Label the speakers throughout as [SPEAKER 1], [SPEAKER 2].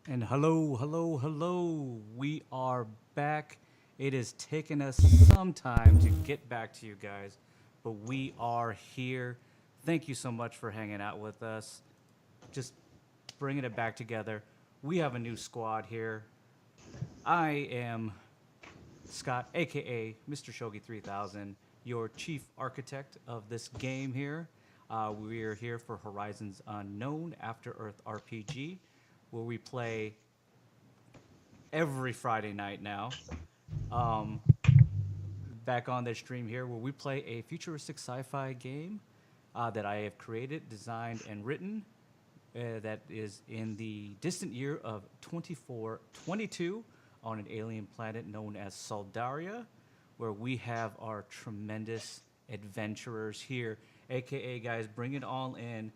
[SPEAKER 1] And hello, hello, hello. We are back. It has taken us some time to get back to you guys, but we are here. Thank you so much for hanging out with us. Just bringing it back together. We have a new squad here. I am Scott, aka Mr. Shogi 3000, your chief architect of this game here. We are here for Horizons Unknown After Earth RPG, where we play every Friday night now. Um, Back on this stream here, where we play a futuristic sci-fi game that I have created, designed, and written. That is in the distant year of 2422 on an alien planet known as Soldaria, where we have our tremendous adventurers here, aka guys, bring it all in.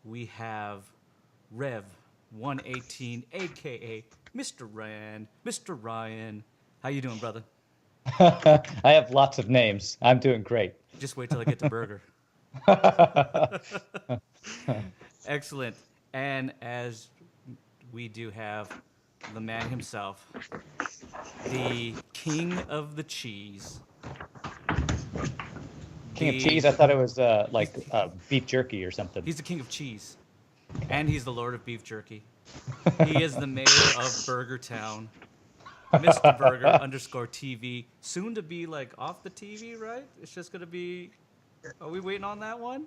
[SPEAKER 1] We have Rev 118, aka Mr. Ryan. Mr. Ryan, how you doing, brother?
[SPEAKER 2] I have lots of names. I'm doing great.
[SPEAKER 1] Just wait till I get to Burgher. Excellent. And as we do have the man himself, the king of the cheese.
[SPEAKER 2] King of
[SPEAKER 1] The-
[SPEAKER 2] cheese. I thought it was beef jerky or something.
[SPEAKER 1] He's the king of cheese. And he's the lord of beef jerky. He is the mayor of Burger Town. Mr. Burger underscore TV. Soon to be like off the TV, right? It's just gonna be. Are we waiting on that one?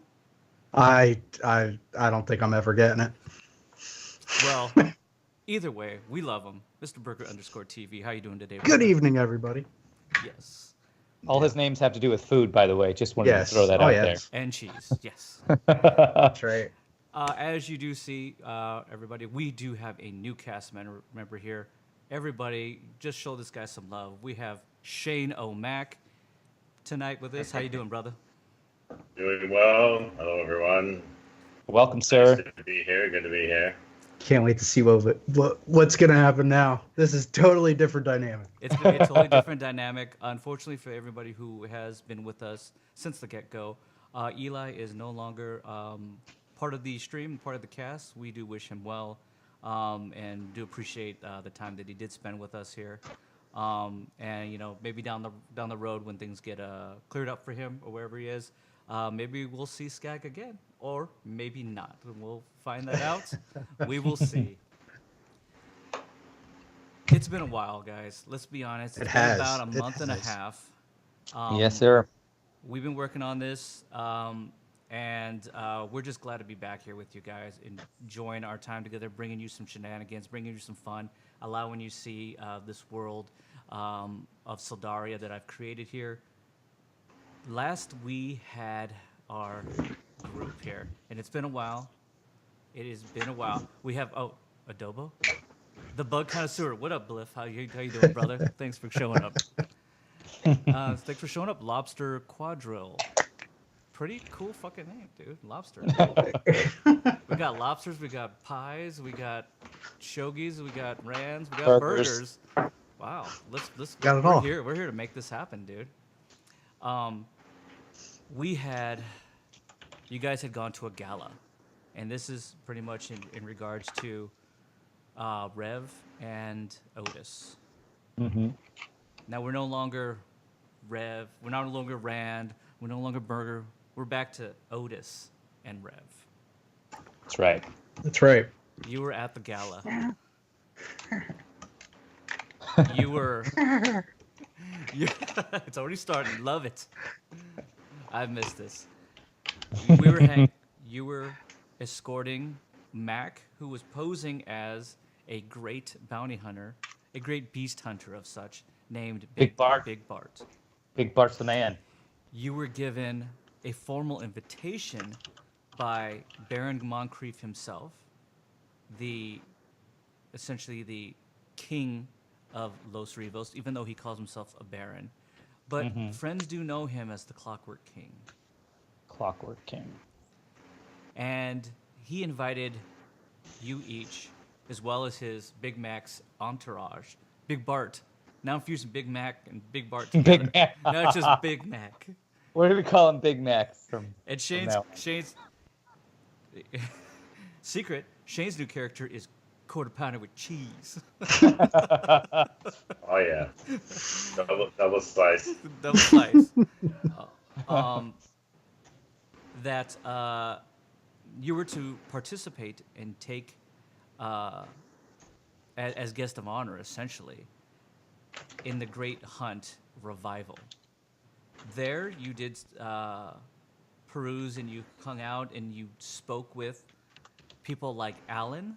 [SPEAKER 3] I don't think I'm ever getting it.
[SPEAKER 1] Well, either way, we love him. Mr. Burger underscore TV. How you doing today?
[SPEAKER 3] Good
[SPEAKER 1] brother?
[SPEAKER 3] evening, everybody.
[SPEAKER 1] Yes.
[SPEAKER 2] All his names have to do with food, by the way. Just wanted
[SPEAKER 3] Yes.
[SPEAKER 2] to throw that
[SPEAKER 3] Oh,
[SPEAKER 2] out
[SPEAKER 3] yes.
[SPEAKER 1] And cheese. Yes.
[SPEAKER 2] there.
[SPEAKER 3] That's right.
[SPEAKER 1] As you do see, everybody, we do have a new cast member here. Everybody, just show this guy some love. We have Shane O'Mac tonight with us. How you doing, brother?
[SPEAKER 4] Doing well. Hello, everyone.
[SPEAKER 2] Welcome, sir.
[SPEAKER 4] Nice to be here. Good to be here.
[SPEAKER 3] Can't wait to see what's gonna happen now. This is totally different dynamic.
[SPEAKER 1] It's going to be a totally different dynamic. Unfortunately, for everybody who has been with us since the get-go, Eli is no longer part of the stream, part of the cast. We do wish him well and do appreciate the time that he did spend with us here. And maybe down the road when things get cleared up for him or wherever he is, maybe we'll see Skag again, or maybe not. We'll find that out. We will see. It's been a while, guys. Let's be honest. It's
[SPEAKER 3] It
[SPEAKER 1] been
[SPEAKER 3] has.
[SPEAKER 1] about a
[SPEAKER 3] It
[SPEAKER 1] month and a
[SPEAKER 3] has.
[SPEAKER 1] half.
[SPEAKER 2] Yes, sir.
[SPEAKER 1] We've been working on this, and we're just glad to be back here with you guys, enjoying our time together, bringing you some shenanigans, bringing you some fun, allowing you to see this world of Soldaria that I've created here. Last we had our group here, and it's been a while. It has been a while. We have Adobo, the bug connoisseur. What up, Bliff? How you doing, brother? Thanks for showing up. Thanks for showing up, Lobster Quadrille. Pretty cool fucking name, dude. Lobster. We got lobsters, we got pies, we got shogies, we got rans, we got burgers.
[SPEAKER 2] Burgers.
[SPEAKER 1] Wow, let's
[SPEAKER 3] Got it
[SPEAKER 1] we're
[SPEAKER 3] all.
[SPEAKER 1] here. We're here to make this happen, dude. We had you guys had gone to a gala, and this is pretty much in regards to Rev and Otis.
[SPEAKER 2] Mm-hmm.
[SPEAKER 1] Now we're no longer Rev, we're no longer Rand, we're no longer Burger. We're back to Otis and Rev.
[SPEAKER 2] That's right.
[SPEAKER 3] That's right.
[SPEAKER 1] You were at the gala. You were. It's already started. Love it. I've missed this. You were escorting Mac, who was posing as a great bounty hunter, a great beast hunter of such, named
[SPEAKER 2] Big Bart.
[SPEAKER 1] Big Bart.
[SPEAKER 2] Big Bart's the man.
[SPEAKER 1] You were given a formal invitation by Baron Moncrief himself, essentially the king of Los Rivos, even though he calls himself a baron. But friends do know him as the Clockwork King.
[SPEAKER 2] Clockwork King.
[SPEAKER 1] And he invited you each, as well as his Big Mac's entourage, Big Bart. Now I'm fusing Big Mac and Big Bart together.
[SPEAKER 2] Big Mac.
[SPEAKER 1] No, it's just Big Mac.
[SPEAKER 2] What do we call him? Big Mac from.
[SPEAKER 1] And
[SPEAKER 2] now.
[SPEAKER 1] Shane's secret. Shane's new character is quarter pounder with cheese.
[SPEAKER 4] Oh yeah, double slice.
[SPEAKER 1] Double slice. Um, that you were to participate and take as guest of honor, essentially, in the Great Hunt revival. There, you did peruse and you hung out and you spoke with people like Alan,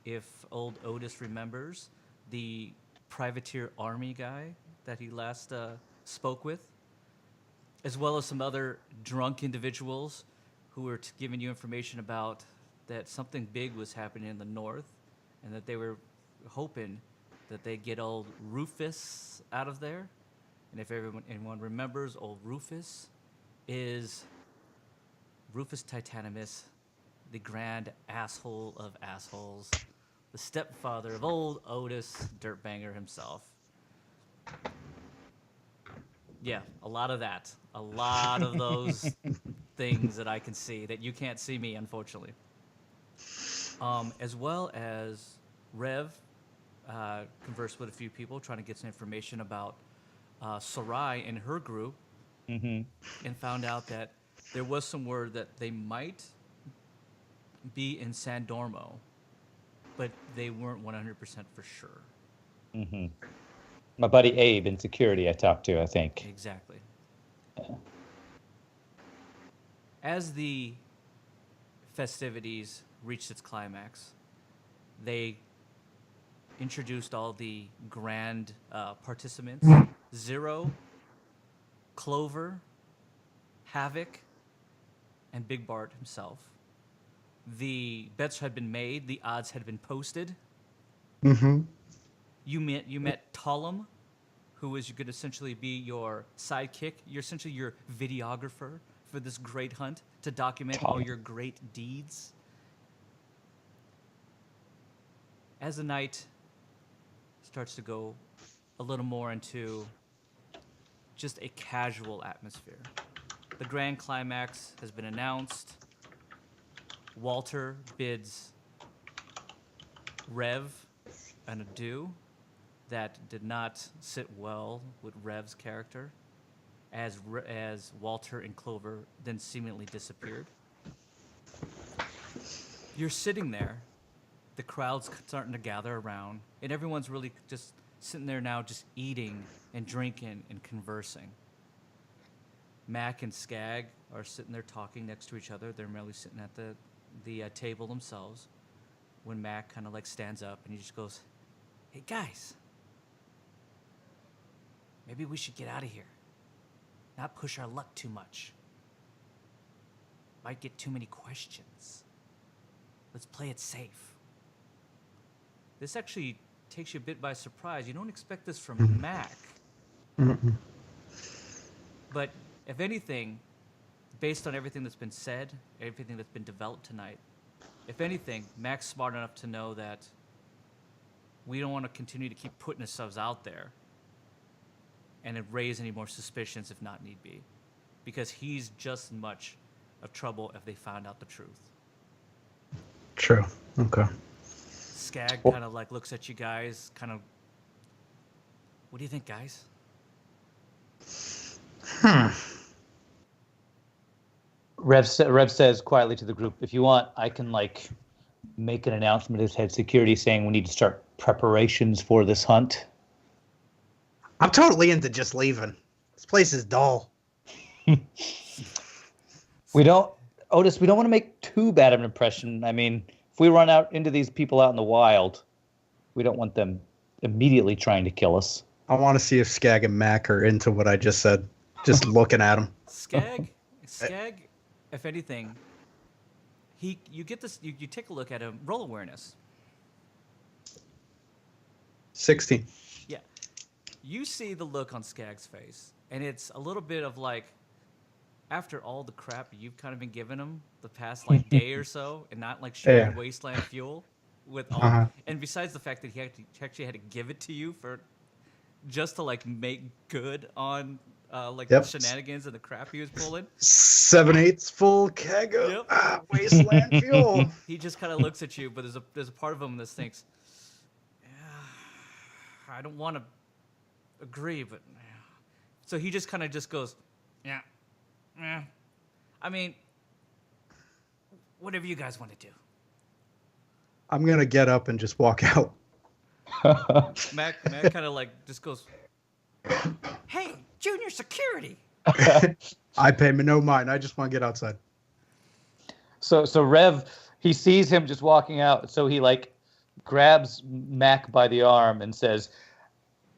[SPEAKER 1] if old Otis remembers, the privateer army guy that he last spoke with, as well as some other drunk individuals who were giving you information about that something big was happening in the north and that they were hoping that they'd get old Rufus out of there. And if anyone remembers, old Rufus is Rufus Titanimus, the grand asshole of assholes, the stepfather of old Otis Dirtbanger himself. Yeah, a lot of that. A lot of those things that I can see that you can't see me, unfortunately. As well as Rev conversed with a few people trying to get some information about Sarai and her group, and found out that there was some word that they might be in San Dormo, but they weren't 100% for sure.
[SPEAKER 2] My buddy Abe in security I talked to, I think.
[SPEAKER 1] Exactly. As the festivities reached its climax, they introduced all the grand participants. Zero, Clover, Havoc, and Big Bart himself. The bets had been made. The odds had been posted.
[SPEAKER 3] Mm-hmm.
[SPEAKER 1] You met Tollum, who is going to essentially be your sidekick. You're essentially your videographer for this great hunt to document all your great deeds. As the night starts to go a little more into just a casual atmosphere, the grand climax has been announced. Walter bids Rev an adieu that did not sit well with Rev's character, as Walter and Clover then seemingly disappeared. You're sitting there, the crowd's starting to gather around, and everyone's really just sitting there now, just eating and drinking and conversing. Mac and Skag are sitting there talking next to each other. They're merely sitting at the table themselves, when Mac kind of like stands up and he just goes, "Hey guys, maybe we should get out of here. Not push our luck too much. Might get too many questions. Let's play it safe." This actually takes you a bit by surprise. You don't expect this from Mac. But if anything, based on everything that's been said, everything that's been developed tonight, if anything, Mac's smart enough to know that we don't want to continue to keep putting ourselves out there and raise any more suspicions if not need be, because he's just as much of trouble if they found out the truth.
[SPEAKER 3] True. Okay.
[SPEAKER 1] Skag kind of like looks at you guys, kind of, what do you think, guys?
[SPEAKER 2] Rev says quietly to the group, "If you want, I can like make an announcement as head security saying we need to start preparations for this hunt."
[SPEAKER 3] I'm totally into just leaving. This place is dull.
[SPEAKER 2] Otis, we don't want to make too bad of an impression. I mean, if we run out into these people out in the wild, we don't want them immediately trying to kill us.
[SPEAKER 3] I want to see if Skag and Mac are into what I just said. Just looking at them.
[SPEAKER 1] Skag, if anything, you get this. You take a look at him. Roll awareness.
[SPEAKER 3] 16.
[SPEAKER 1] Yeah, you see the look on Skag's face, and it's a little bit of like, after all the crap you've kind of been giving him the past like day or so, and not like sharing wasteland fuel with all, and besides the fact that he actually had to give it to you for just to like make good on like
[SPEAKER 3] Yep.
[SPEAKER 1] the shenanigans and the crap he was pulling.
[SPEAKER 3] 7/8 full keg of
[SPEAKER 1] Yep.
[SPEAKER 3] wasteland fuel.
[SPEAKER 1] He just kind of looks at you, but there's a part of him that thinks, yeah, I don't want to agree, but so he just kind of just goes, yeah. I mean, whatever you guys want to do.
[SPEAKER 3] I'm gonna get up and just walk out.
[SPEAKER 1] Mac kind of like just goes, hey, junior security.
[SPEAKER 3] I pay me no mind. I just want to get outside.
[SPEAKER 2] So Rev, he sees him just walking out, so he like grabs Mac by the arm and says,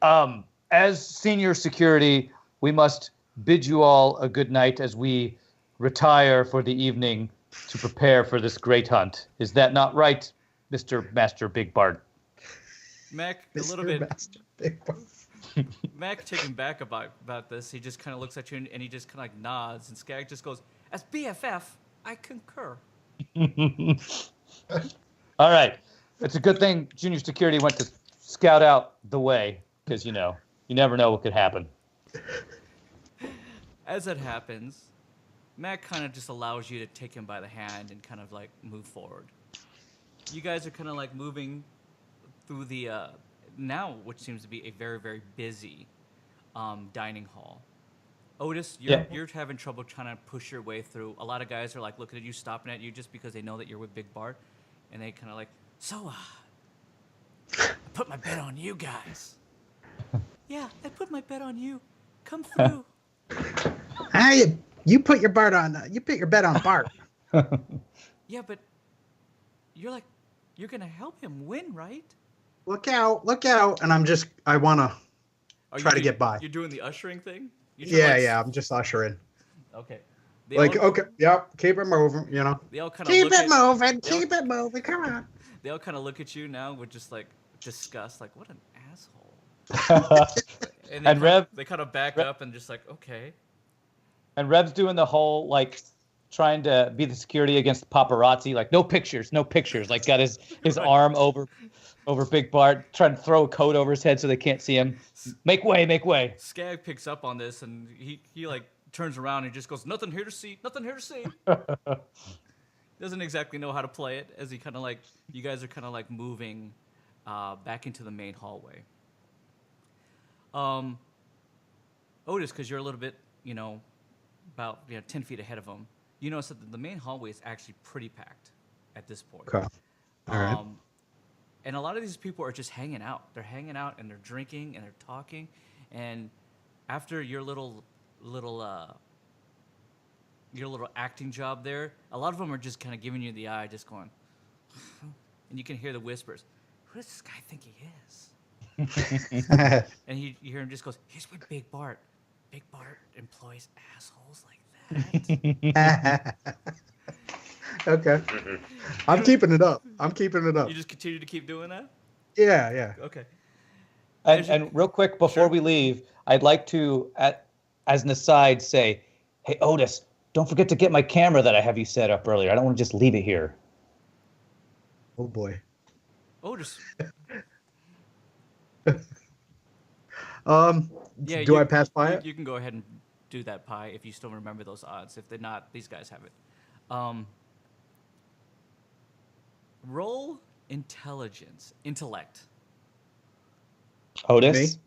[SPEAKER 2] as senior security, we must bid you all a good night as we retire for the evening to prepare for this great hunt. Is that not right, Mr. Master Big Bart?
[SPEAKER 1] Mac, a little
[SPEAKER 3] Mr.
[SPEAKER 1] bit.
[SPEAKER 3] Master Big Boy.
[SPEAKER 1] Mac taken back about this. He just kind of looks at you and he just kind of like nods, and Skag just goes, as BFF, I concur.
[SPEAKER 2] All right. It's a good thing junior security went to scout out the way, because, you know, you never know what could happen.
[SPEAKER 1] As that happens, Mac kind of just allows you to take him by the hand and kind of like move forward. You guys are kind of like moving through the now, which seems to be a very, very busy dining hall. Otis, you're having trouble trying to push your way through. A lot of guys are like looking at you, stopping at you just because they know that you're with Big Bart, and they kind of like, so I put my bet on you guys. Yeah, I put my bet on you. Come through.
[SPEAKER 3] Hey, you put your bet on Bart.
[SPEAKER 1] Yeah, but you're gonna help him win, right?
[SPEAKER 3] Look out! And I wanna try to get by.
[SPEAKER 1] You're doing the ushering thing?
[SPEAKER 3] Yeah. I'm just ushering.
[SPEAKER 1] Okay.
[SPEAKER 3] Okay, yep. Keep it moving. You know.
[SPEAKER 1] They all kind of keep it
[SPEAKER 3] moving. Come on.
[SPEAKER 1] They all kind of look at you now with just like disgust, like what an asshole.
[SPEAKER 2] And Rev,
[SPEAKER 1] they kind of back up and just like, okay.
[SPEAKER 2] And Rev's doing the whole, like, trying to be the security against paparazzi, like, no pictures, like, got his arm over Big Bart, trying to throw a coat over his head so they can't see him. Make way.
[SPEAKER 1] Skag picks up on this, and he like turns around and just goes, nothing here to see. Doesn't exactly know how to play it, as he kind of like, you guys are kind of like moving back into the main hallway. Otis, because you're a little bit, about 10 feet ahead of him, you notice that the main hallway is actually pretty packed at this point.
[SPEAKER 3] Okay. All right.
[SPEAKER 1] And a lot of these people are just hanging out. They're hanging out and they're drinking and they're talking. And after your little acting job there, a lot of them are just kind of giving you the eye, just going, and you can hear the whispers. Who does this guy think he is? And you hear him just goes, he's with Big Bart. Big Bart employs assholes like that.
[SPEAKER 3] Okay. I'm keeping it up.
[SPEAKER 1] You just continue to keep doing that?
[SPEAKER 3] Yeah.
[SPEAKER 1] Okay.
[SPEAKER 2] And real quick, before we leave, I'd like to, as an aside, say, hey, Otis, don't forget to get my camera that I have you set up earlier. I don't want to just leave it here.
[SPEAKER 3] Oh, boy.
[SPEAKER 1] Otis.
[SPEAKER 3] Yeah, do I pass by it?
[SPEAKER 1] You can go ahead and do that pie if you still remember those odds. If they're not, these guys have it. Roll intellect.
[SPEAKER 2] Otis?
[SPEAKER 3] Me?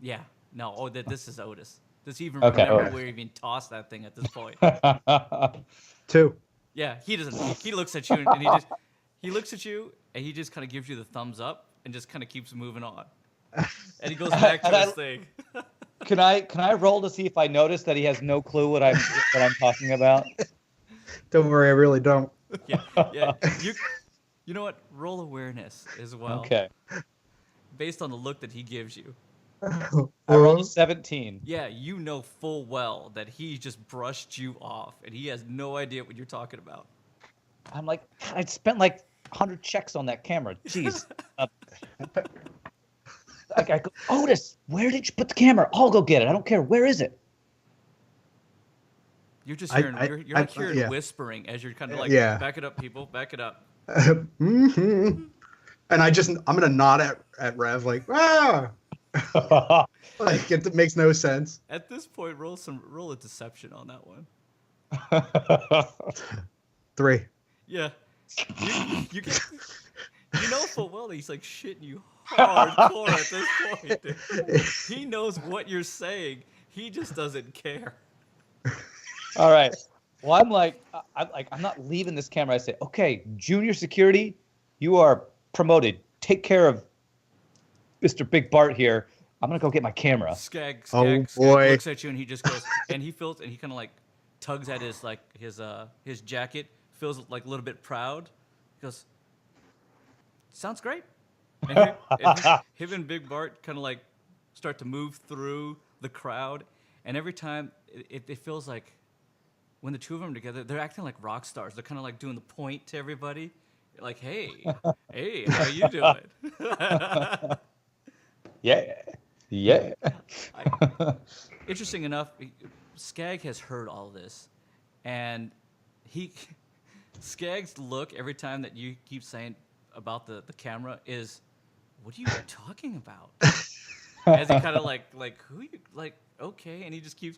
[SPEAKER 1] Yeah. No. Oh, this is Otis. Does he even
[SPEAKER 2] Okay,
[SPEAKER 1] remember
[SPEAKER 2] Otis.
[SPEAKER 1] where he even tossed that thing at this point?
[SPEAKER 3] 2.
[SPEAKER 1] Yeah, he doesn't. He looks at you and he looks at you and he just kind of gives you the thumbs up and just kind of keeps moving on. And he goes back to his thing.
[SPEAKER 2] Can I roll to see if I notice that he has no clue what I'm talking about?
[SPEAKER 3] Don't worry, I really don't.
[SPEAKER 1] Yeah. You know what? Roll awareness as well.
[SPEAKER 2] Okay.
[SPEAKER 1] Based on the look that he gives you.
[SPEAKER 2] I rolled a 17.
[SPEAKER 1] Yeah, you know full well that he just brushed you off, and he has no idea what you're talking about.
[SPEAKER 2] I'm like, I spent like 100 checks on that camera. Jeez. I go, Otis, where did you put the camera? I'll go get it. I don't care. Where is it?
[SPEAKER 1] You're just hearing, you're like hearing whispering as you're kind of like, back it up, people, back it up.
[SPEAKER 3] And I'm gonna nod at Rev like, ah. Like it makes no sense.
[SPEAKER 1] At this point, roll a deception on that one.
[SPEAKER 3] 3.
[SPEAKER 1] Yeah, you get, you know full well that he's like shitting you hardcore at this point. Dude. He knows what you're saying. He just doesn't care.
[SPEAKER 2] All right. Well, I'm not leaving this camera. I say, okay, junior security, you are promoted. Take care of Mr. Big Bart here. I'm gonna go get my camera.
[SPEAKER 1] Skag
[SPEAKER 3] boy.
[SPEAKER 1] looks at you and he just goes, and he feels, and he kind of like tugs at his jacket, feels like a little bit proud. He goes, sounds great. And him and Big Bart kind of like start to move through the crowd, and every time it feels like when the two of them are together, they're acting like rock stars. They're kind of like doing the point to everybody, like, hey, how you doing?
[SPEAKER 2] Yeah.
[SPEAKER 1] Interesting enough, Skag has heard all this, and Skag's look every time that you keep saying about the camera is, what are you talking about? As he kind of like who you like, okay, and he just keeps,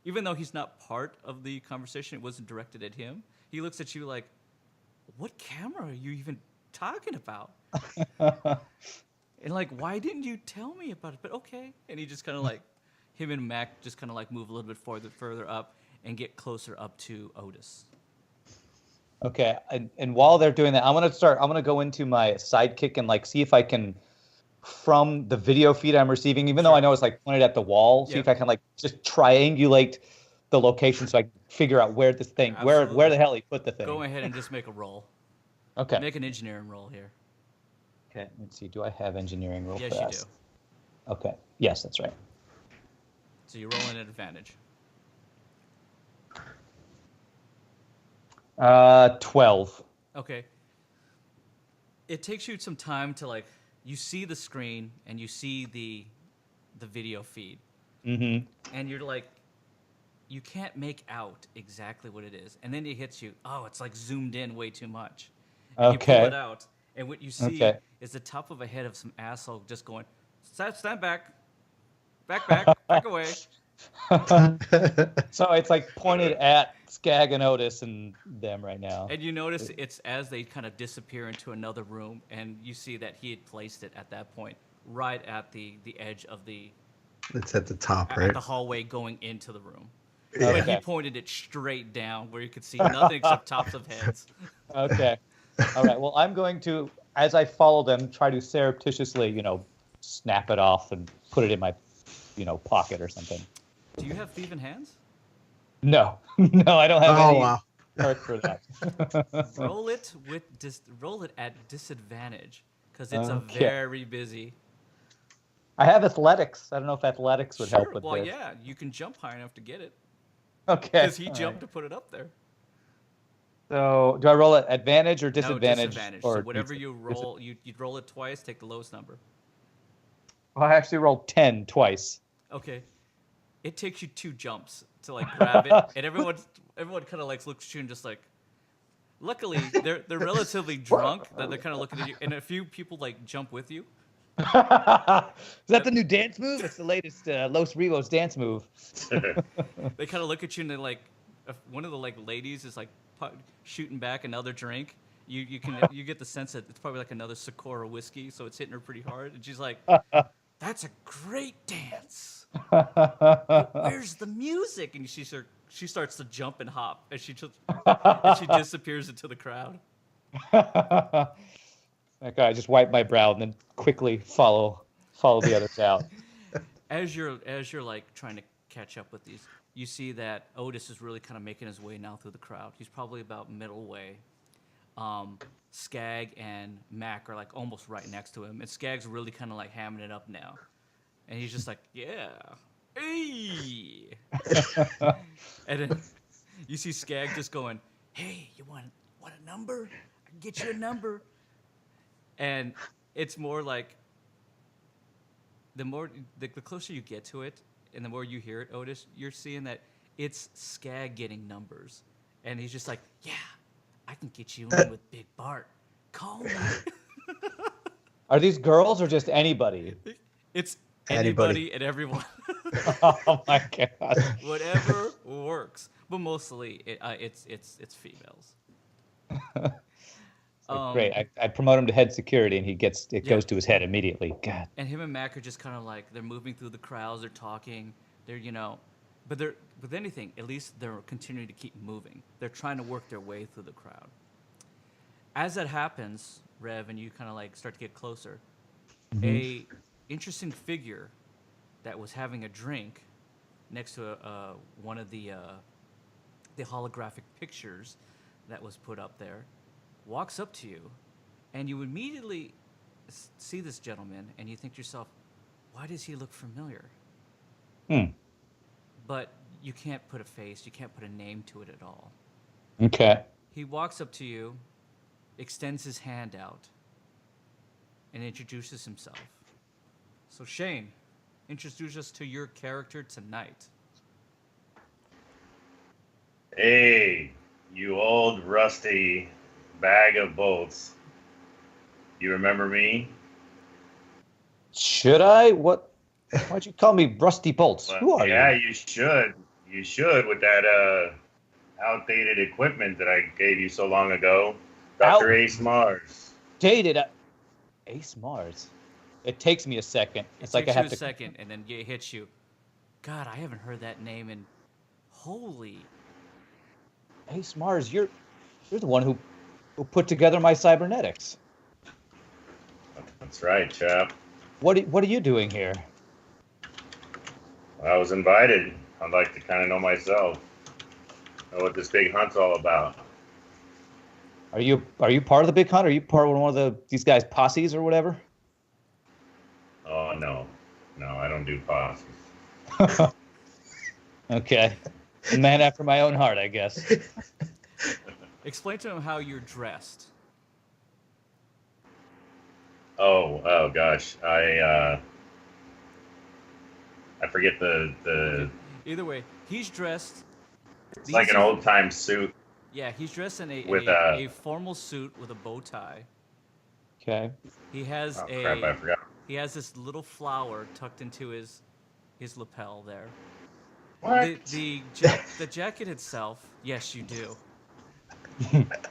[SPEAKER 1] even though he's not part of the conversation, it wasn't directed at him. He looks at you like, what camera are you even talking about? And like, why didn't you tell me about it? But okay. And he just kind of like, him and Mac just kind of like move a little bit further up and get closer up to Otis.
[SPEAKER 2] Okay, and while they're doing that, I'm gonna go into my sidekick and like see if I can, from the video feed I'm receiving, even though I know it's like pointed at the wall, see if I can like just triangulate the location so I can figure out where this thing, where the hell he put the thing.
[SPEAKER 1] Go ahead and just make a roll.
[SPEAKER 2] Okay.
[SPEAKER 1] Make an engineering roll here.
[SPEAKER 2] Okay, let's see. Do I have engineering real
[SPEAKER 1] Yes,
[SPEAKER 2] fast?
[SPEAKER 1] you do.
[SPEAKER 2] Okay. Yes, that's right.
[SPEAKER 1] So you're rolling at advantage.
[SPEAKER 2] 12.
[SPEAKER 1] Okay. It takes you some time to like, you see the screen and you see the video feed.
[SPEAKER 2] Mm-hmm.
[SPEAKER 1] And you're like, you can't make out exactly what it is. And then it hits you, oh, it's like zoomed in way too much. And you pull it out, and what you see is the top of a head of some asshole just going, stand back, back away.
[SPEAKER 2] So it's like pointed at Skag and Otis and them right now.
[SPEAKER 1] And you notice it's as they kind of disappear into another room, and you see that he had placed it at that point right at the edge of the...
[SPEAKER 3] It's at the top, right?
[SPEAKER 1] At the hallway going into the room.
[SPEAKER 3] Yeah.
[SPEAKER 1] But he pointed it straight down where you could see nothing except tops of heads.
[SPEAKER 2] Okay. All right. Well, I'm going to, as I follow them, try to surreptitiously, snap it off and put it in my, pocket or something.
[SPEAKER 1] Do you have thieving hands?
[SPEAKER 2] No. No, I don't have any
[SPEAKER 3] wow.
[SPEAKER 2] perk for that.
[SPEAKER 1] Roll it at disadvantage because it's a very busy.
[SPEAKER 2] I have athletics. I don't know if athletics would help with
[SPEAKER 1] well,
[SPEAKER 2] this.
[SPEAKER 1] yeah, you can jump high enough to get it.
[SPEAKER 2] Okay.
[SPEAKER 1] Because he jumped to put it up there.
[SPEAKER 2] So, do I roll at advantage or disadvantage?
[SPEAKER 1] No, disadvantage.
[SPEAKER 2] Or
[SPEAKER 1] so whatever you roll, you'd roll it twice, take the lowest number.
[SPEAKER 2] Well, I actually rolled 10 twice.
[SPEAKER 1] Okay. It takes you 2 jumps to like grab it, and everyone kind of like looks at you and just like. Luckily, they're relatively drunk that they're kind of looking at you, and a few people like jump with you.
[SPEAKER 2] Is that the new dance move? It's the latest Los Rivos dance move.
[SPEAKER 1] They kind of look at you and they're like, if one of the like ladies is like shooting back another drink. You get the sense that it's probably like another Socorro whiskey, so it's hitting her pretty hard. And she's like, "That's a great dance. Where's the music?" And she starts to jump and hop as she disappears into the crowd.
[SPEAKER 2] Okay, I just wipe my brow and then quickly follow the others out.
[SPEAKER 1] As you're like trying to catch up with these, you see that Otis is really kind of making his way now through the crowd. He's probably about middle way. Skag and Mac are like almost right next to him, and Skag's really kind of like hamming it up now, and he's just like, "Yeah, hey," and then you see Skag just going, "Hey, you want a number? I can get you a number." And it's more like the closer you get to it, and the more you hear it, Otis, you're seeing that it's Skag getting numbers, and he's just like, "Yeah, I can get you in with Big Bart. Call me."
[SPEAKER 2] Are these girls or just anybody?
[SPEAKER 1] It's Anybody and everyone.
[SPEAKER 2] Oh my god.
[SPEAKER 1] Whatever works, but mostly it's females.
[SPEAKER 2] Great. I promote him to head security, and it
[SPEAKER 1] Yeah.
[SPEAKER 2] goes to his head immediately. God.
[SPEAKER 1] And him and Mac are just kind of like they're moving through the crowds, they're talking, they're but they're with anything, at least they're continuing to keep moving. They're trying to work their way through the crowd. As that happens, Rev, and you kind of like start to get closer, a interesting figure that was having a drink next to one of the holographic pictures that was put up there walks up to you, and you immediately see this gentleman, and you think to yourself, why does he look familiar? But you can't put a face, you can't put a name to it at all.
[SPEAKER 2] Okay.
[SPEAKER 1] He walks up to you, extends his hand out, and introduces himself. So Shane, introduce us to your character tonight.
[SPEAKER 4] Hey, you old rusty bag of bolts. You remember me?
[SPEAKER 2] Should I? What? Why'd you call me Rusty Bolts?
[SPEAKER 4] Well,
[SPEAKER 2] Who are
[SPEAKER 4] yeah,
[SPEAKER 2] you?
[SPEAKER 4] you should. You should with that outdated equipment that I gave you so long ago. Dr. Ace Mars.
[SPEAKER 2] Dated Ace Mars. It takes me a second. It's like I have
[SPEAKER 1] a
[SPEAKER 2] to.
[SPEAKER 1] second, and then it hits you. God, I haven't heard that name in holy.
[SPEAKER 2] Ace Mars, you're the one who put together my cybernetics.
[SPEAKER 4] That's right, chap.
[SPEAKER 2] What are you doing here?
[SPEAKER 4] I was invited. I'd like to kind of know myself. Know what this big hunt's all about.
[SPEAKER 2] Are you part of the big hunt? Are you part of one of these guys' posses or whatever?
[SPEAKER 4] Oh, no. No, I don't do posses.
[SPEAKER 2] Okay. A man after my own heart, I guess.
[SPEAKER 1] Explain to him how you're dressed.
[SPEAKER 4] Oh gosh. I forget the
[SPEAKER 1] Either way, he's dressed.
[SPEAKER 4] it's like an old time suit.
[SPEAKER 1] Yeah, he's dressed in
[SPEAKER 4] With
[SPEAKER 1] a formal suit with a bow tie.
[SPEAKER 2] Okay.
[SPEAKER 1] He has
[SPEAKER 4] Oh crap, I forgot.
[SPEAKER 1] he has this little flower tucked into his lapel there.
[SPEAKER 4] What?
[SPEAKER 1] The jacket itself, yes, you do.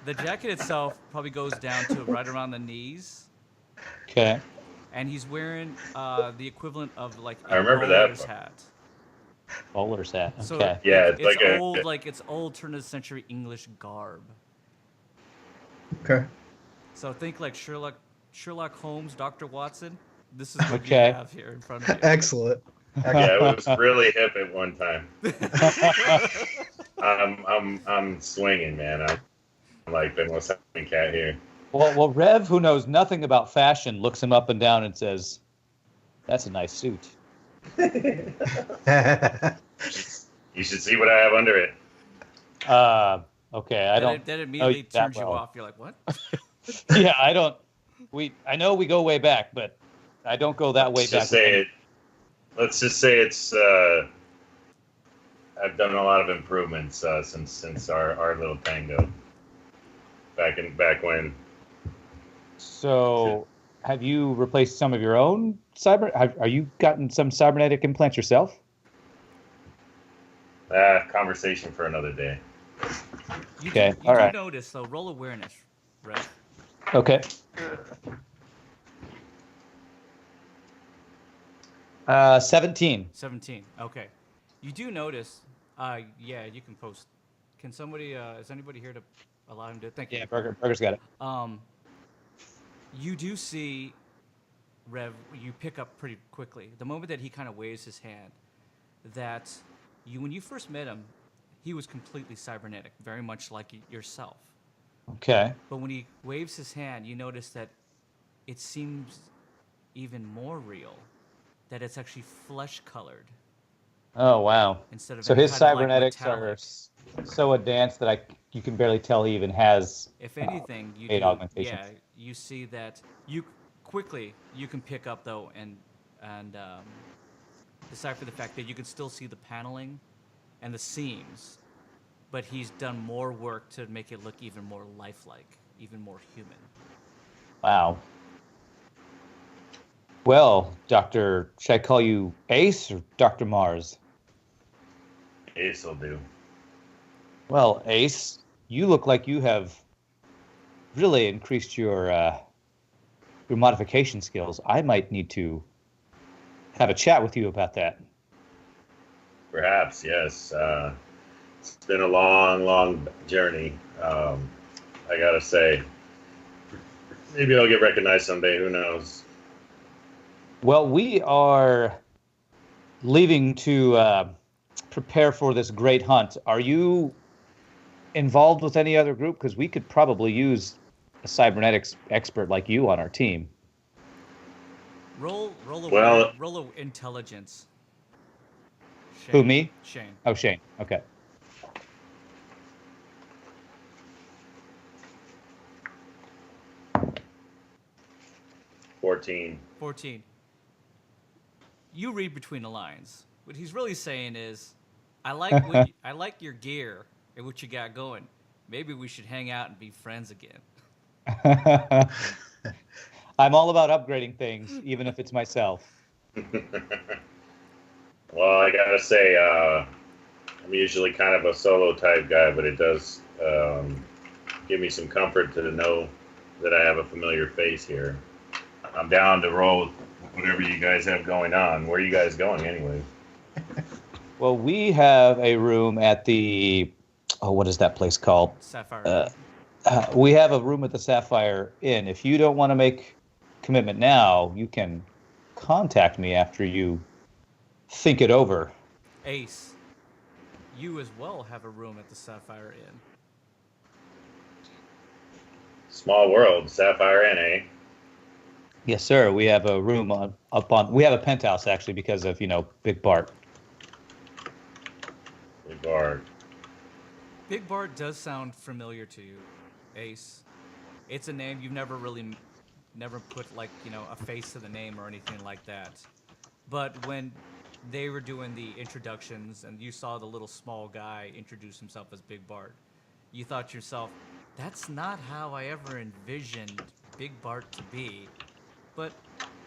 [SPEAKER 1] The jacket itself probably goes down to right around the knees,
[SPEAKER 2] Okay.
[SPEAKER 1] and he's wearing the equivalent of like
[SPEAKER 4] I
[SPEAKER 1] a
[SPEAKER 4] remember that
[SPEAKER 1] bowler's
[SPEAKER 4] part.
[SPEAKER 1] hat.
[SPEAKER 2] Bowler's hat.
[SPEAKER 1] So
[SPEAKER 2] Okay.
[SPEAKER 4] Yeah,
[SPEAKER 1] it's
[SPEAKER 4] it's like
[SPEAKER 1] old, like it's old turn of the century English garb.
[SPEAKER 3] Okay.
[SPEAKER 1] So think like Sherlock Holmes, Dr. Watson. This is what
[SPEAKER 2] Okay.
[SPEAKER 1] you have here in front of you.
[SPEAKER 3] Excellent.
[SPEAKER 4] Yeah, it was really hip at one time. I'm swinging, man. I'm like the most happy cat here.
[SPEAKER 2] Well, Rev, who knows nothing about fashion, looks him up and down and says, "That's a nice suit."
[SPEAKER 4] You should see what I have under it.
[SPEAKER 2] Okay, I don't.
[SPEAKER 1] That
[SPEAKER 2] know
[SPEAKER 1] immediately
[SPEAKER 2] that
[SPEAKER 1] turns you
[SPEAKER 2] well.
[SPEAKER 1] off. You're like, what?
[SPEAKER 2] Yeah, I don't. I know we go way back, but I don't go that way back.
[SPEAKER 4] Let's just say it's. I've done a lot of improvements since our little tango. Back when.
[SPEAKER 2] So, have you replaced some of your own are you gotten some cybernetic implants yourself?
[SPEAKER 4] Conversation for another day.
[SPEAKER 2] Okay,
[SPEAKER 1] You
[SPEAKER 2] all
[SPEAKER 1] do
[SPEAKER 2] right.
[SPEAKER 1] notice, though, roll awareness, right?
[SPEAKER 2] Okay. 17.
[SPEAKER 1] 17. Okay. You do notice, yeah, you can post. Can somebody, is anybody here to allow him to? Thank you.
[SPEAKER 2] Yeah, Burger's got it.
[SPEAKER 1] You do see, Rev, you pick up pretty quickly. The moment that he kind of waves his hand, that when you first met him, he was completely cybernetic, very much like yourself.
[SPEAKER 2] Okay.
[SPEAKER 1] But when he waves his hand, you notice that it seems even more real, that it's actually flesh-colored
[SPEAKER 2] Oh, wow.
[SPEAKER 1] instead of
[SPEAKER 2] So
[SPEAKER 1] any
[SPEAKER 2] his
[SPEAKER 1] kind of, like,
[SPEAKER 2] cybernetics
[SPEAKER 1] metallic.
[SPEAKER 2] are so advanced that you can barely tell he even has.
[SPEAKER 1] If anything, you
[SPEAKER 2] paid
[SPEAKER 1] do,
[SPEAKER 2] augmentations.
[SPEAKER 1] yeah, you see that you can pick up though and decipher the fact that you can still see the paneling and the seams, but he's done more work to make it look even more lifelike, even more human.
[SPEAKER 2] Wow. Well, Doctor, should I call you Ace or Dr. Mars?
[SPEAKER 4] Ace will do.
[SPEAKER 2] Well, Ace, you look like you have really increased your modification skills. I might need to have a chat with you about that.
[SPEAKER 4] Perhaps, yes. It's been a long, long journey. I gotta say, maybe I'll get recognized someday. Who knows?
[SPEAKER 2] Well, we are leaving to prepare for this great hunt. Are you involved with any other group? Because we could probably use a cybernetics expert like you on our team.
[SPEAKER 1] Roll
[SPEAKER 4] Well-
[SPEAKER 1] roll a intelligence. Shane.
[SPEAKER 2] Who, me?
[SPEAKER 1] Shane.
[SPEAKER 2] Oh, Shane. Okay.
[SPEAKER 4] 14.
[SPEAKER 1] 14. You read between the lines. What he's really saying is, I like your gear and what you got going. Maybe we should hang out and be friends again.
[SPEAKER 2] I'm all about upgrading things, even if it's myself.
[SPEAKER 4] Well, I gotta say, I'm usually kind of a solo type guy, but it does give me some comfort to know that I have a familiar face here. I'm down to roll whatever you guys have going on. Where are you guys going, anyway?
[SPEAKER 2] Well, we have a room at the, what is that place called?
[SPEAKER 1] Sapphire.
[SPEAKER 2] We have a room at the Sapphire Inn. If you don't want to make commitment now, you can contact me after you think it over.
[SPEAKER 1] Ace, you as well have a room at the Sapphire Inn.
[SPEAKER 4] Small world, Sapphire Inn, eh?
[SPEAKER 2] Yes, sir. We have a room we have a penthouse actually because of, Big Bart.
[SPEAKER 4] Big bar.
[SPEAKER 1] Big Bart does sound familiar to you, Ace. It's a name you've never put a face to the name or anything like that. But when they were doing the introductions and you saw the little small guy introduce himself as Big Bart, you thought to yourself, that's not how I ever envisioned Big Bart to be. But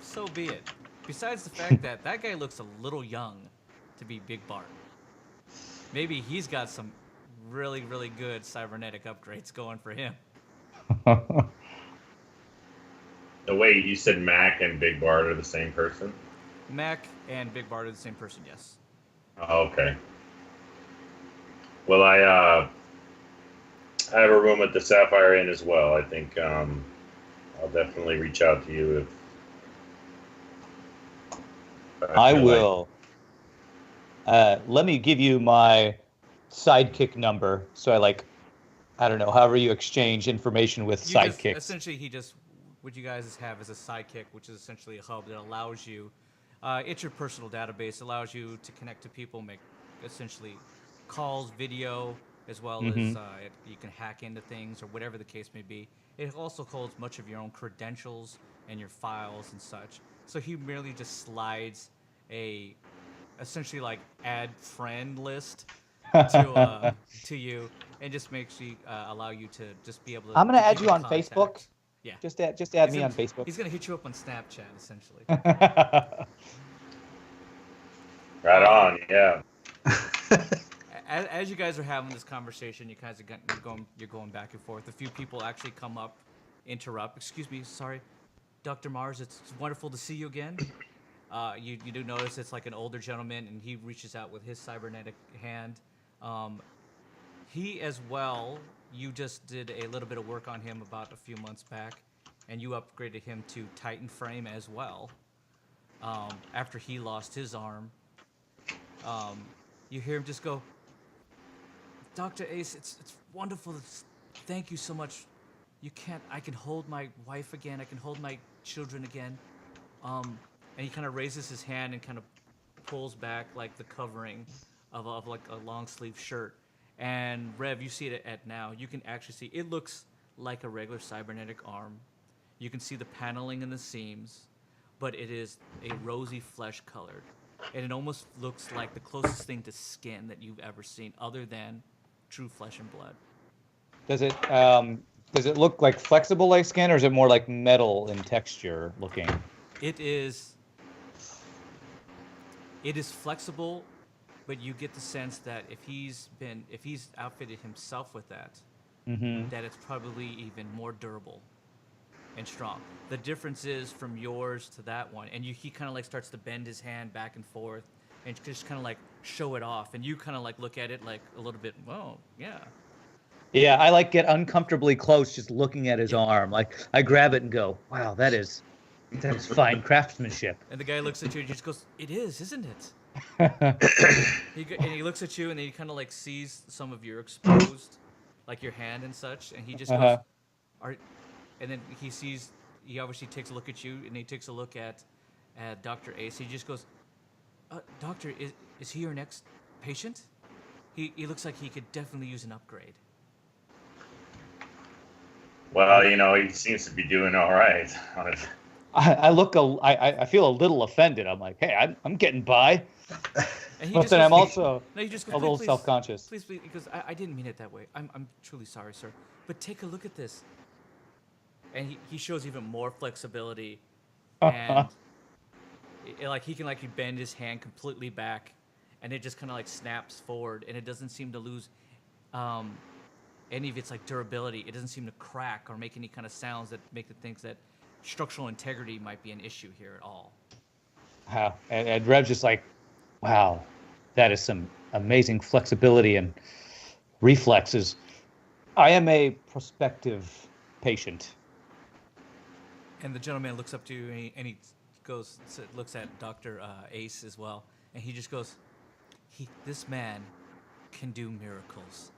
[SPEAKER 1] so be it. Besides the fact that that guy looks a little young to be Big Bart. Maybe he's got some really, really good cybernetic upgrades going for him.
[SPEAKER 4] The way you said Mac and Big Bart are the same person?
[SPEAKER 1] Mac and Big Bart are the same person, yes.
[SPEAKER 4] Oh, okay. Well, I have a room at the Sapphire Inn as well. I think I'll definitely reach out to you if
[SPEAKER 2] I
[SPEAKER 4] feel
[SPEAKER 2] will. Let me give you my sidekick number. So I don't know, however you exchange information with sidekicks.
[SPEAKER 1] Essentially, what you guys have is a sidekick, which is essentially a hub that allows you, it's your personal database, allows you to connect to people, make essentially calls, video, as well as you can hack into things or whatever the case may be. It also holds much of your own credentials and your files and such. So he merely just slides essentially like add friend list to you, and just makes you allow you to just be able to.
[SPEAKER 2] I'm gonna
[SPEAKER 1] to
[SPEAKER 2] add
[SPEAKER 1] keep
[SPEAKER 2] you
[SPEAKER 1] in
[SPEAKER 2] on
[SPEAKER 1] contact.
[SPEAKER 2] Facebook.
[SPEAKER 1] Yeah.
[SPEAKER 2] Just add me on Facebook.
[SPEAKER 1] He's gonna hit you up on Snapchat, essentially.
[SPEAKER 4] Right on, yeah.
[SPEAKER 1] As you guys are having this conversation, you're going back and forth. A few people actually come up, interrupt. Excuse me, sorry, Dr. Mars. It's wonderful to see you again. You do notice it's like an older gentleman, and he reaches out with his cybernetic hand. He as well. You just did a little bit of work on him about a few months back, and you upgraded him to Titan Frame as well. After he lost his arm, you hear him just go, Dr. Ace, it's wonderful. Thank you so much. I can hold my wife again. I can hold my children again. And he kind of raises his hand and kind of pulls back like the covering of like a long sleeve shirt. And Rev, you see it at now. You can actually see it looks like a regular cybernetic arm. You can see the paneling in the seams, but it is a rosy flesh colored. And it almost looks like the closest thing to skin that you've ever seen, other than true flesh and blood.
[SPEAKER 2] Does it look like flexible like skin, or is it more like metal in texture looking?
[SPEAKER 1] It is flexible, but you get the sense that if he's outfitted himself with that, that it's probably even more durable and strong. The difference is from yours to that one, and he kind of like starts to bend his hand back and forth and just kind of like show it off, and you kind of like look at it like a little bit. Whoa, yeah.
[SPEAKER 2] Yeah, I like get uncomfortably close just looking at his arm. Like I grab it and go, "Wow, that's fine craftsmanship."
[SPEAKER 1] And the guy looks at you and just goes, "It is, isn't it?" He looks at you and then he kind of like sees some of your exposed, like your hand and such, and he just goes, and then he obviously takes a look at you and he takes a look at Dr. Ace. He just goes, "Doctor, is he your next patient? He looks like he could definitely use an upgrade."
[SPEAKER 4] Well, he seems to be doing all right.
[SPEAKER 2] I feel a little offended. I'm like, hey, I'm getting by.
[SPEAKER 1] And
[SPEAKER 2] But then I'm also
[SPEAKER 1] he just goes,
[SPEAKER 2] a little self-conscious.
[SPEAKER 1] Please, because I didn't mean it that way. I'm truly sorry, sir. But take a look at this. And he shows even more flexibility. And like he can like bend his hand completely back, and it just kind of like snaps forward, and it doesn't seem to lose any of its like durability. It doesn't seem to crack or make any kind of sounds that make it think that structural integrity might be an issue here at all.
[SPEAKER 2] Wow. And Rev's just like, wow, that is some amazing flexibility and reflexes. I am a prospective patient.
[SPEAKER 1] And the gentleman looks up to you and he goes, looks at Dr. Ace as well, and he just goes, this man can do miracles.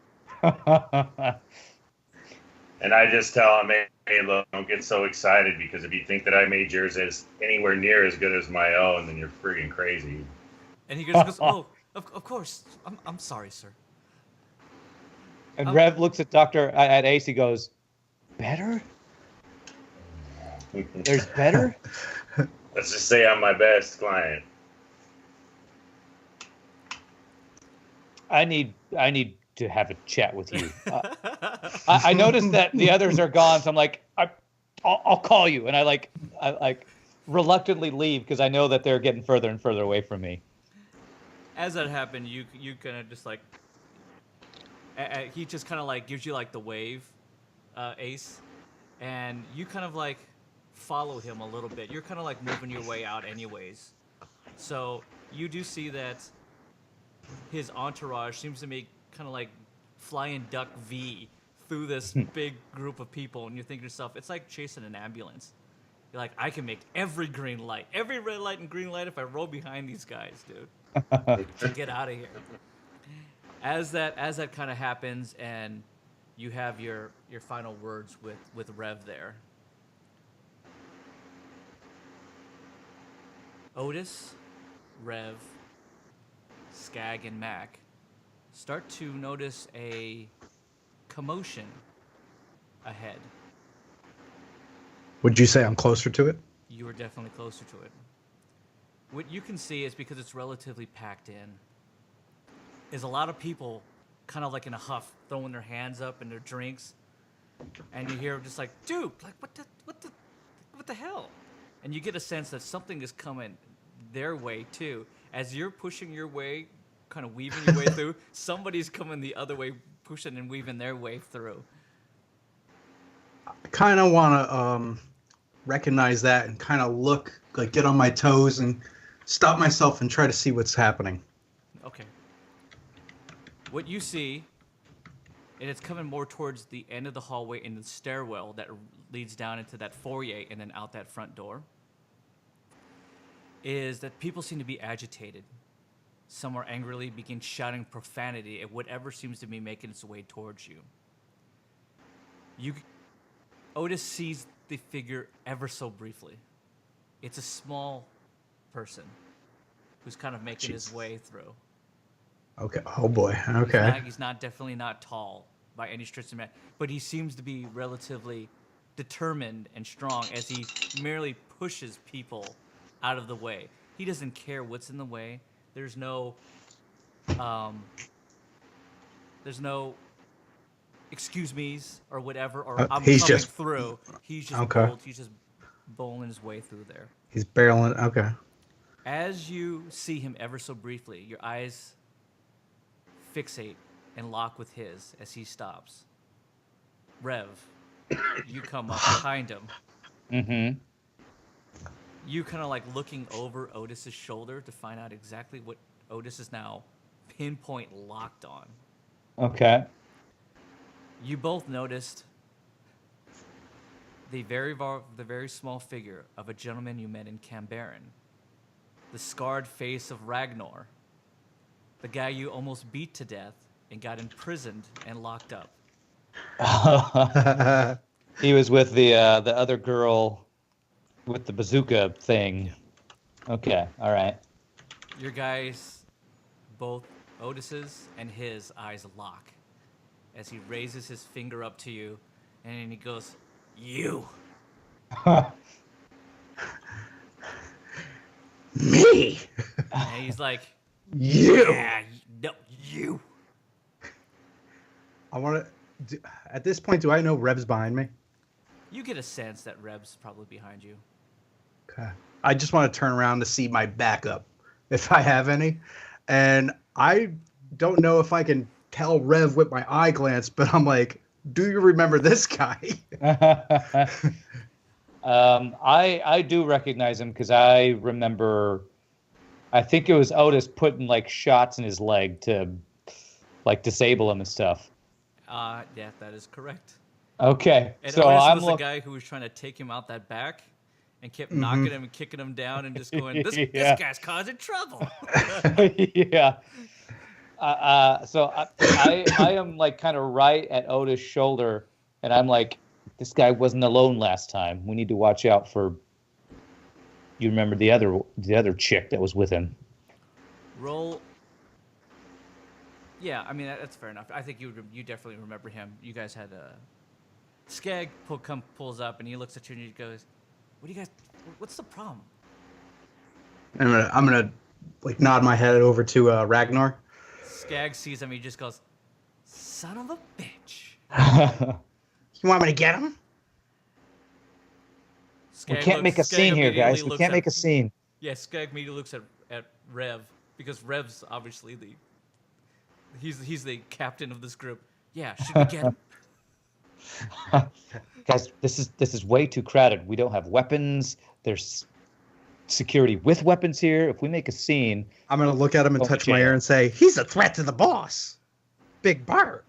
[SPEAKER 4] And I just tell him, hey, look, don't get so excited, because if you think that I made yours as anywhere near as good as my own, then you're friggin' crazy.
[SPEAKER 1] And he just goes, oh, of course. I'm sorry, sir.
[SPEAKER 2] And Rev looks at at Ace. He goes, better? There's better?
[SPEAKER 4] Let's just say I'm my best client.
[SPEAKER 2] I need to have a chat with you. I noticed that the others are gone, so I'm like, I'll call you, and I reluctantly leave because I know that they're getting further and further away from me.
[SPEAKER 1] As that happened, you kind of just like he just kind of like gives you like the wave, Ace, and you kind of like follow him a little bit. You're kind of like moving your way out anyways, so you do see that his entourage seems to make kind of like flying duck V through this big group of people, and you think to yourself, it's like chasing an ambulance. You're like, I can make every green light, every red light and green light if I roll behind these guys, dude, to get out of here. As that kind of happens, and you have your final words with Rev there. Otis, Rev, Skag, and Mac start to notice a commotion ahead.
[SPEAKER 3] Would you say I'm closer to it?
[SPEAKER 1] You are definitely closer to it. What you can see is, because it's relatively packed in, is a lot of people kind of like in a huff, throwing their hands up and their drinks, and you hear just like, dude, like what the hell? And you get a sense that something is coming their way too. As you're pushing your way, kind of weaving your way through, somebody's coming the other way, pushing and weaving their way through.
[SPEAKER 3] I kind of want to recognize that and kind of look, like get on my toes and stop myself and try to see what's happening.
[SPEAKER 1] Okay. What you see, and it's coming more towards the end of the hallway in the stairwell that leads down into that foyer and then out that front door, is that people seem to be agitated. Some are angrily begin shouting profanity at whatever seems to be making its way towards you. Otis sees the figure ever so briefly. It's a small person who's kind of making his way through.
[SPEAKER 3] Okay. Oh boy. Okay.
[SPEAKER 1] He's definitely not tall by any stretch of the imagination, but he seems to be relatively determined and strong as he merely pushes people out of the way. He doesn't care what's in the way. There's no excuse me's or whatever, or I'm coming through. He's just bold. He's just bowling his way through there.
[SPEAKER 3] He's barreling. Okay.
[SPEAKER 1] As you see him ever so briefly, your eyes fixate and lock with his as he stops. Rev, you come up behind him.
[SPEAKER 2] Mm-hmm.
[SPEAKER 1] You kind of like looking over Otis's shoulder to find out exactly what Otis is now pinpoint locked on.
[SPEAKER 2] Okay.
[SPEAKER 1] You both noticed the very small figure of a gentleman you met in Cambaron. The scarred face of Ragnar. The guy you almost beat to death and got imprisoned and locked up.
[SPEAKER 2] He was with the other girl with the bazooka thing. Okay, all right.
[SPEAKER 1] Your guys, both Otis's and his eyes lock as he raises his finger up to you and he goes, "You."
[SPEAKER 3] Me.
[SPEAKER 1] And he's like,
[SPEAKER 3] You.
[SPEAKER 1] "Yeah, no, you."
[SPEAKER 3] I want to. At this point, do I know Rev's behind me?
[SPEAKER 1] You get a sense that Reb's probably behind you.
[SPEAKER 3] Okay. I just want to turn around to see my backup, if I have any. And I don't know if I can tell Rev with my eye glance, but I'm like, do you remember this guy?
[SPEAKER 2] I do recognize him because I remember, I think it was Otis putting like shots in his leg to like disable him and stuff.
[SPEAKER 1] Yeah, that is correct.
[SPEAKER 2] Okay,
[SPEAKER 1] And
[SPEAKER 2] so
[SPEAKER 1] Otis
[SPEAKER 2] I'm
[SPEAKER 1] was the guy who was trying to take him out that back and kept knocking him and kicking him down and just going, this guy's causing trouble.
[SPEAKER 2] Yeah. So I am like kind of right at Otis' shoulder, and I'm like, this guy wasn't alone last time. We need to watch out for. You remember the other chick that was with him?
[SPEAKER 1] Roll. Yeah, I mean that's fair enough. I think you definitely remember him. You guys had Skag pulls up and he looks at you and he goes, "What do you guys? What's the problem?"
[SPEAKER 3] And I'm gonna like nod my head over to Ragnar.
[SPEAKER 1] Skag sees him. He just goes, "Son of a bitch."
[SPEAKER 3] You want me to get him?
[SPEAKER 2] We can't make a scene here, guys. We can't make a scene.
[SPEAKER 1] Yeah, Skag immediately looks at Rev because Rev's obviously he's the captain of this group. Yeah, should we get him?
[SPEAKER 2] Guys, this is way too crowded. We don't have weapons. There's security with weapons here. If we make a scene,
[SPEAKER 3] I'm gonna look at him and
[SPEAKER 2] Don't
[SPEAKER 3] touch
[SPEAKER 2] you
[SPEAKER 3] my
[SPEAKER 2] dare.
[SPEAKER 3] ear and say, "He's a threat to the boss, Big Bart.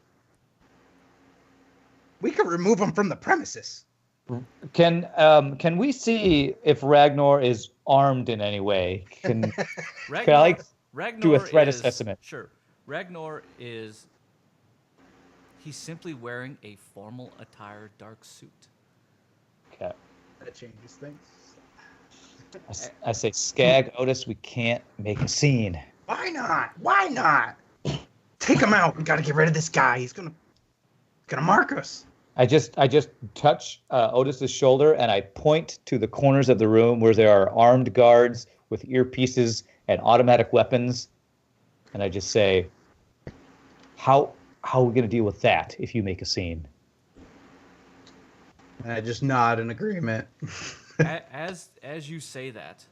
[SPEAKER 3] We can remove him from the premises."
[SPEAKER 2] can we see if Ragnar is armed in any way? Can I
[SPEAKER 1] Ragnar
[SPEAKER 2] do a threat
[SPEAKER 1] is,
[SPEAKER 2] assessment?
[SPEAKER 1] Sure. Ragnar is. He's simply wearing a formal attire dark suit.
[SPEAKER 2] Okay.
[SPEAKER 3] That changes things.
[SPEAKER 2] I say, Skag, Otis, we can't make a scene.
[SPEAKER 3] Why not? Why not? Take him out. We got to get rid of this guy. He's gonna mark us.
[SPEAKER 2] I just touch Otis's shoulder and I point to the corners of the room where there are armed guards with earpieces and automatic weapons, and I just say, "How are we going to deal with that if you make a scene?"
[SPEAKER 3] And I just nod in agreement.
[SPEAKER 1] As you say that,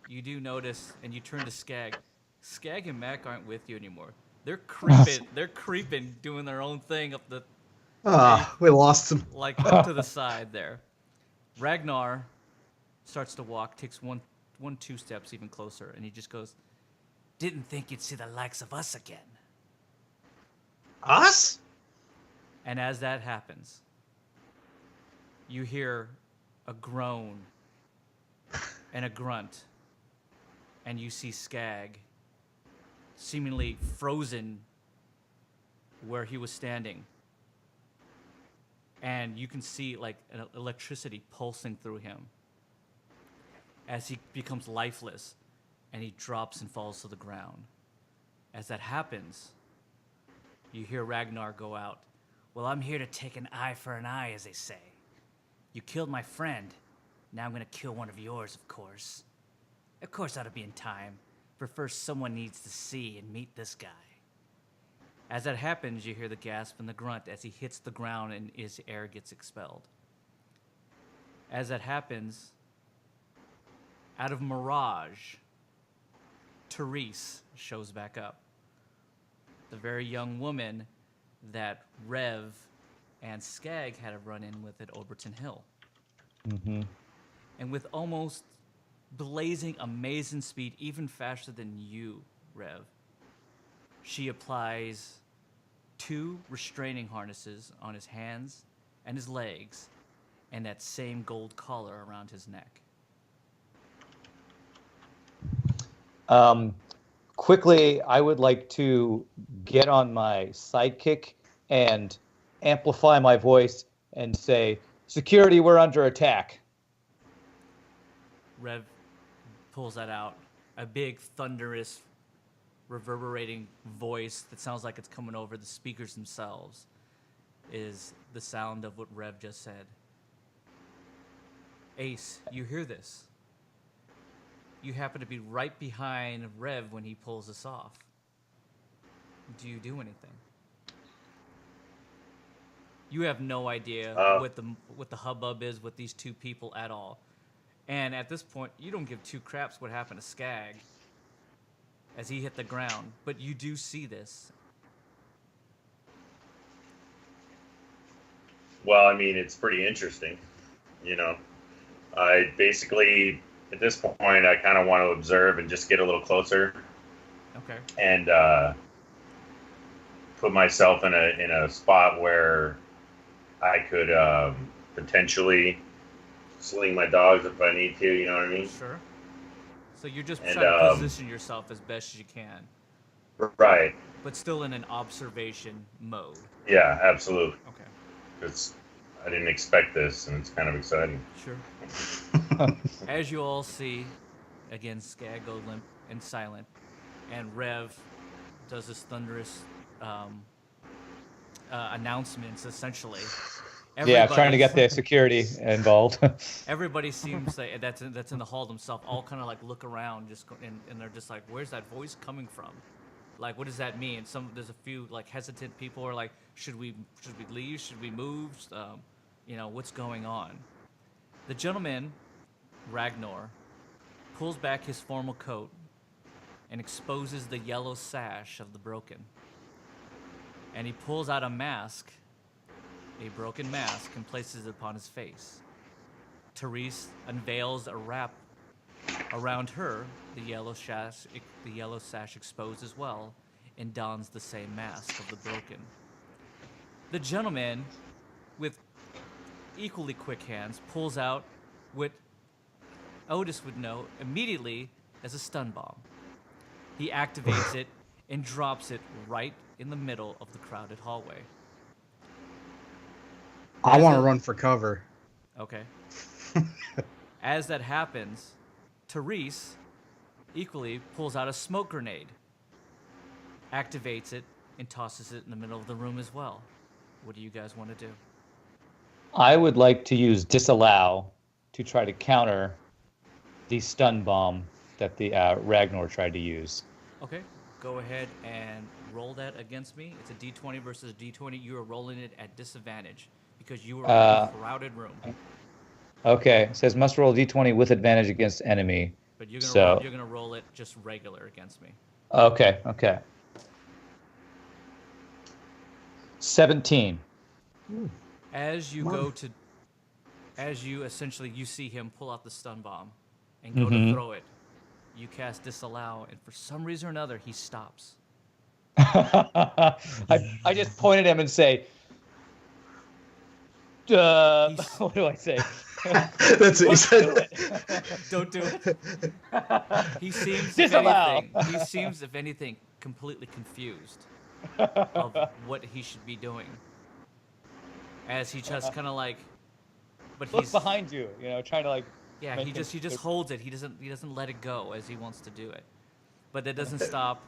[SPEAKER 1] you do notice, and you turn to Skag. Skag and Mac aren't with you anymore. They're creeping. They're creeping, doing their own thing up the.
[SPEAKER 3] We lost him.
[SPEAKER 1] Like up to the side there. Ragnar starts to walk, takes two steps even closer, and he just goes, "Didn't think you'd see the likes of us again."
[SPEAKER 3] Us?
[SPEAKER 1] And as that happens, you hear a groan and a grunt, and you see Skag seemingly frozen where he was standing. And you can see like an electricity pulsing through him as he becomes lifeless and he drops and falls to the ground. As that happens, you hear Ragnar go out. "Well, I'm here to take an eye for an eye, as they say. You killed my friend. Now I'm going to kill one of yours, of course. Of course, that'll be in time. But first, someone needs to see and meet this guy." As that happens, you hear the gasp and the grunt as he hits the ground and his air gets expelled. As that happens, out of mirage, Therese shows back up. The very young woman that Rev and Skag had a run-in with at Overton Hill.
[SPEAKER 2] Mm-hmm.
[SPEAKER 1] And with almost blazing amazing speed, even faster than you, Rev, she applies 2 restraining harnesses on his hands and his legs and that same gold collar around his neck.
[SPEAKER 2] Quickly, I would like to get on my sidekick and amplify my voice and say, "Security, we're under attack."
[SPEAKER 1] Rev pulls that out. A big, thunderous, reverberating voice that sounds like it's coming over the speakers themselves is the sound of what Rev just said. Ace, you hear this? You happen to be right behind Rev when he pulls this off. Do you do anything? You have no idea what the hubbub is with these 2 people at all. And at this point, you don't give 2 craps what happened to Skag as he hit the ground. But you do see this.
[SPEAKER 4] Well, I mean, it's pretty interesting. You know, I basically, at this point, I kind of want to observe and just get a little closer.
[SPEAKER 1] Okay.
[SPEAKER 4] And put myself in a spot where I could potentially sling my dogs if I need to. You know what I mean?
[SPEAKER 1] Sure. So you're just
[SPEAKER 4] And,
[SPEAKER 1] trying to position yourself as best as you can,
[SPEAKER 4] Right.
[SPEAKER 1] but still in an observation mode.
[SPEAKER 4] Yeah, absolutely.
[SPEAKER 1] Okay.
[SPEAKER 4] I didn't expect this, and it's kind of exciting.
[SPEAKER 1] Sure. As you all see, again, Skag goes limp and silent, and Rev does this thunderous announcements, essentially.
[SPEAKER 2] Yeah, trying to get the security involved.
[SPEAKER 1] Everybody seems like that's in the hall themselves. All kind of like look around, and they're just like, "Where's that voice coming from? Like, what does that mean?" There's a few like hesitant people who are like, "Should we leave? Should we move? What's going on?" The gentleman, Ragnar, pulls back his formal coat and exposes the yellow sash of the broken. And he pulls out a mask, a broken mask, and places it upon his face. Therese unveils a wrap around her, the yellow sash exposed as well, and dons the same mask of the broken. The gentleman, with equally quick hands, pulls out what Otis would know immediately as a stun bomb. He activates it and drops it right in the middle of the crowded hallway.
[SPEAKER 3] I want to run for cover.
[SPEAKER 1] Okay. As that happens, Therese equally pulls out a smoke grenade, activates it, and tosses it in the middle of the room as well. What do you guys want to do?
[SPEAKER 2] I would like to use disallow to try to counter the stun bomb that the Ragnar tried to use.
[SPEAKER 1] Okay, go ahead and roll that against me. It's a D20 versus a D20. You are rolling it at disadvantage because you are in a crowded room.
[SPEAKER 2] Okay, it says must roll D20 with advantage against enemy.
[SPEAKER 1] But you're gonna roll it just regular against me.
[SPEAKER 2] Okay. 17.
[SPEAKER 1] As you see him pull out the stun bomb and go to throw it, you cast disallow, and for some reason or another, he stops.
[SPEAKER 2] I just point at him and say, what do I say?
[SPEAKER 3] That's what he said.
[SPEAKER 1] Don't do it. He seems,
[SPEAKER 2] Disallow.
[SPEAKER 1] if anything, completely confused of what he should be doing. As he just kind of like, but
[SPEAKER 2] Look
[SPEAKER 1] he's
[SPEAKER 2] behind you, trying to like.
[SPEAKER 1] yeah. He just holds it. He doesn't let it go as he wants to do it. But that doesn't stop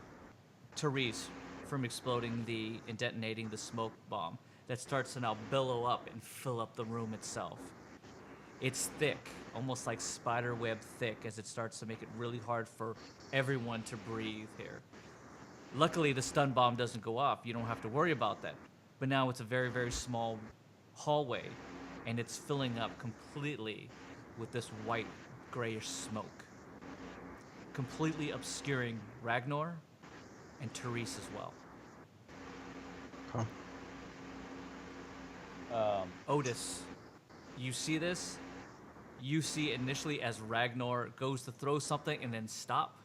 [SPEAKER 1] Therese from exploding and detonating the smoke bomb that starts to now billow up and fill up the room itself. It's thick, almost like spider web thick, as it starts to make it really hard for everyone to breathe here. Luckily, the stun bomb doesn't go off. You don't have to worry about that. But now it's a very, very small hallway, and it's filling up completely with this white, grayish smoke. completely obscuring Ragnar and Therese as well. Otis, you see this? You see initially as Ragnar goes to throw something and then stop.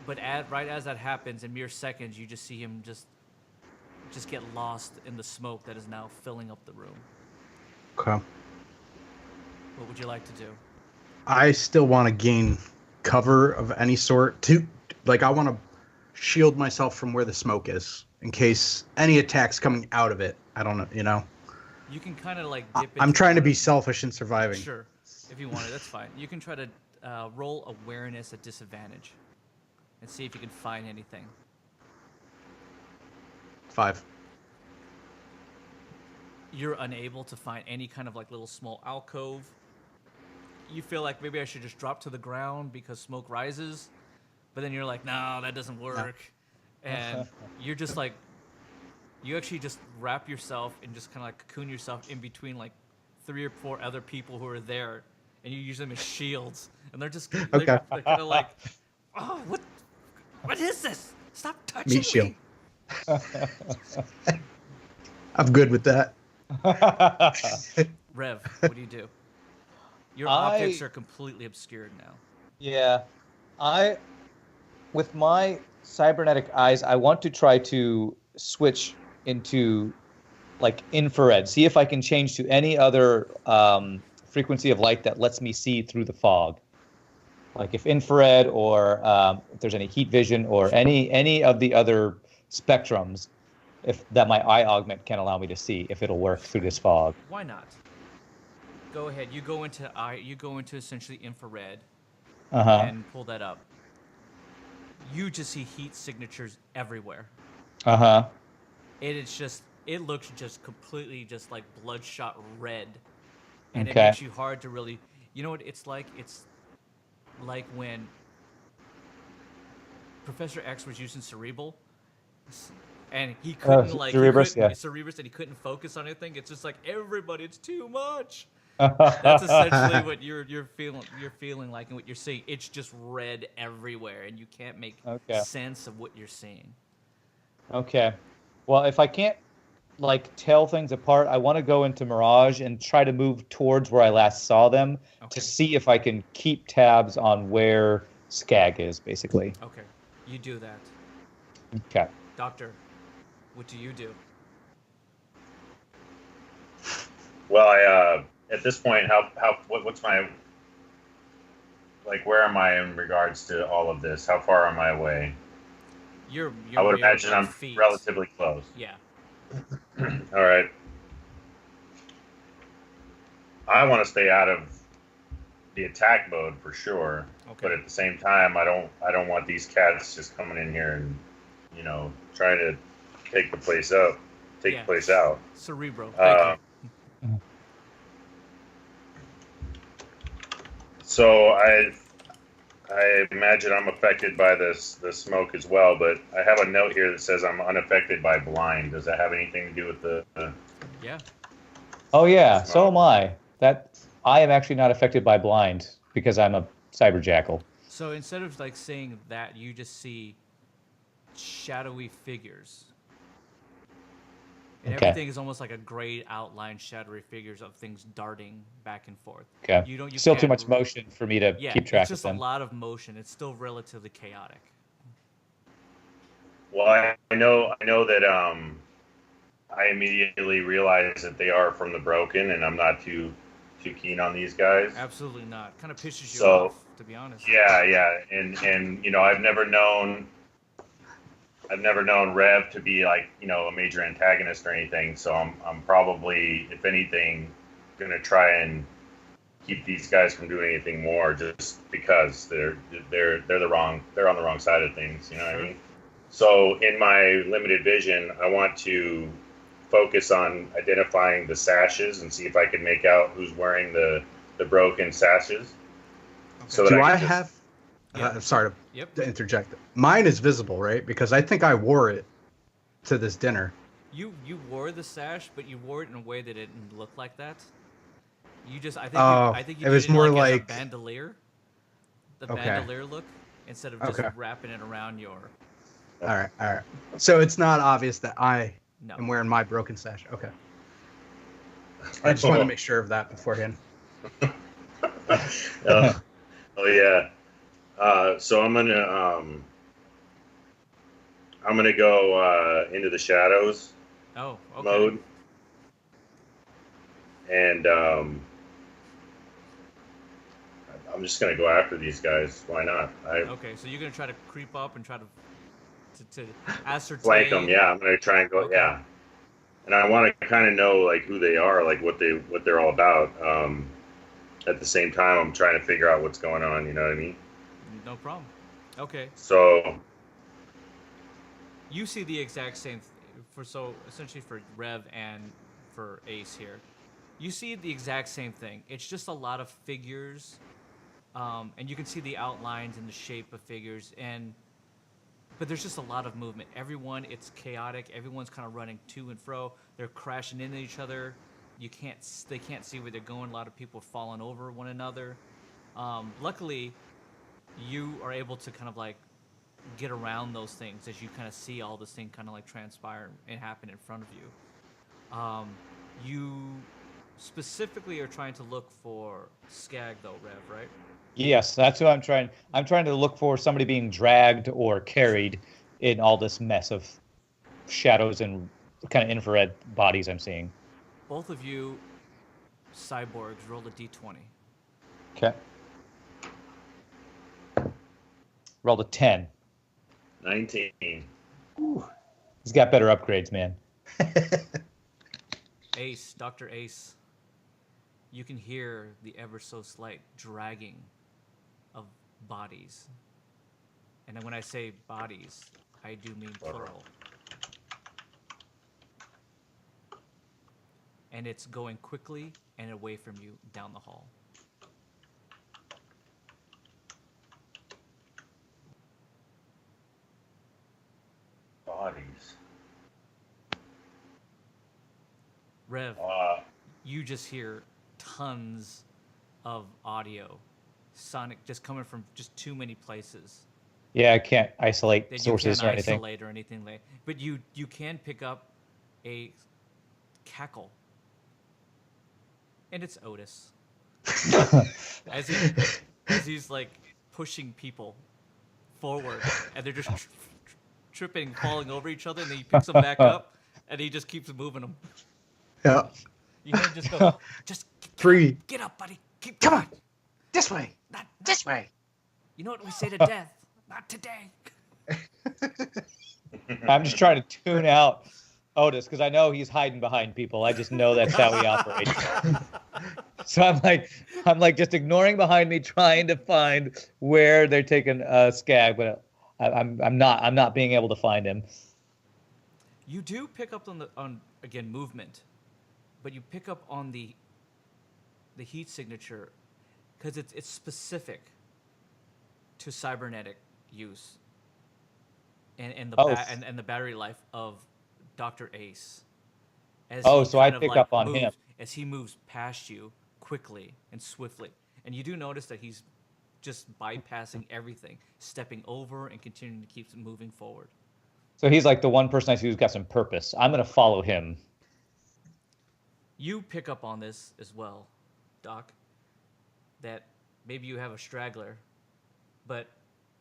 [SPEAKER 1] But right as that happens, in mere seconds, you just see him just get lost in the smoke that is now filling up the room.
[SPEAKER 3] Okay.
[SPEAKER 1] What would you like to do?
[SPEAKER 3] I still want to gain cover of any sort. I want to shield myself from where the smoke is in case any attacks coming out of it. I don't know,
[SPEAKER 1] You can kind of like dip
[SPEAKER 3] I'm
[SPEAKER 1] into
[SPEAKER 3] trying to
[SPEAKER 1] the-
[SPEAKER 3] be selfish in surviving.
[SPEAKER 1] Sure. If you want it, that's fine. You can try to roll awareness at disadvantage and see if you can find anything.
[SPEAKER 3] 5.
[SPEAKER 1] You're unable to find any kind of like little small alcove. You feel like maybe I should just drop to the ground because smoke rises, but then you're like, no, that doesn't work. And you're just like, you actually just wrap yourself and just kind of like cocoon yourself in between like 3 or 4 other people who are there, and you use them as shields, and they're just they're kind of like, oh, what is this? Stop touching
[SPEAKER 3] Meat shield.
[SPEAKER 1] me.
[SPEAKER 3] I'm good with that.
[SPEAKER 1] Rev, what do you do? Your optics are completely obscured now.
[SPEAKER 2] Yeah. With my cybernetic eyes, I want to try to switch into like infrared. See if I can change to any other frequency of light that lets me see through the fog. Like if infrared or if there's any heat vision or any of the other spectrums, if that my eye augment can allow me to see if it'll work through this fog.
[SPEAKER 1] Why not? Go ahead. You go into essentially infrared and pull that up. You just see heat signatures everywhere. It looks just completely just like bloodshot red, and it makes you hard to really. You know what it's like? It's like when Professor X was using Cerebral, and he couldn't Cerebrus, and he couldn't focus on anything. It's just like everybody, it's too much. That's essentially what you're feeling. You're feeling like, and what you're seeing. It's just red everywhere, and you can't make sense of what you're seeing.
[SPEAKER 2] Okay. Well, if I can't like tell things apart, I want to go into Mirage and try to move towards where I last saw them to see if I can keep tabs on where Skag is, basically.
[SPEAKER 1] Okay, you do that.
[SPEAKER 2] Okay.
[SPEAKER 1] Doctor, what do you do?
[SPEAKER 4] Well, at this point, what's my, like, where am I in regards to all of this? How far am I away?
[SPEAKER 1] You're
[SPEAKER 4] I would imagine I'm
[SPEAKER 1] feet.
[SPEAKER 4] relatively close.
[SPEAKER 1] Yeah.
[SPEAKER 4] All right. I want to stay out of the attack mode for sure, but at the same time, I don't want these cats just coming in here and trying to take the place out. The place out.
[SPEAKER 1] Cerebro. Thank you.
[SPEAKER 4] So I imagine I'm affected by the smoke as well, but I have a note here that says I'm unaffected by blind. Does that have anything to do with the?
[SPEAKER 1] Yeah.
[SPEAKER 2] Oh yeah, so am I. I am actually not affected by blind because I'm a cyber jackal.
[SPEAKER 1] So instead of like saying that, you just see shadowy figures. And everything is almost like a gray outline, shadowy figures of things darting back and forth.
[SPEAKER 2] Okay.
[SPEAKER 1] You
[SPEAKER 2] still
[SPEAKER 1] can't
[SPEAKER 2] too much motion for me to keep track of them.
[SPEAKER 1] it's just a lot of motion. It's still relatively chaotic.
[SPEAKER 4] Well, I know that I immediately realize that they are from the Broken, and I'm not too keen on these guys.
[SPEAKER 1] Absolutely not. Kind of pisses you off, to be honest.
[SPEAKER 4] Yeah, and I've never known Rev to be like a major antagonist or anything. So I'm probably, if anything, gonna try and keep these guys from doing anything more, just because they're on the wrong side of things. You know what I mean? So in my limited vision, I want to focus on identifying the sashes and see if I can make out who's wearing the broken sashes.
[SPEAKER 1] Okay.
[SPEAKER 4] So
[SPEAKER 3] Do
[SPEAKER 4] that
[SPEAKER 3] I
[SPEAKER 4] can
[SPEAKER 3] have? Sorry
[SPEAKER 1] Yep.
[SPEAKER 3] to interject. Mine is visible, right? Because I think I wore it to this dinner.
[SPEAKER 1] You wore the sash, but you wore it in a way that it didn't look like that. I think you
[SPEAKER 3] it was
[SPEAKER 1] did
[SPEAKER 3] more
[SPEAKER 1] as a
[SPEAKER 3] like
[SPEAKER 1] bandolier. the
[SPEAKER 3] Okay.
[SPEAKER 1] bandolier look instead of just
[SPEAKER 3] Okay.
[SPEAKER 1] wrapping it around your.
[SPEAKER 3] All right. So it's not obvious that I
[SPEAKER 1] No.
[SPEAKER 3] am wearing my broken sash. Okay. I just wanted to make sure of that beforehand.
[SPEAKER 4] Oh, oh yeah. So I'm gonna go into the shadows
[SPEAKER 1] Oh, okay.
[SPEAKER 4] mode, and I'm just gonna go after these guys. Why not?
[SPEAKER 1] Okay, so you're gonna try to creep up and try to ascertain.
[SPEAKER 4] Flank them. Yeah, I'm gonna try and go.
[SPEAKER 1] Okay.
[SPEAKER 4] Yeah, and I want to kind of know like who they are, like what they're all about. At the same time, I'm trying to figure out what's going on. You know what I mean?
[SPEAKER 1] No problem. Okay.
[SPEAKER 4] So
[SPEAKER 1] You see the exact same essentially for Rev and for Ace here. You see the exact same thing. It's just a lot of figures, and you can see the outlines and the shape of figures, but there's just a lot of movement. It's chaotic. Everyone's kind of running to and fro. They're crashing into each other. They can't see where they're going. A lot of people are falling over one another. Luckily, you are able to kind of like get around those things as you kind of see all this thing kind of like transpire and happen in front of you. You specifically are trying to look for Skag though, Rev, right?
[SPEAKER 2] Yes, that's who I'm trying. I'm trying to look for somebody being dragged or carried in all this mess of shadows and kind of infrared bodies I'm seeing.
[SPEAKER 1] Both of you cyborgs roll a d20.
[SPEAKER 2] Okay. Rolled a 10.
[SPEAKER 4] 19.
[SPEAKER 2] He's got better upgrades, man.
[SPEAKER 1] Ace, Dr. Ace, you can hear the ever so slight dragging of bodies. And when I say bodies, I do mean plural. And it's going quickly and away from you down the hall.
[SPEAKER 4] Bodies.
[SPEAKER 1] Rev, you just hear tons of audio, sonic, just coming from just too many places.
[SPEAKER 2] Yeah, I can't isolate
[SPEAKER 1] That you
[SPEAKER 2] sources
[SPEAKER 1] can't
[SPEAKER 2] or anything.
[SPEAKER 1] isolate or anything like. But you can pick up a cackle, and it's Otis as he's like pushing people forward, and they're just tripping, falling over each other, and then he picks them back up, and he just keeps moving them.
[SPEAKER 3] Yeah.
[SPEAKER 1] You can't just go, just
[SPEAKER 3] Free.
[SPEAKER 1] get up, buddy. Keep
[SPEAKER 3] Come
[SPEAKER 1] going.
[SPEAKER 3] on. This way.
[SPEAKER 1] Not
[SPEAKER 3] This way.
[SPEAKER 1] You know what we say to death? Not today.
[SPEAKER 2] I'm just trying to tune out Otis because I know he's hiding behind people. I just know that's how he operates. So I'm like just ignoring behind me, trying to find where they're taking Skag, but I'm not being able to find him.
[SPEAKER 1] You do pick up on again movement, but you pick up on the heat signature because it's specific to cybernetic use and the battery life of Dr. Ace.
[SPEAKER 2] So I pick up on him
[SPEAKER 1] as he moves past you quickly and swiftly, and you do notice that he's just bypassing everything, stepping over and continuing to keep moving forward.
[SPEAKER 2] So he's like the one person I see who's got some purpose. I'm going to follow him.
[SPEAKER 1] You pick up on this as well, Doc, that maybe you have a straggler, but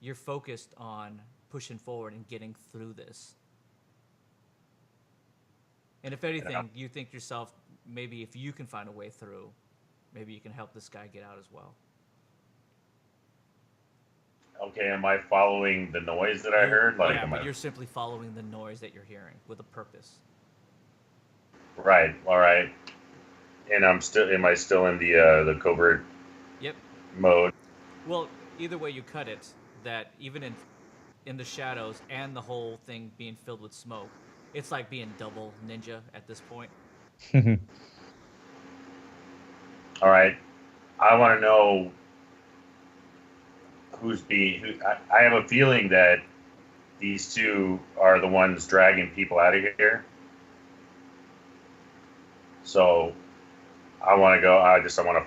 [SPEAKER 1] you're focused on pushing forward and getting through this. And if anything, you think yourself, maybe if you can find a way through, maybe you can help this guy get out as well.
[SPEAKER 4] Okay, am I following the noise that I heard? Like,
[SPEAKER 1] yeah, but you're simply following the noise that you're hearing with a purpose.
[SPEAKER 4] Right. All right. And am I still in the covert mode?
[SPEAKER 1] Well, either way you cut it, that even in the shadows and the whole thing being filled with smoke, it's like being double ninja at this point.
[SPEAKER 4] All right. I want to know I have a feeling that these two are the ones dragging people out of here. So I want to go. I want to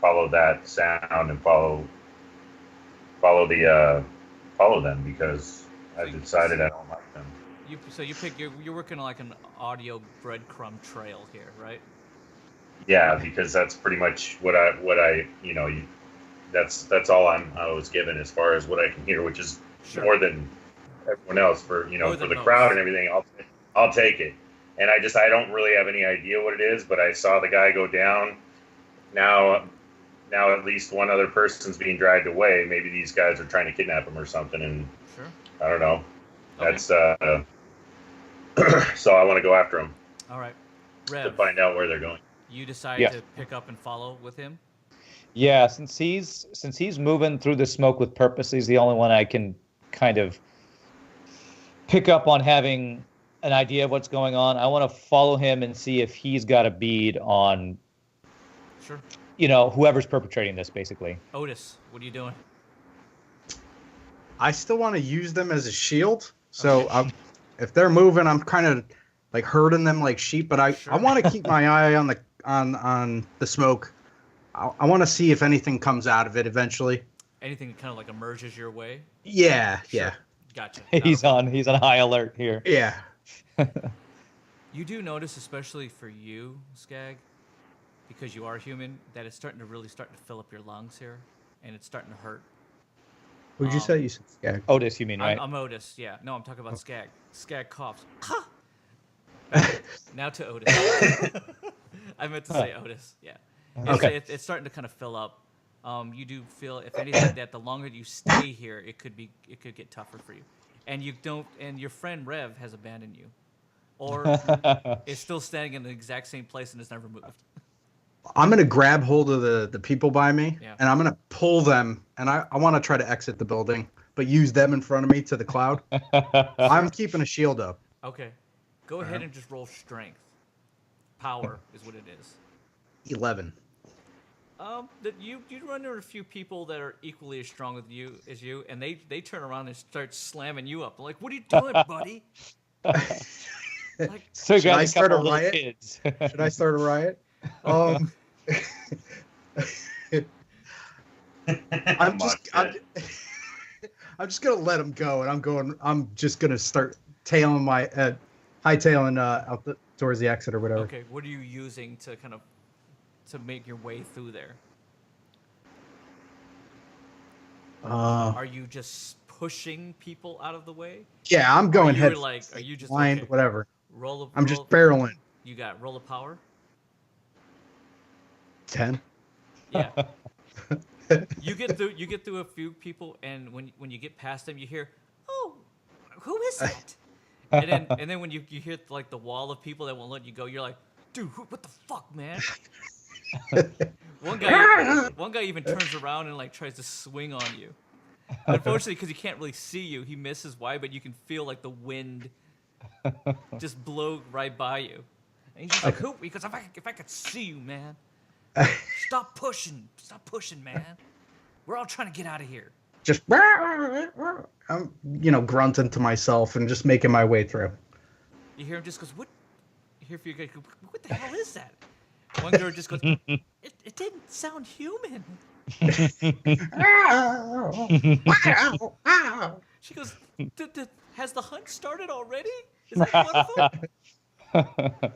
[SPEAKER 4] follow that sound and follow follow them because I've decided I don't like them.
[SPEAKER 1] You're working on like an audio breadcrumb trail here, right?
[SPEAKER 4] Yeah, because that's pretty much what I that's all I was given as far as what I can hear, which is more than everyone else for for the crowd and everything. I'll take it, and I don't really have any idea what it is, but I saw the guy go down. Now at least one other person's being dragged away. Maybe these guys are trying to kidnap him or something, and I don't know. Okay. That's so I want to go after him.
[SPEAKER 1] All right, Rev,
[SPEAKER 4] to find out where they're going.
[SPEAKER 1] You decide to pick up and follow with him?
[SPEAKER 2] Yeah, since he's moving through the smoke with purpose, he's the only one I can kind of pick up on having an idea of what's going on. I want to follow him and see if he's got a bead on, whoever's perpetrating this, basically.
[SPEAKER 1] Otis, what are you doing?
[SPEAKER 3] I still want to use them as a shield. So if they're moving, I'm kind of like herding them like sheep. But I want to keep my eye on the smoke. I want to see if anything comes out of it eventually.
[SPEAKER 1] Anything kind of like emerges your way?
[SPEAKER 3] Yeah.
[SPEAKER 1] Gotcha.
[SPEAKER 2] He's on high alert here.
[SPEAKER 3] Yeah.
[SPEAKER 1] You do notice, especially for you, Skag, because you are human, that it's starting to fill up your lungs here, and it's starting to hurt.
[SPEAKER 3] Who'd you say? You said Skag.
[SPEAKER 2] Otis, you mean, right?
[SPEAKER 1] I'm Otis, yeah. No, I'm talking about Skag. Skag coughs. Now to Otis. I meant to say Otis, yeah.
[SPEAKER 2] Okay.
[SPEAKER 1] It's starting to kind of fill up. You do feel, if anything, that the longer you stay here, it could get tougher for you. And your friend Rev has abandoned you. Or is still standing in the exact same place and has never moved.
[SPEAKER 3] I'm going to grab hold of the people by me, and I'm going to pull them, and I want to try to exit the building, but use them in front of me to the cloud. I'm keeping a shield up.
[SPEAKER 1] Okay. Go ahead and just roll strength. Power is what it is.
[SPEAKER 3] 11.
[SPEAKER 1] You run into a few people that are equally as strong as you, and they turn around and start slamming you up. They're like, "What are you doing, buddy?"
[SPEAKER 3] Should I start a riot? Should I start a riot? I'm just gonna let him go, and I'm just gonna start hightailing out towards the exit or whatever.
[SPEAKER 1] Okay, what are you using to make your way through there? Are you just pushing people out of the way?
[SPEAKER 3] Yeah, I'm going head.
[SPEAKER 1] Are you just
[SPEAKER 3] blind, whatever? I'm just barreling.
[SPEAKER 1] You got roll of power.
[SPEAKER 3] 10.
[SPEAKER 1] Yeah. You get through a few people, and when you get past them, you hear, "Oh, who is that?" and then when you hear like the wall of people that won't let you go, you're like, "Dude, what the fuck, man?" One guy even turns around and like tries to swing on you. Unfortunately, because he can't really see you, he misses wide, but you can feel like the wind just blow right by you. And he's just like, "Who?" Because if I could see you, man. Stop pushing, man. We're all trying to get out of here.
[SPEAKER 3] Just, I'm, grunting to myself and just making my way through.
[SPEAKER 1] You hear him just goes, "What?" You hear a few guys go, "What the hell is that?" One girl just goes, it didn't sound human. She goes, "Has the hunt started already? Is that one of them?"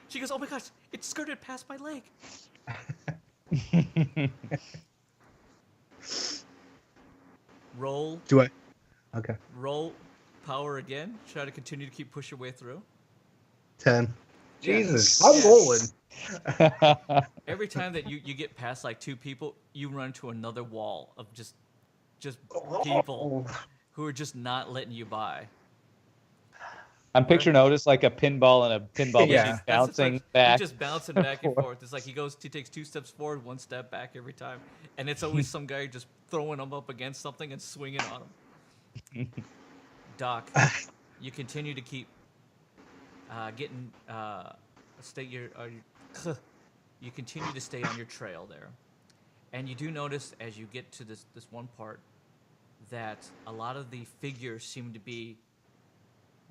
[SPEAKER 1] She goes, "Oh my gosh, it skirted past my leg." Roll.
[SPEAKER 3] Do I? Okay.
[SPEAKER 1] Roll power again. Try to continue to keep push your way through.
[SPEAKER 3] 10.
[SPEAKER 2] Jesus.
[SPEAKER 3] I'm rolling.
[SPEAKER 1] Every time that you get past like two people, you run into another wall of just people who are just not letting you by.
[SPEAKER 2] I'm picturing Otis like a pinball and a pinball machine bouncing back.
[SPEAKER 1] He's just bouncing back and forth. It's like he takes 2 steps forward, 1 step back every time. And it's always some guy just throwing him up against something and swinging on him. Doc, you continue to keep you continue to stay on your trail there. And you do notice as you get to this one part that a lot of the figures seem to be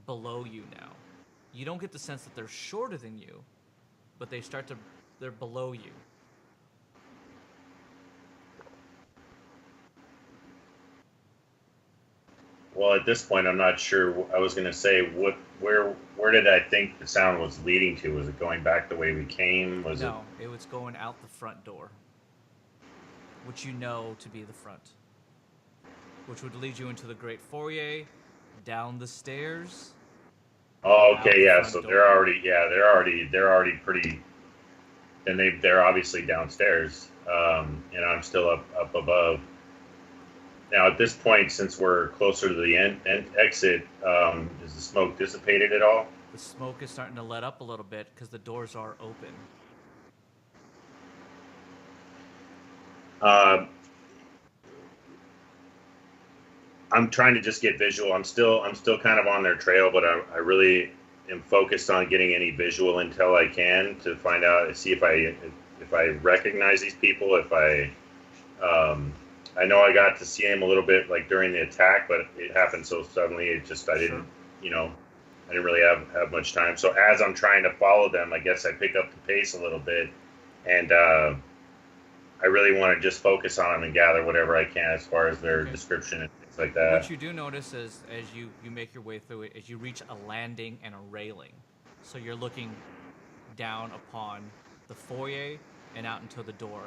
[SPEAKER 1] below you now. You don't get the sense that they're shorter than you, but they're below you.
[SPEAKER 4] Well, at this point, I'm not sure. I was going to say, where did I think the sound was leading to? Was it going back the way we came?
[SPEAKER 1] No, it was going out the front door, which you know to be the front, which would lead you into the great foyer, down the stairs.
[SPEAKER 4] Oh,
[SPEAKER 1] out
[SPEAKER 4] okay,
[SPEAKER 1] the
[SPEAKER 4] yeah.
[SPEAKER 1] front
[SPEAKER 4] So
[SPEAKER 1] door.
[SPEAKER 4] they're already pretty. And they're obviously downstairs, and I'm still up above. Now, at this point, since we're closer to the end exit, is the smoke dissipated at all?
[SPEAKER 1] The smoke is starting to let up a little bit because the doors are open.
[SPEAKER 4] I'm trying to just get visual. I'm still kind of on their trail, but I really am focused on getting any visual intel I can to find out, see if I recognize these people. If I know I got to see him a little bit like during the attack, but it happened so suddenly. I didn't, I didn't really have much time. So as I'm trying to follow them, I guess I pick up the pace a little bit, and I really want to just focus on them and gather whatever I can as far as their description and things like that.
[SPEAKER 1] What you do notice is, as you make your way through it, is you reach a landing and a railing. So you're looking down upon the foyer and out into the door,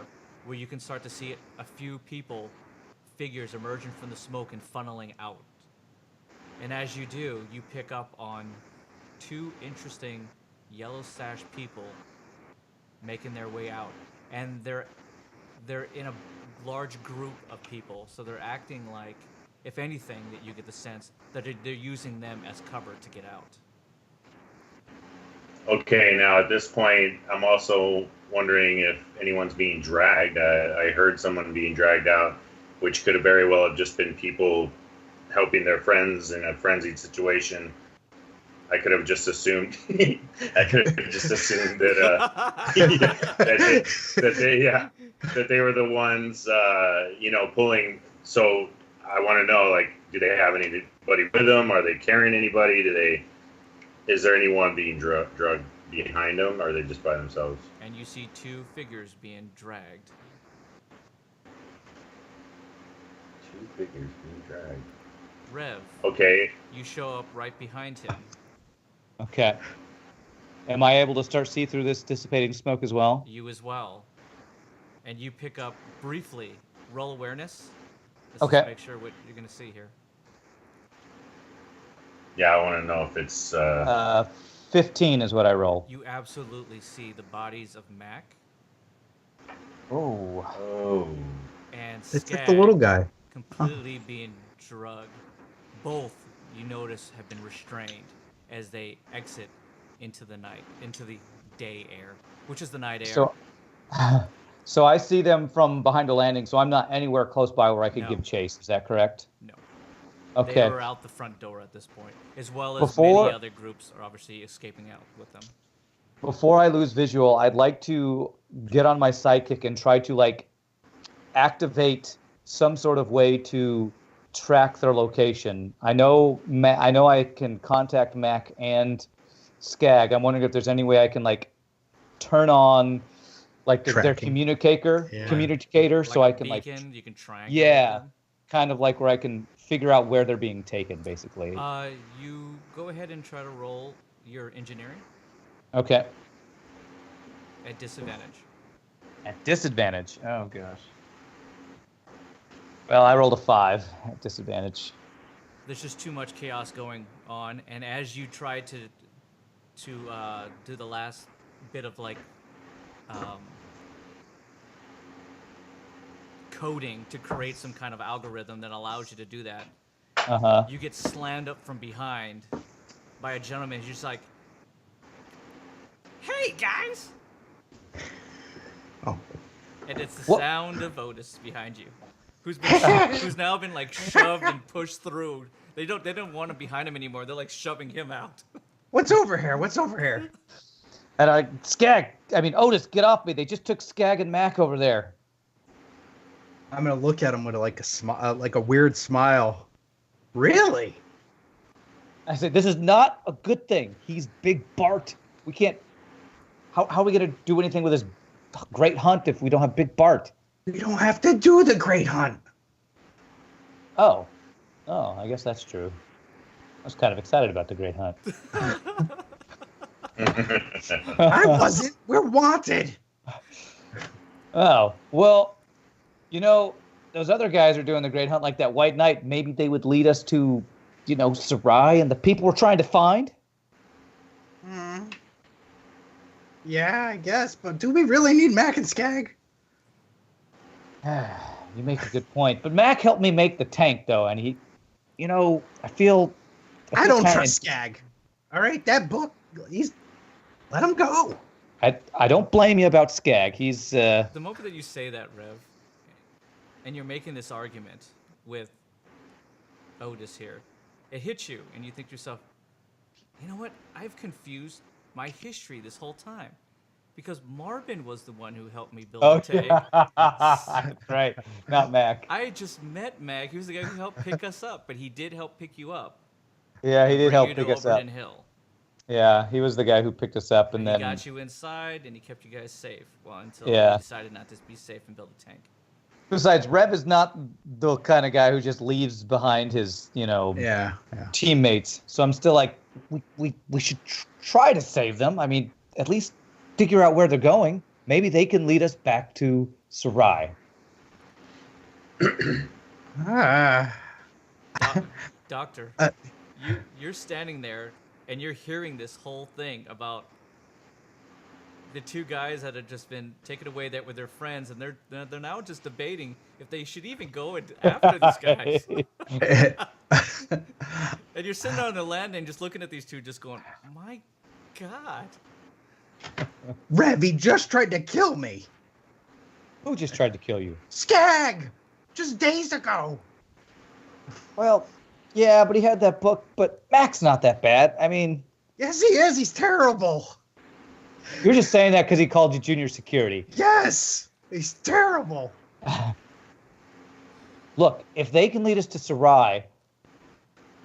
[SPEAKER 1] where you can start to see a few figures emerging from the smoke and funneling out. And as you do, you pick up on two interesting yellow sash people making their way out. And they're in a large group of people, so they're acting like, if anything, that you get the sense that they're using them as cover to get out.
[SPEAKER 4] Okay, now at this point, I'm also wondering if anyone's being dragged. I heard someone being dragged out, which could have very well have just been people helping their friends in a frenzied situation. I could have just assumed. That that they were the ones, pulling. So I want to know, like, do they have anybody with them? Are they carrying anybody? Is there anyone being drugged behind them, or are they just by themselves?
[SPEAKER 1] And you see two figures being dragged.
[SPEAKER 4] Two figures being dragged.
[SPEAKER 1] Rev.
[SPEAKER 4] Okay.
[SPEAKER 1] You show up right behind him.
[SPEAKER 2] Okay. Am I able to start see through this dissipating smoke as well?
[SPEAKER 1] You as well. And you pick up briefly. Roll awareness. Let's
[SPEAKER 2] Okay.
[SPEAKER 1] just make sure what you're going to see here.
[SPEAKER 4] Yeah, I want to know if it's.
[SPEAKER 2] 15 is what I roll.
[SPEAKER 1] You absolutely see the bodies of Mac
[SPEAKER 2] Oh.
[SPEAKER 4] Oh.
[SPEAKER 1] and
[SPEAKER 3] It's like
[SPEAKER 1] Skag
[SPEAKER 3] the little guy.
[SPEAKER 1] completely being drugged. Both, you notice, have been restrained as they exit into the night, into the day air, which is the night air.
[SPEAKER 2] So I see them from behind the landing, so I'm not anywhere close by where I could
[SPEAKER 1] No.
[SPEAKER 2] give chase. Is that correct?
[SPEAKER 1] No.
[SPEAKER 2] Okay.
[SPEAKER 1] They were out the front door at this point, as well as
[SPEAKER 2] Before-
[SPEAKER 1] many other groups are obviously escaping out with them.
[SPEAKER 2] Before I lose visual, I'd like to get on my sidekick and try to activate some sort of way to track their location. I know I can contact Mac and Skag. I'm wondering if there's any way I can turn on their
[SPEAKER 3] Tracking.
[SPEAKER 2] communicator,
[SPEAKER 3] Yeah.
[SPEAKER 2] so
[SPEAKER 1] Like
[SPEAKER 2] I can
[SPEAKER 1] a beacon, you can triangulate
[SPEAKER 2] Yeah.
[SPEAKER 1] them.
[SPEAKER 2] kind of where I can figure out where they're being taken, basically.
[SPEAKER 1] You go ahead and try to roll your engineering
[SPEAKER 2] Okay.
[SPEAKER 1] at disadvantage.
[SPEAKER 2] At disadvantage. Oh gosh. Well, I rolled a 5 at disadvantage.
[SPEAKER 1] There's just too much chaos going on, and as you try to do the last bit of coding to create some kind of algorithm that allows you to do that,
[SPEAKER 2] Uh-huh.
[SPEAKER 1] you get slammed up from behind by a gentleman who's just like, "Hey guys!"
[SPEAKER 3] Oh,
[SPEAKER 1] And it's the
[SPEAKER 2] What?
[SPEAKER 1] sound of Otis behind you, who's now been shoved and pushed through. They don't want him behind him anymore. They're shoving him out.
[SPEAKER 3] what's over here? What's over here?
[SPEAKER 2] And Otis, get off me. They just took Skag and Mac over there.
[SPEAKER 3] I'm gonna look at him with a weird smile. Really?
[SPEAKER 2] I said, this is not a good thing. He's Big Bart. We can't... How are we going to do anything with this great hunt if we don't have Big Bart?
[SPEAKER 3] We don't have to do the great hunt.
[SPEAKER 2] Oh. Oh, I guess that's true. I was kind of excited about the Great Hunt.
[SPEAKER 3] I wasn't. We're wanted.
[SPEAKER 2] Oh, well, those other guys are doing the Great Hunt like that White Knight. Maybe they would lead us to, Sarai and the people we're trying to find.
[SPEAKER 3] Yeah, I guess. But do we really need Mac and Skag?
[SPEAKER 2] You make a good point. But Mac helped me make the tank, though, and he, I feel
[SPEAKER 3] I don't
[SPEAKER 2] kinda-
[SPEAKER 3] trust Skag. All right, that book, let him go.
[SPEAKER 2] I don't blame you about Skag. He's
[SPEAKER 1] The moment that you say that, Rev, and you're making this argument with Otis here, it hits you, and you think to yourself, you know what? I've confused my history this whole time. Because Marvin was the one who helped me build the tank.
[SPEAKER 2] That's right. Not Mac.
[SPEAKER 1] I just met Mac. He was the guy who helped pick us up, but he did help pick you up.
[SPEAKER 2] Yeah, he did
[SPEAKER 1] Bring
[SPEAKER 2] help
[SPEAKER 1] you to
[SPEAKER 2] pick us up.
[SPEAKER 1] Overton Hill.
[SPEAKER 2] Yeah, he was the guy who picked us up, and
[SPEAKER 1] He
[SPEAKER 2] then
[SPEAKER 1] got you inside, and he kept you guys safe. Well, until
[SPEAKER 2] Yeah.
[SPEAKER 1] he decided not to be safe and build a tank.
[SPEAKER 2] besides, Rev is not the kind of guy who just leaves behind his,
[SPEAKER 3] Yeah.
[SPEAKER 2] teammates. So I'm still like, we should try to save them. I mean, at least figure out where they're going. Maybe they can lead us back to Sarai.
[SPEAKER 1] Doctor, you're standing there, and you're hearing this whole thing about the two guys that had just been taken away that with their friends, and they're now just debating if they should even go after these guys. And you're sitting on the landing just looking at these two, just going, my God.
[SPEAKER 3] Rev, he just tried to kill me.
[SPEAKER 2] Who just tried to kill you?
[SPEAKER 3] Skag! Just days ago.
[SPEAKER 2] Well, yeah, but he had that book. But Mac's not that bad. I mean,
[SPEAKER 3] Yes, he is. He's terrible.
[SPEAKER 2] you're just saying that because he called you junior security.
[SPEAKER 3] Yes, he's terrible.
[SPEAKER 2] Look, if they can lead us to Sarai,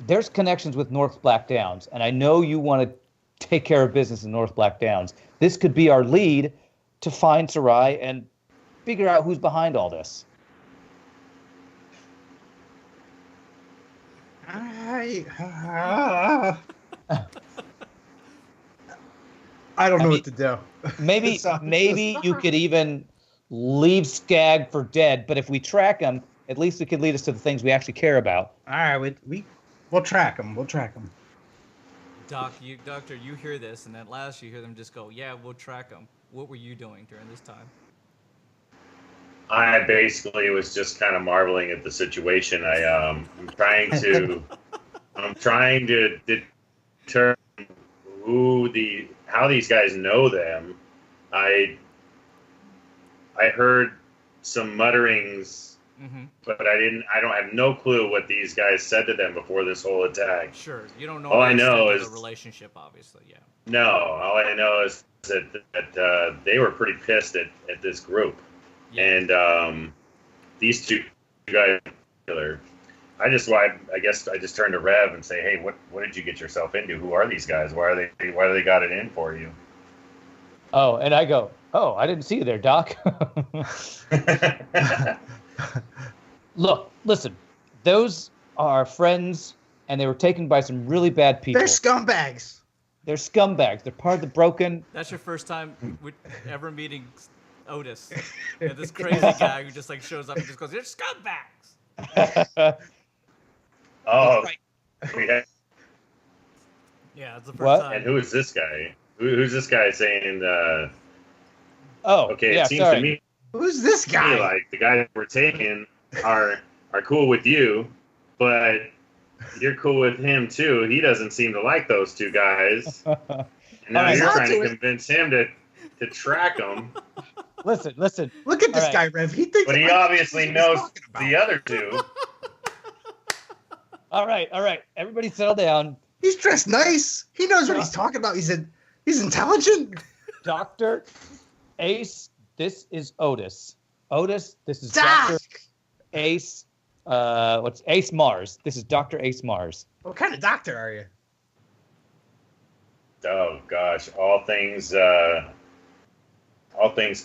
[SPEAKER 2] there's connections with North Black Downs, and I know you want to take care of business in North Black Downs. This could be our lead to find Sarai and figure out who's behind all this.
[SPEAKER 3] I don't know
[SPEAKER 2] mean,
[SPEAKER 3] what to do.
[SPEAKER 2] Maybe you could even leave Skag for dead, but if we track him, at least it could lead us to the things we actually care about.
[SPEAKER 3] All right, we'll track him.
[SPEAKER 1] Doctor, you hear this, and at last you hear them just go, yeah, we'll track them. What were you doing during this time?
[SPEAKER 4] I basically was just kind of marveling at the situation. I'm trying to determine how these guys know them. I heard some mutterings, but I don't have no clue what these guys said to them before this whole attack.
[SPEAKER 1] Sure, you don't know.
[SPEAKER 4] All I know is
[SPEAKER 1] the relationship, obviously. Yeah.
[SPEAKER 4] No, all I know is that they were pretty pissed at this group, and these two guys in particular. I guess I just turned to Rev and say, hey, what did you get yourself into? Who are these guys? Why do they got it in for you?
[SPEAKER 2] Oh, and I go, oh, I didn't see you there, Doc. Look, listen, those are friends, and they were taken by some really bad people.
[SPEAKER 3] They're scumbags.
[SPEAKER 2] They're scumbags. They're part of the broken.
[SPEAKER 1] That's your first time ever meeting Otis. Yeah, this crazy guy who just shows up and just goes, "You're scumbags."
[SPEAKER 4] Oh, yeah.
[SPEAKER 1] Yeah, it's the first
[SPEAKER 2] What?
[SPEAKER 1] time.
[SPEAKER 4] And who is this guy? Who's this guy saying?
[SPEAKER 2] Oh,
[SPEAKER 4] Okay,
[SPEAKER 2] yeah,
[SPEAKER 4] it seems
[SPEAKER 2] sorry.
[SPEAKER 4] to me
[SPEAKER 3] Who's this guy?
[SPEAKER 4] like the guys we're taking are cool with you, but you're cool with him too. He doesn't seem to like those two guys. And now
[SPEAKER 2] Alright.
[SPEAKER 4] you're
[SPEAKER 3] Talk
[SPEAKER 4] trying
[SPEAKER 3] to
[SPEAKER 4] to
[SPEAKER 3] him.
[SPEAKER 4] convince him to track them,
[SPEAKER 2] Listen.
[SPEAKER 3] Look at this
[SPEAKER 2] All right.
[SPEAKER 3] guy, Rev. He thinks.
[SPEAKER 4] but he
[SPEAKER 3] I
[SPEAKER 4] obviously
[SPEAKER 3] what he's
[SPEAKER 4] knows
[SPEAKER 3] talking about.
[SPEAKER 4] the other two.
[SPEAKER 2] All right. Everybody settle down.
[SPEAKER 3] He's dressed nice. He knows what he's talking about. He's intelligent.
[SPEAKER 2] Dr. Ace, this is Otis. Otis, this is
[SPEAKER 3] Doc.
[SPEAKER 2] Dr. Ace. What's Ace Mars? This is Dr. Ace Mars.
[SPEAKER 3] What kind of doctor are you?
[SPEAKER 4] Oh gosh, all things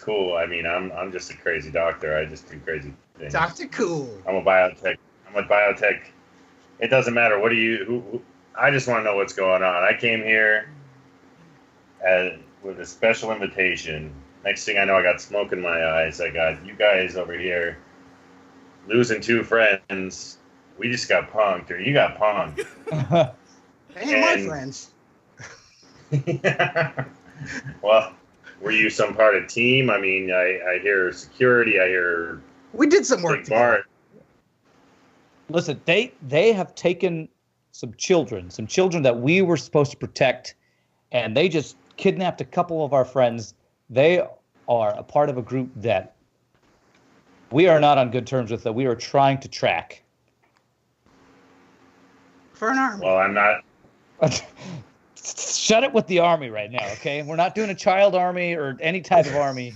[SPEAKER 4] cool. I mean, I'm just a crazy doctor. I just do crazy things.
[SPEAKER 3] Doctor Cool.
[SPEAKER 4] I'm a biotech It doesn't matter. What do you? Who, I just want to know what's going on. I came here with a special invitation. Next thing I know, I got smoke in my eyes. I got you guys over here losing 2 friends. We just got punked, or you got punked.
[SPEAKER 3] Hey, my friends.
[SPEAKER 4] Well, were you some part of team? I mean, I hear security. I hear
[SPEAKER 3] We did some work
[SPEAKER 4] Big
[SPEAKER 3] together.
[SPEAKER 4] Bart.
[SPEAKER 2] Listen, they have taken some children that we were supposed to protect, and they just kidnapped a couple of our friends. They are a part of a group that we are not on good terms with, that we are trying to track.
[SPEAKER 3] For an army.
[SPEAKER 4] Well, I'm not.
[SPEAKER 2] Shut it with the army right now, okay? We're not doing a child army or any type of army.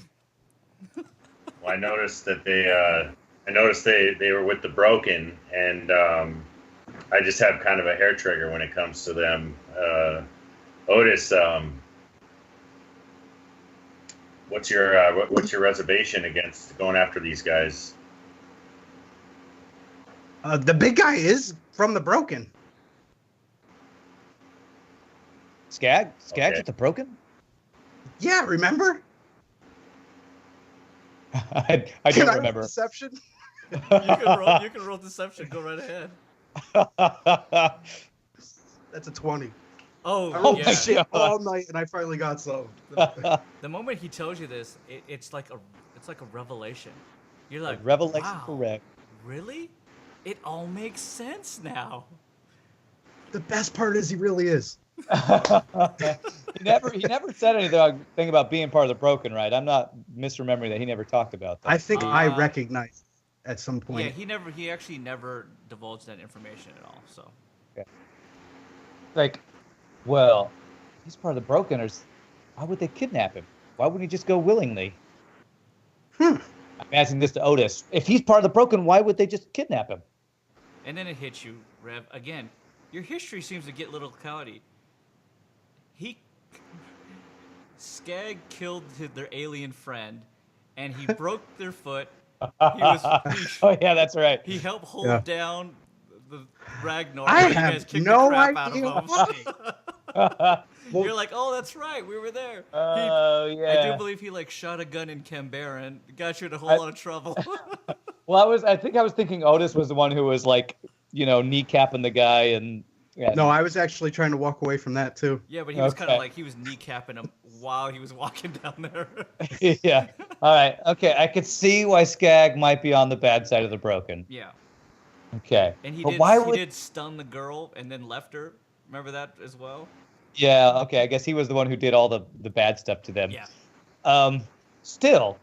[SPEAKER 4] Well, I noticed that they were with the Broken, and I just have kind of a hair trigger when it comes to them. Otis, what's your reservation against going after these guys?
[SPEAKER 3] The big guy is from the Broken.
[SPEAKER 2] Skag's
[SPEAKER 4] Okay.
[SPEAKER 2] at the Broken?
[SPEAKER 3] Yeah, remember?
[SPEAKER 2] I
[SPEAKER 3] Can
[SPEAKER 2] don't
[SPEAKER 3] I roll
[SPEAKER 2] remember.
[SPEAKER 3] deception?
[SPEAKER 1] You can roll deception. Go right ahead.
[SPEAKER 3] That's a 20.
[SPEAKER 1] Oh,
[SPEAKER 3] I rolled
[SPEAKER 1] yeah.
[SPEAKER 3] shit all night, and I finally got some.
[SPEAKER 1] The moment he tells you this, it's like a revelation. You're like,
[SPEAKER 2] Revelation
[SPEAKER 1] wow,
[SPEAKER 2] correct.
[SPEAKER 1] really? It all makes sense now.
[SPEAKER 3] The best part is he really is.
[SPEAKER 2] he never said anything about being part of the Broken, right? I'm not misremembering that. He never talked about that.
[SPEAKER 3] I think I recognized at some point.
[SPEAKER 1] Yeah, he actually never divulged that information at all. So
[SPEAKER 2] Like, well, he's part of the Brokeners. Why would they kidnap him? Why wouldn't he just go willingly? I'm asking this to Otis. If he's part of the Broken, why would they just kidnap him?
[SPEAKER 1] and then it hits you, Rev. Again, your history seems to get a little cloudy. Skag killed their alien friend, and he broke their foot.
[SPEAKER 2] Oh yeah, that's right.
[SPEAKER 1] He helped hold down the Ragnar.
[SPEAKER 3] I
[SPEAKER 1] you
[SPEAKER 3] have
[SPEAKER 1] guys kicked
[SPEAKER 3] no
[SPEAKER 1] the crap
[SPEAKER 3] idea
[SPEAKER 1] out of him. You're like, oh, that's right, we were there.
[SPEAKER 2] Oh yeah.
[SPEAKER 1] I do believe he shot a gun in Canberra, got you in a whole lot of trouble.
[SPEAKER 2] Well, I think I was thinking Otis was the one who was kneecapping the guy and. Yeah.
[SPEAKER 3] No, I was actually trying to walk away from that too.
[SPEAKER 1] Yeah, but he was kind of he was kneecapping him while he was walking down there.
[SPEAKER 2] Yeah. All right. Okay. I could see why Skag might be on the bad side of the Broken.
[SPEAKER 1] Yeah.
[SPEAKER 2] Okay.
[SPEAKER 1] And he
[SPEAKER 2] But
[SPEAKER 1] did stun the girl and then left her. Remember that as well?
[SPEAKER 2] Yeah. Okay. I guess he was the one who did all the bad stuff to them.
[SPEAKER 1] Yeah.
[SPEAKER 2] Still,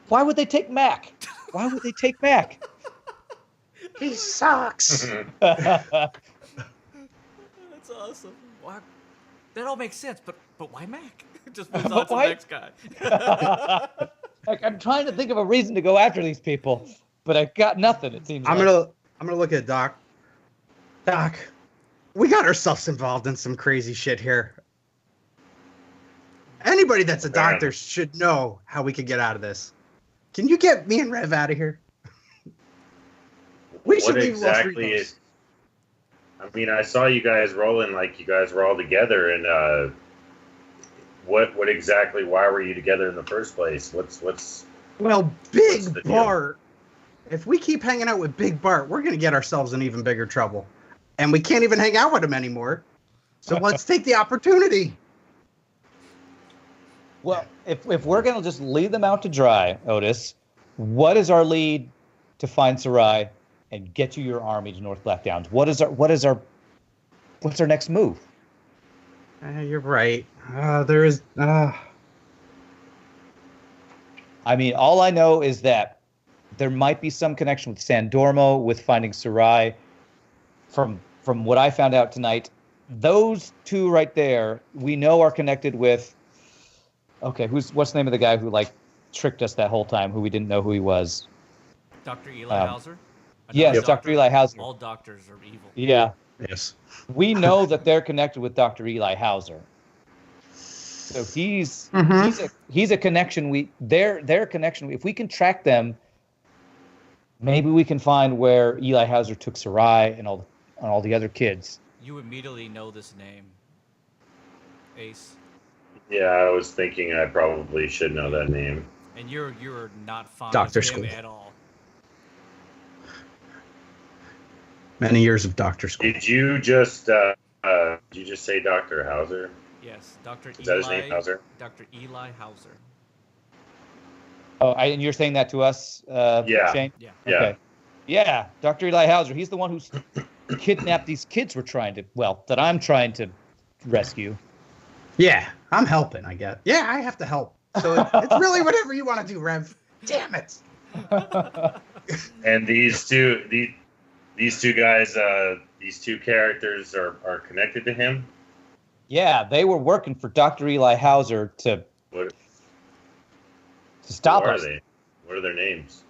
[SPEAKER 2] why would they take Mac? Why would they take Mac?
[SPEAKER 3] He sucks.
[SPEAKER 1] That's awesome. Why? That all makes sense, but why Mac? Just moves on to the
[SPEAKER 2] why?
[SPEAKER 1] next guy.
[SPEAKER 2] I'm trying to think of a reason to go after these people, but I've got nothing. It seems.
[SPEAKER 3] I'm gonna look at Doc. Doc, we got ourselves involved in some crazy shit here. Anybody that's a doctor should know how we can get out of this. Can you get me and Rev out of here? We should leave Los
[SPEAKER 4] exactly
[SPEAKER 3] Ricos.
[SPEAKER 4] is? I mean, I saw you guys rolling like you guys were all together, and what exactly? Why were you together in the first place? What's
[SPEAKER 3] Well,
[SPEAKER 4] What's
[SPEAKER 3] Big
[SPEAKER 4] the deal?
[SPEAKER 3] Bart. If we keep hanging out with Big Bart, we're gonna get ourselves in even bigger trouble, and we can't even hang out with him anymore. So let's take the opportunity.
[SPEAKER 2] Well, if we're gonna just lead them out to dry, Otis, what is our lead to find Sarai and get you your army to North Black Downs? What's our next move?
[SPEAKER 3] You're right. There is.
[SPEAKER 2] I mean, all I know is that there might be some connection with Sandormo, with finding Sarai. From what I found out tonight, those two right there, we know are connected with. Okay, what's the name of the guy who tricked us that whole time, who we didn't know who he was?
[SPEAKER 1] Dr. Eli Hauser?
[SPEAKER 2] Yes,
[SPEAKER 1] Another
[SPEAKER 2] Dr. Eli Hauser.
[SPEAKER 1] All doctors are evil.
[SPEAKER 2] Yeah.
[SPEAKER 3] Yes.
[SPEAKER 2] We know that they're connected with Dr. Eli Hauser. So he's a connection. Their connection. If we can track them, maybe we can find where Eli Hauser took Sarai and all. on all the other kids.
[SPEAKER 1] You immediately know this name, Ace,
[SPEAKER 4] Yeah, I was thinking I probably should know that name.
[SPEAKER 1] and you're not fond
[SPEAKER 3] Doctor
[SPEAKER 1] of him
[SPEAKER 3] School.
[SPEAKER 1] at all.
[SPEAKER 3] Many years of doctor school.
[SPEAKER 4] Did you just say Dr. Hauser?
[SPEAKER 1] Yes, Dr.
[SPEAKER 4] Is that his name, Hauser?
[SPEAKER 1] Dr. Eli Hauser.
[SPEAKER 2] Oh, and you're saying that to us,
[SPEAKER 4] Yeah.
[SPEAKER 2] Shane?
[SPEAKER 1] Yeah.
[SPEAKER 4] Yeah.
[SPEAKER 2] Okay. Yeah, Dr. Eli Hauser. He's the one who's kidnapped these kids that I'm trying to rescue.
[SPEAKER 3] Yeah, I'm helping, I guess. Yeah, I have to help. So it's really whatever you want to do, Rev. Damn it.
[SPEAKER 4] And these two guys, these two characters are connected to him.
[SPEAKER 2] Yeah, they were working for Dr. Eli Hauser to
[SPEAKER 4] What
[SPEAKER 2] stop
[SPEAKER 4] who are
[SPEAKER 2] us.
[SPEAKER 4] they? What are their names?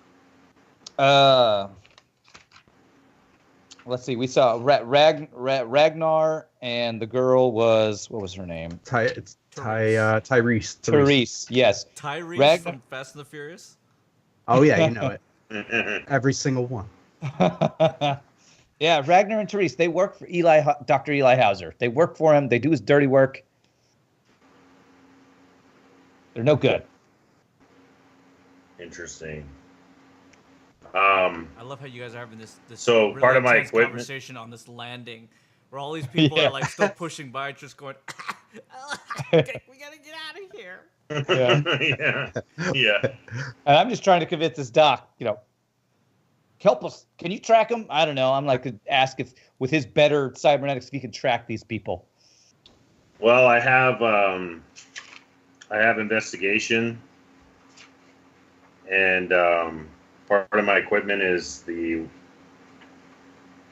[SPEAKER 2] Let's see. We saw Ragnar, and the girl was, what was her name?
[SPEAKER 3] Tyrese.
[SPEAKER 2] Therese. Yes.
[SPEAKER 1] Tyrese
[SPEAKER 2] Ragnar-
[SPEAKER 1] from Fast and the Furious.
[SPEAKER 3] Oh, yeah, you know it. Every single one.
[SPEAKER 2] Yeah, Ragnar and Therese. They work for Dr. Eli Hauser. They work for him. They do his dirty work. They're no good.
[SPEAKER 4] Interesting.
[SPEAKER 1] I love how you guys are having this
[SPEAKER 4] So,
[SPEAKER 1] really
[SPEAKER 4] part of my
[SPEAKER 1] intense
[SPEAKER 4] equipment-
[SPEAKER 1] conversation on this landing, where all these people
[SPEAKER 2] Yeah.
[SPEAKER 1] are like still pushing by, just going, okay, "We gotta get out of here."
[SPEAKER 4] Yeah.
[SPEAKER 2] And I'm just trying to convince this doc, help us. Can you track him? I don't know. I'm like to ask if with his better cybernetics, if he can track these people.
[SPEAKER 4] Well, I have investigation, and part of my equipment is the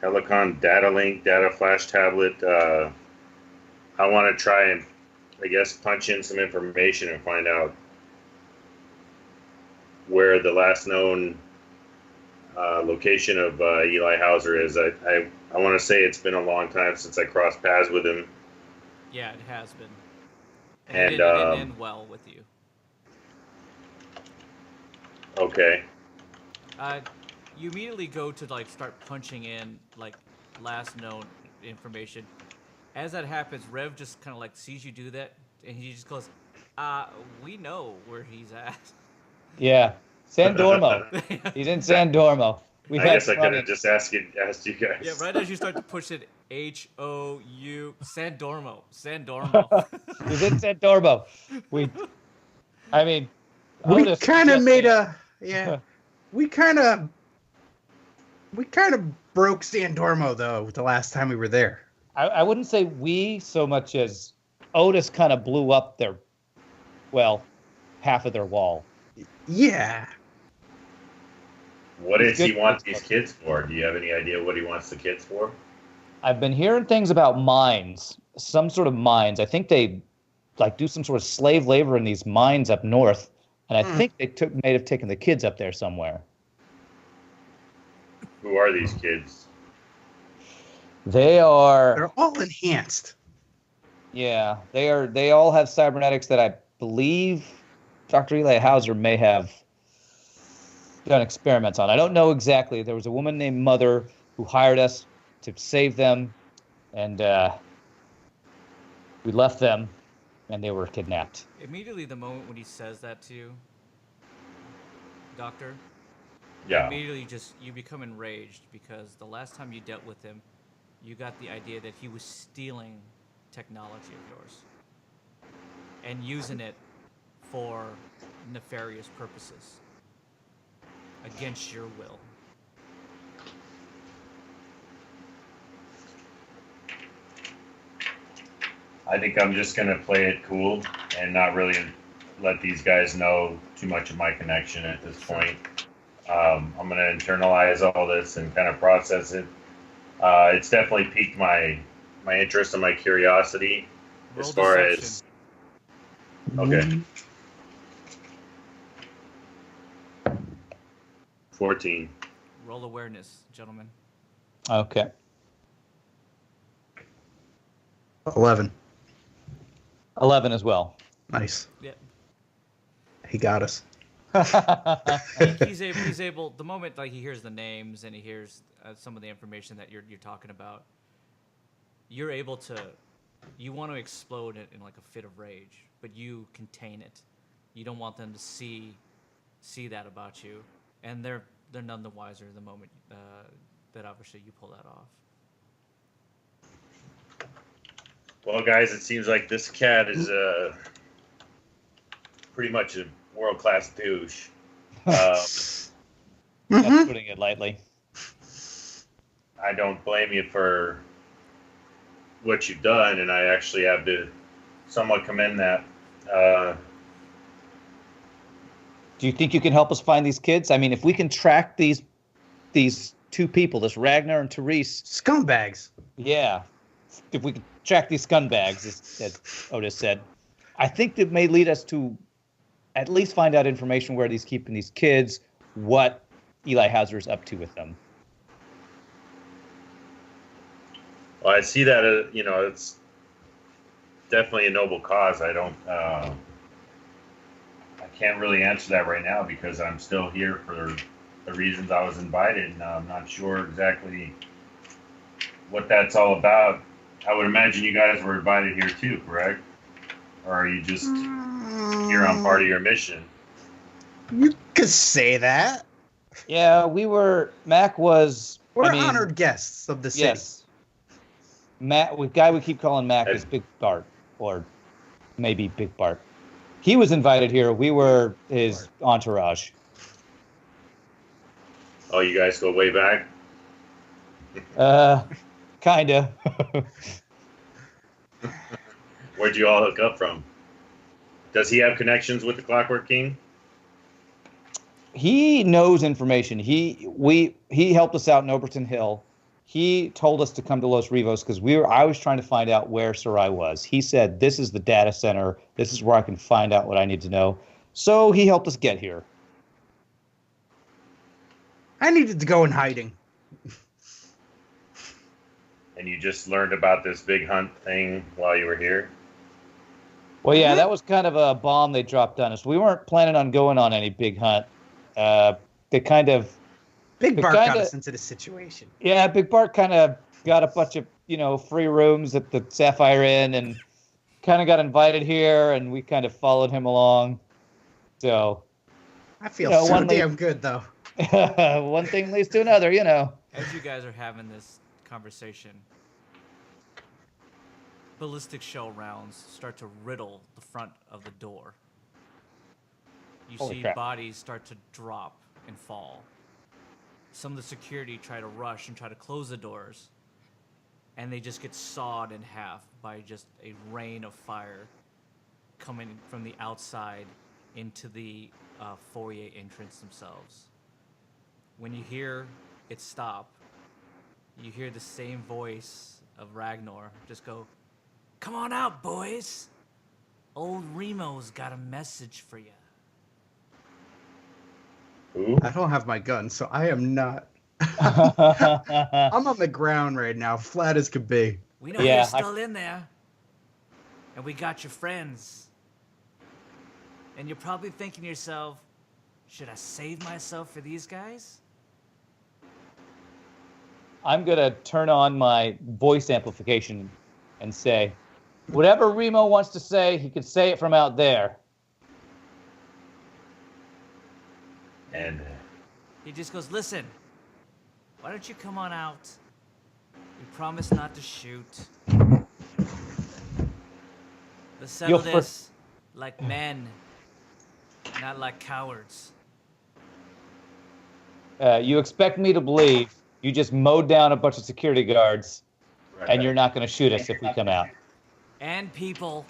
[SPEAKER 4] Helicon data link, data flash tablet. I want to try and, I guess, punch in some information and find out where the last known location of Eli Hauser is. I want to say it's been a long time since I crossed paths with him.
[SPEAKER 1] Yeah, it has been.
[SPEAKER 4] And,
[SPEAKER 1] it didn't end well with you.
[SPEAKER 4] Okay.
[SPEAKER 1] You immediately go to start punching in last known information. As that happens, Rev just kind of sees you do that, and he just goes, "We know where he's at."
[SPEAKER 2] Yeah, San Dormo. He's in San Dormo.
[SPEAKER 4] I guess I could have just asked you guys.
[SPEAKER 1] Yeah, right as you start to push it, HOU San Dormo.
[SPEAKER 2] He's in San Dormo.
[SPEAKER 3] We
[SPEAKER 2] Otis
[SPEAKER 3] kind of
[SPEAKER 2] just
[SPEAKER 3] made
[SPEAKER 2] said-
[SPEAKER 3] we kind of broke San Dormo, though, the last time we were there.
[SPEAKER 2] I wouldn't say we so much as Otis kind of blew up half of their wall.
[SPEAKER 3] Yeah.
[SPEAKER 4] What does he
[SPEAKER 2] Good.
[SPEAKER 4] want these kids for? Do you have any idea what he wants the kids for?
[SPEAKER 2] I've been hearing things about mines, some sort of mines. I think they do some sort of slave labor in these mines up north, and I think they may have taken the kids up there somewhere.
[SPEAKER 4] Who are these kids?
[SPEAKER 2] They're
[SPEAKER 3] all enhanced.
[SPEAKER 2] Yeah, they all have cybernetics that I believe Dr. Eli Hauser may have done experiments on. I don't know exactly. There was a woman named Mother who hired us to save them, and we left them, and they were kidnapped.
[SPEAKER 1] Immediately, the moment when he says that to you, Doctor,
[SPEAKER 4] Yeah.
[SPEAKER 1] immediately you become enraged because the last time you dealt with him, you got the idea that he was stealing technology of yours and using it for nefarious purposes against your will.
[SPEAKER 4] I think I'm just going to play it cool and not really let these guys know too much of my connection at this point. I'm going to internalize all this and kind of process it. It's definitely piqued my interest and my curiosity
[SPEAKER 1] Roll
[SPEAKER 4] as far
[SPEAKER 1] deception.
[SPEAKER 4] as... Okay. 14.
[SPEAKER 1] Roll awareness, gentlemen.
[SPEAKER 2] Okay.
[SPEAKER 3] 11.
[SPEAKER 2] 11 as well.
[SPEAKER 3] Nice.
[SPEAKER 1] Yep.
[SPEAKER 3] He got us.
[SPEAKER 1] He's able. The moment like he hears the names and he hears some of the information that you're talking about, you're able to. You want to explode in like a fit of rage, but you contain it. You don't want them to see that about you, and they're none the wiser the moment that obviously you pull that off.
[SPEAKER 4] Well, guys, it seems like this cat is pretty much a world-class douche.
[SPEAKER 2] That's putting it lightly.
[SPEAKER 4] I don't blame you for what you've done, and I actually have to somewhat commend that.
[SPEAKER 2] Do you think you can help us find these kids? I mean, if we can track these two people, this Ragnar and Therese.
[SPEAKER 3] Scumbags.
[SPEAKER 2] Yeah. If we can track these scumbags, as Otis said, I think that may lead us to at least find out information where he's keeping these kids, what Eli Hauser's up to with them.
[SPEAKER 4] Well, I see that, it's definitely a noble cause. I can't really answer that right now because I'm still here for the reasons I was invited, and I'm not sure exactly what that's all about. I would imagine you guys were invited here too, correct? Or are you just here on part of your mission?
[SPEAKER 3] You could say that.
[SPEAKER 2] Yeah, Mac was...
[SPEAKER 3] We're honored guests of the city.
[SPEAKER 2] Yes. Matt, the guy we keep calling Mac is Big Bart, or maybe Big Bart. He was invited here. We were his entourage.
[SPEAKER 4] Oh, you guys go way back?
[SPEAKER 2] Kinda.
[SPEAKER 4] Where'd you all hook up from? Does he have connections with the Clockwork King?
[SPEAKER 2] He knows information. He helped us out in Overton Hill. He told us to come to Los Rivos because I was trying to find out where Sarai was. He said, this is the data center. This is where I can find out what I need to know. So he helped us get here.
[SPEAKER 3] I needed to go in hiding.
[SPEAKER 4] And you just learned about this big hunt thing while you were here?
[SPEAKER 2] Well, yeah, that was kind of a bomb they dropped on us. We weren't planning on going on any big hunt. Big Bart got us into the situation. Yeah, Big Bart kind of got a bunch of, free rooms at the Sapphire Inn and kind of got invited here, and we kind of followed him along. So
[SPEAKER 3] I feel so damn good, though.
[SPEAKER 2] One thing leads to another,
[SPEAKER 1] As you guys are having this conversation, ballistic shell rounds start to riddle the front of the door. You see bodies start to drop and fall. Some of the security try to rush and try to close the doors, and they just get sawed in half by just a rain of fire coming from the outside into the foyer entrance themselves. When you hear it stop, you hear the same voice of Ragnar just go, "Come on out, boys. Old Remo's got a message for you."
[SPEAKER 4] Ooh.
[SPEAKER 3] I don't have my gun, so I am not. I'm on the ground right now, flat as could be.
[SPEAKER 1] We know you're still in there. And we got your friends. And you're probably thinking to yourself, should I save myself for these guys?
[SPEAKER 2] I'm going to turn on my voice amplification and say, whatever Remo wants to say, he can say it from out there.
[SPEAKER 4] And
[SPEAKER 1] he just goes, listen, why don't you come on out? We promise not to shoot. Let's settle this like men, not like cowards.
[SPEAKER 2] You expect me to believe you just mowed down a bunch of security guards and you're not going to shoot us if we come out.
[SPEAKER 1] And people,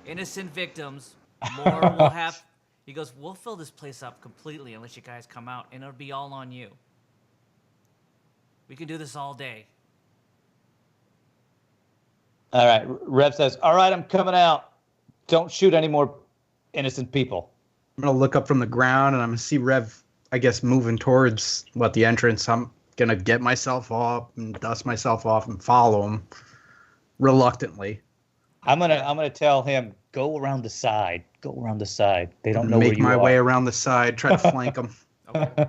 [SPEAKER 1] innocent victims, more will have... He goes, we'll fill this place up completely unless you guys come out, and it'll be all on you. We can do this all day.
[SPEAKER 2] All right. Rev says, all right, I'm coming out. Don't shoot any more innocent people.
[SPEAKER 3] I'm going to look up from the ground, and I'm going to see Rev, I guess, moving towards, the entrance. I'm going to get myself off and dust myself off and follow him reluctantly.
[SPEAKER 2] I'm gonna tell him, go around the side. Go around the side. They don't know where
[SPEAKER 3] Make
[SPEAKER 2] you
[SPEAKER 3] my
[SPEAKER 2] are.
[SPEAKER 3] way around the side, try to flank them.
[SPEAKER 1] Okay.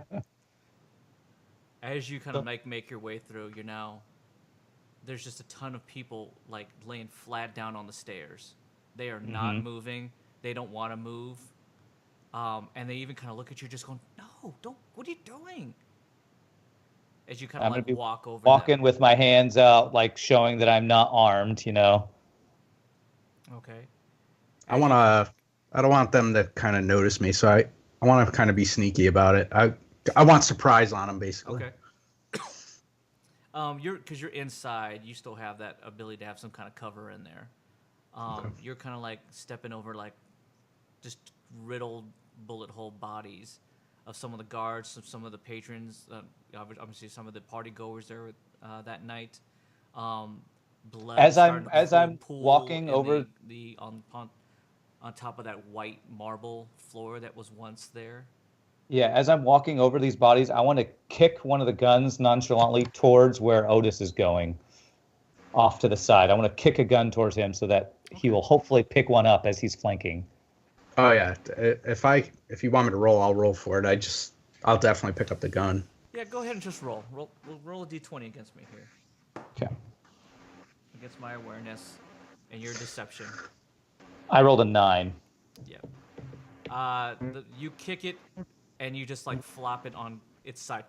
[SPEAKER 1] As you kind of make your way through, there's just a ton of people like laying flat down on the stairs. They are not moving. They don't want to move. And they even kind of look at you just going, no, don't, what are you doing? As you kind of like walk over
[SPEAKER 2] walking
[SPEAKER 1] them.
[SPEAKER 2] with my hands out, like showing that I'm not armed,
[SPEAKER 1] Okay.
[SPEAKER 3] I don't want them to kind of notice me, so I want to kind of be sneaky about it. I want surprise on them, basically.
[SPEAKER 1] Okay. Because you're inside, you still have that ability to have some kind of cover in there. You're kind of like stepping over like just riddled bullet hole bodies of some of the guards, some of the patrons, obviously some of the party goers there that night. Blood
[SPEAKER 2] As
[SPEAKER 1] starting
[SPEAKER 2] I'm
[SPEAKER 1] to pool
[SPEAKER 2] walking
[SPEAKER 1] in
[SPEAKER 2] over
[SPEAKER 1] on top of that white marble floor that was once there.
[SPEAKER 2] Yeah, as I'm walking over these bodies, I want to kick one of the guns nonchalantly towards where Otis is going, off to the side. I want to kick a gun towards him so that he will hopefully pick one up as he's flanking.
[SPEAKER 3] Oh yeah, if you want me to roll, I'll roll for it. I'll definitely pick up the gun.
[SPEAKER 1] Yeah, go ahead and just roll. Roll a d20 against me here.
[SPEAKER 2] Okay.
[SPEAKER 1] Against my awareness and your deception.
[SPEAKER 2] I rolled a 9.
[SPEAKER 1] Yeah. You kick it, and you just like flop it on its side.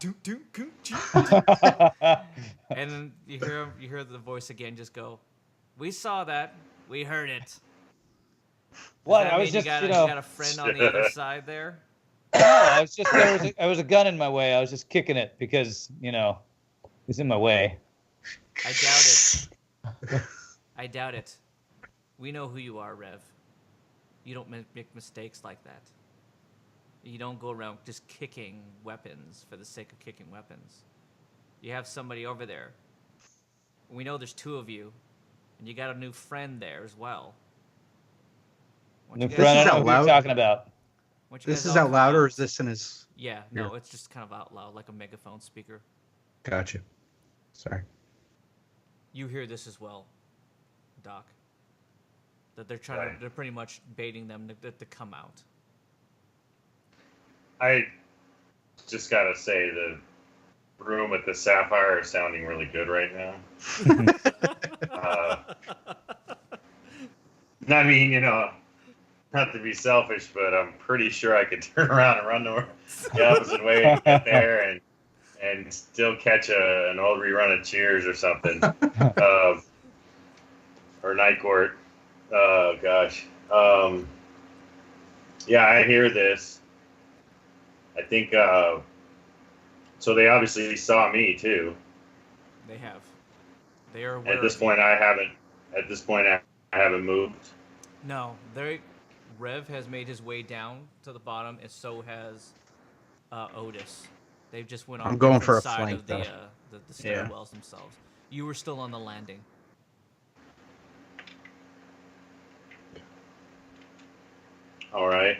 [SPEAKER 1] And then you hear the voice again just go, "We saw that. We heard it."
[SPEAKER 2] What? I was just,
[SPEAKER 1] you got a friend on the other side there?
[SPEAKER 2] No, I was just there was a gun in my way. I was just kicking it because, it's in my way.
[SPEAKER 1] I doubt it. I doubt it. We know who you are, Rev. You don't make mistakes like that. You don't go around just kicking weapons for the sake of kicking weapons. You have somebody over there. We know there's 2 of you, and you got a new friend there as well.
[SPEAKER 2] New friend, I don't know who you're talking about.
[SPEAKER 3] This is out loud, or is this in his...
[SPEAKER 1] Yeah, no, it's just kind of out loud, like a megaphone speaker.
[SPEAKER 3] Gotcha. Sorry.
[SPEAKER 1] You hear this as well, Doc. That they're they're pretty much baiting them to come out.
[SPEAKER 4] I just gotta say the room at the Sapphire is sounding really good right now. I mean, not to be selfish, but I'm pretty sure I could turn around and run the opposite way and get there and still catch an old rerun of Cheers or something. Or Night Court. Oh, gosh. Yeah, I hear this. I think, so they obviously saw me, too.
[SPEAKER 1] They have. They are aware
[SPEAKER 4] At this point, I haven't moved.
[SPEAKER 1] No, Rev has made his way down to the bottom, and so has Otis. They've just went on
[SPEAKER 3] I'm going for a
[SPEAKER 1] side
[SPEAKER 3] flank,
[SPEAKER 1] of
[SPEAKER 3] though.
[SPEAKER 1] the stairwells themselves. You were still on the landing.
[SPEAKER 4] All right.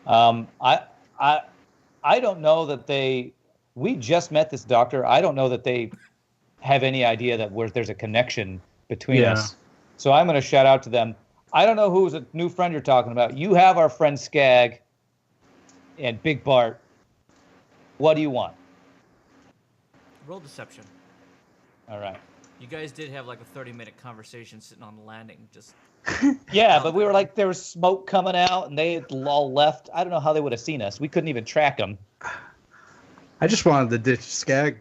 [SPEAKER 2] I don't know that we just met this doctor. I don't know that they have any idea that there's a connection between us. So I'm going to shout out to them. I don't know who's a new friend you're talking about. You have our friend Skag and Big Bart. What do you want?
[SPEAKER 1] Roll deception.
[SPEAKER 2] All right.
[SPEAKER 1] You guys did have like a 30-minute conversation sitting on the landing. Just
[SPEAKER 2] Yeah, but we were like, there was smoke coming out, and they had all left. I don't know how they would have seen us. We couldn't even track them.
[SPEAKER 3] I just wanted to ditch Skag.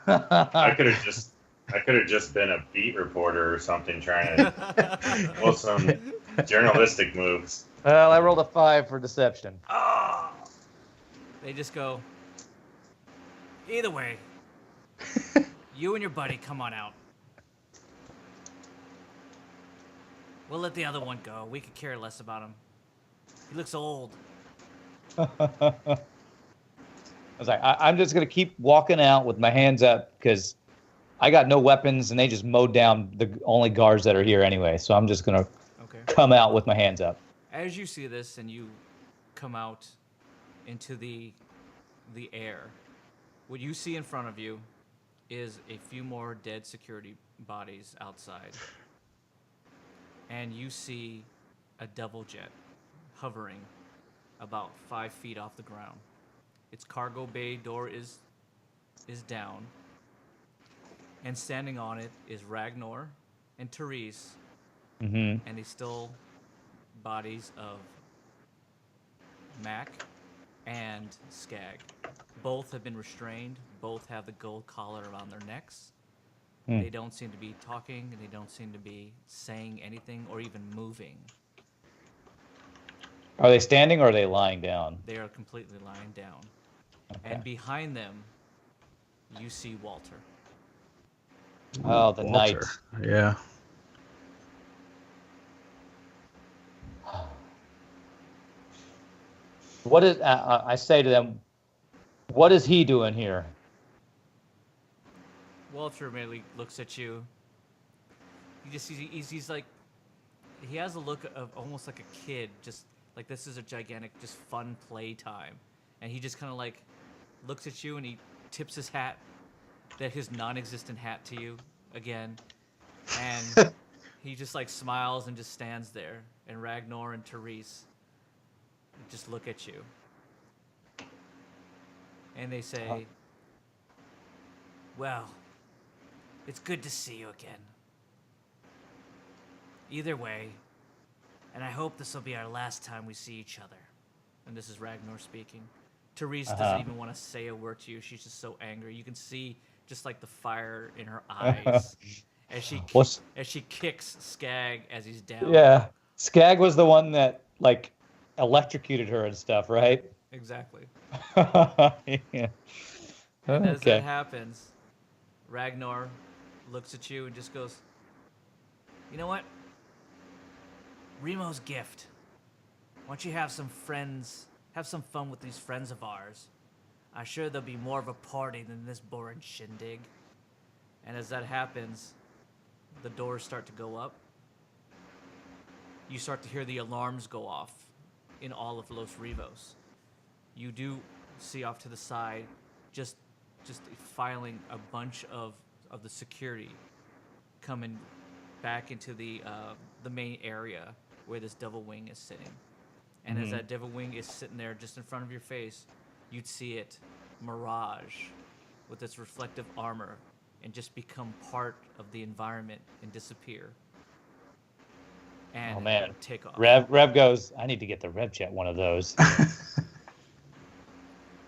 [SPEAKER 4] I could have just been a beat reporter or something trying to pull some journalistic moves.
[SPEAKER 2] Well, I rolled a 5 for deception.
[SPEAKER 1] oh, they just go. Either way, you and your buddy come on out. We'll let the other one go. We could care less about him. He looks old.
[SPEAKER 2] I was like, I'm just going to keep walking out with my hands up because I got no weapons, and they just mowed down the only guards that are here anyway. So I'm just going to come out with my hands up.
[SPEAKER 1] As you see this and you come out into the air, what you see in front of you is a few more dead security bodies outside. And you see a devil jet hovering about 5 feet off the ground. Its cargo bay door is down. And standing on it is Ragnar and Therese,
[SPEAKER 2] Mm-hmm.
[SPEAKER 1] and the still bodies of Mac and Skag. Both have been restrained. Both have the gold collar around their necks.
[SPEAKER 2] Hmm.
[SPEAKER 1] They don't seem to be talking, and they don't seem to be saying anything or even moving.
[SPEAKER 2] Are they standing or are they lying down?
[SPEAKER 1] They are completely lying down.
[SPEAKER 2] Okay.
[SPEAKER 1] And behind them, you see Walter.
[SPEAKER 2] Oh, the knight.
[SPEAKER 3] Walter. Yeah.
[SPEAKER 2] What is? I say to them, what is he doing here?
[SPEAKER 1] Walter merely looks at you. He's like, he has a look of almost like a kid, just like this is a gigantic, just fun play time. And he just kind of like looks at you and he tips his hat, his non-existent hat to you again. And he just like smiles and just stands there. And Ragnar and Therese just look at you. And they say, well, it's good to see you again. Either way, and I hope this will be our last time we see each other. And this is Ragnar speaking. Therese doesn't even want to say a word to you. She's just so angry. You can see just like the fire in her eyes as she kicks Skag as he's down.
[SPEAKER 2] Yeah, Skag was the one that like electrocuted her and stuff, right?
[SPEAKER 1] Exactly.
[SPEAKER 2] Yeah.
[SPEAKER 1] And as
[SPEAKER 2] Okay.
[SPEAKER 1] that happens, Ragnar looks at you and just goes, you know what? Remo's gift. Why don't you have some friends, have some fun with these friends of ours? I'm sure there'll be more of a party than this boring shindig. And as that happens, the doors start to go up. You start to hear the alarms go off in all of Los Rivos. You do see off to the side just filing a bunch of the security coming back into the main area where this devil wing is sitting. And as that devil wing is sitting there just in front of your face, you'd see it mirage with its reflective armor and just become part of the environment and disappear. And
[SPEAKER 2] Oh man,
[SPEAKER 1] take off.
[SPEAKER 2] Rev goes, I need to get the Rev Jet one of those.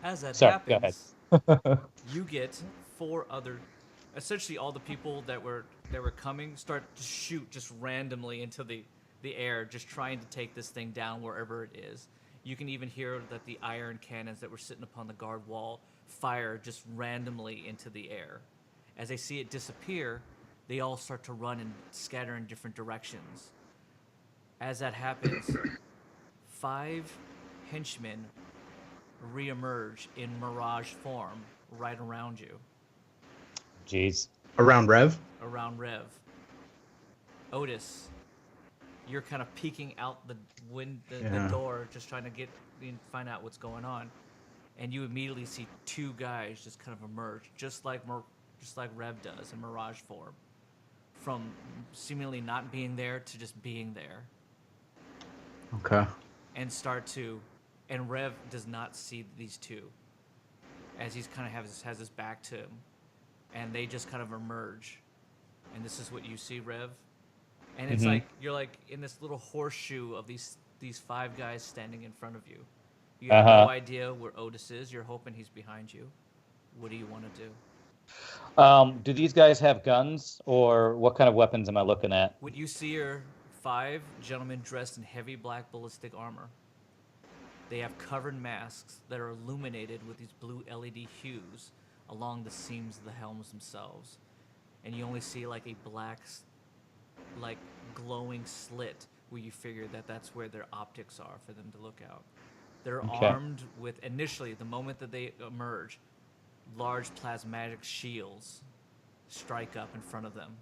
[SPEAKER 1] As that
[SPEAKER 2] Sorry, go
[SPEAKER 1] happens,
[SPEAKER 2] ahead.
[SPEAKER 1] you get 4 other, essentially all the people that were coming start to shoot just randomly into the air, just trying to take this thing down wherever it is. You can even hear that the iron cannons that were sitting upon the guard wall fire just randomly into the air. As they see it disappear, they all start to run and scatter in different directions. As that happens, 5 henchmen reemerge in mirage form right around you.
[SPEAKER 2] Jeez.
[SPEAKER 3] Around Rev?
[SPEAKER 1] Around Rev. Otis, you're kind of peeking out the door, just trying to find out what's going on, and you immediately see 2 guys just kind of emerge, just like Rev does in mirage form, from seemingly not being there to just being there.
[SPEAKER 3] Okay.
[SPEAKER 1] And Rev does not see these 2, as he's kind of has his back to him, and they just kind of emerge, and this is what you see, Rev. And it's like you're like in this little horseshoe of these 5 guys standing in front of you. You have no idea where Otis is. You're hoping he's behind you. What do you want to do?
[SPEAKER 2] Do these guys have guns, or what kind of weapons am I looking at?
[SPEAKER 1] What you see are 5 gentlemen dressed in heavy black ballistic armor. They have covered masks that are illuminated with these blue LED hues along the seams of the helms themselves. And you only see like a black, like glowing slit where you figure that that's where their optics are for them to look out. They're armed with, initially, the moment that they emerge, large plasmatic shields strike up in front of them.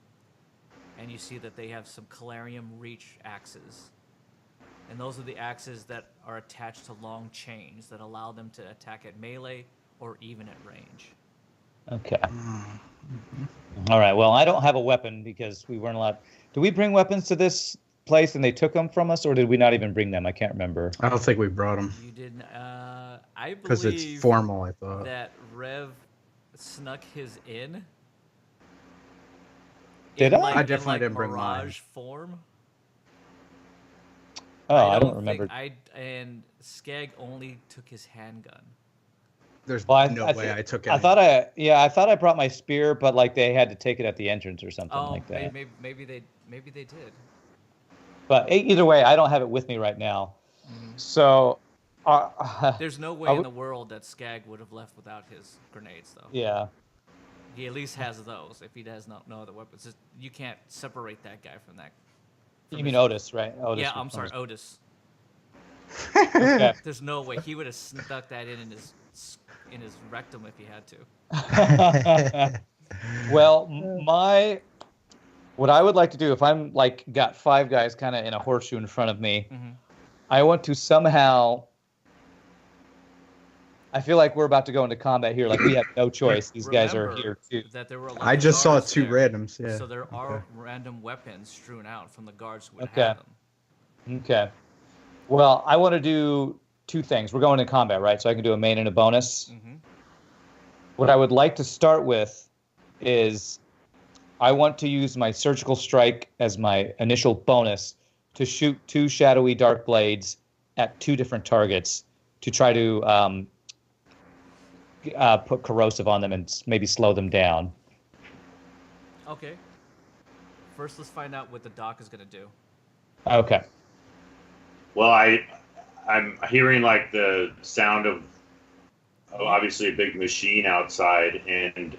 [SPEAKER 1] And you see that they have some Calarium reach axes. And those are the axes that are attached to long chains that allow them to attack at melee or even at range.
[SPEAKER 2] Okay. All right. Well, I don't have a weapon because we weren't allowed. Did we bring weapons to this place and they took them from us, or did we not even bring them? I can't remember.
[SPEAKER 3] I don't think we brought them
[SPEAKER 1] You didn't. I
[SPEAKER 3] because it's
[SPEAKER 1] believe
[SPEAKER 3] formal. I thought.
[SPEAKER 1] that Rev snuck his in.
[SPEAKER 2] Did
[SPEAKER 1] in
[SPEAKER 2] I?
[SPEAKER 1] like,
[SPEAKER 3] I definitely
[SPEAKER 1] in like
[SPEAKER 3] didn't bring mine.
[SPEAKER 1] Mirage form.
[SPEAKER 2] Oh, I don't remember.
[SPEAKER 1] And Skag only took his handgun.
[SPEAKER 3] There's
[SPEAKER 2] Well,
[SPEAKER 3] no way I took it.
[SPEAKER 2] I thought I brought my spear, but like they had to take it at the entrance or something
[SPEAKER 1] Oh,
[SPEAKER 2] like that.
[SPEAKER 1] maybe they did.
[SPEAKER 2] But either way, I don't have it with me right now.
[SPEAKER 1] Mm-hmm.
[SPEAKER 2] So,
[SPEAKER 1] There's no way in the world that Skag would have left without his grenades, though.
[SPEAKER 2] yeah.
[SPEAKER 1] He at least has those. If he does not know other weapons, you can't separate that guy from that.
[SPEAKER 2] You mean Otis, right? Otis.
[SPEAKER 1] Yeah, I'm sorry, Otis.
[SPEAKER 2] Okay.
[SPEAKER 1] There's no way he would have stuck that in his rectum if he had to.
[SPEAKER 2] Well, what I would like to do if I'm like got five guys kind of in a horseshoe in front of me,
[SPEAKER 1] Mm-hmm.
[SPEAKER 2] I want to somehow. I feel like we're about to go into combat here. Like we have no choice. These guys are
[SPEAKER 1] Remember
[SPEAKER 2] here too.
[SPEAKER 1] that there were a lot
[SPEAKER 3] I
[SPEAKER 1] of
[SPEAKER 3] just saw
[SPEAKER 1] guards
[SPEAKER 3] two
[SPEAKER 1] there.
[SPEAKER 3] randoms. Yeah.
[SPEAKER 1] So there are random weapons strewn out from the guards who would
[SPEAKER 2] Okay.
[SPEAKER 1] have them.
[SPEAKER 2] Okay. Well, I want to do two things. We're going into combat, right? So I can do a main and a bonus.
[SPEAKER 1] Mm-hmm.
[SPEAKER 2] What I would like to start with is I want to use my surgical strike as my initial bonus to shoot two shadowy dark blades at two different targets to try to put corrosive on them and maybe slow them down.
[SPEAKER 1] Okay. First, let's find out what the doc is going to do.
[SPEAKER 2] Okay.
[SPEAKER 4] Well, I'm hearing like the sound of obviously a big machine outside, and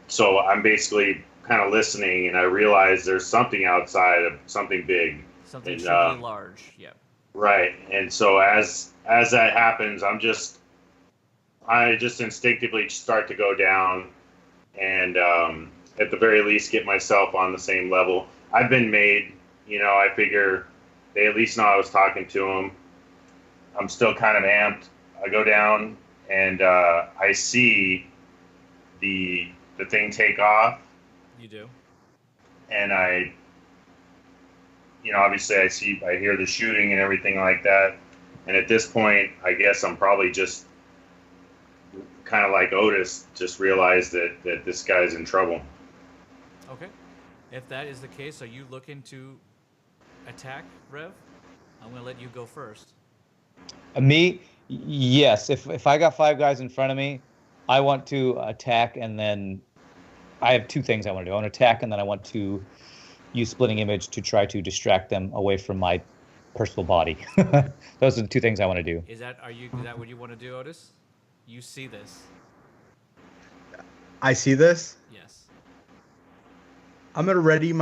[SPEAKER 4] so I'm basically kind of listening, and I realize there's something outside of something big.
[SPEAKER 1] Something
[SPEAKER 4] And,
[SPEAKER 1] truly large. Yeah.
[SPEAKER 4] Right, and so as that happens, I just instinctively start to go down, and at the very least get myself on the same level. I've been made, I figure they at least know I was talking to them. I'm still kind of amped. I go down, and I see the thing take off,
[SPEAKER 1] You do.
[SPEAKER 4] and obviously I hear the shooting and everything like that. And at this point, I guess I'm probably just kind of like Otis, just realized that this guy's in trouble.
[SPEAKER 1] Okay. If that is the case, are you looking to attack, Rev? I'm going to let you go first.
[SPEAKER 2] Me? Yes. If I got five guys in front of me, I want to attack, and then I have two things I want to do. I want to attack, and then I want to use splitting image to try to distract them away from my personal body. Those are the two things I want to do.
[SPEAKER 1] Is that what you want to do, Otis? You see this?
[SPEAKER 3] I see this.
[SPEAKER 1] Yes.
[SPEAKER 3] I'm gonna ready a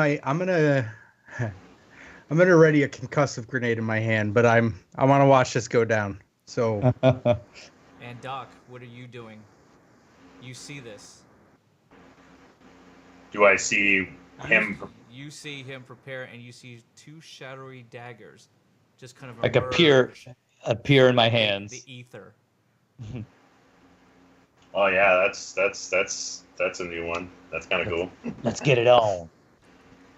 [SPEAKER 3] concussive grenade in my hand, but I want to watch this go down. So
[SPEAKER 1] And Doc, what are you doing? You see this?
[SPEAKER 4] Do I see him?
[SPEAKER 1] You see him prepare, and you see two shadowy daggers, just kind of
[SPEAKER 2] Like
[SPEAKER 1] emerge
[SPEAKER 2] appear in my
[SPEAKER 1] from
[SPEAKER 2] hands.
[SPEAKER 1] The ether.
[SPEAKER 4] Oh yeah, that's a new one. That's kind of cool.
[SPEAKER 2] Let's get it on.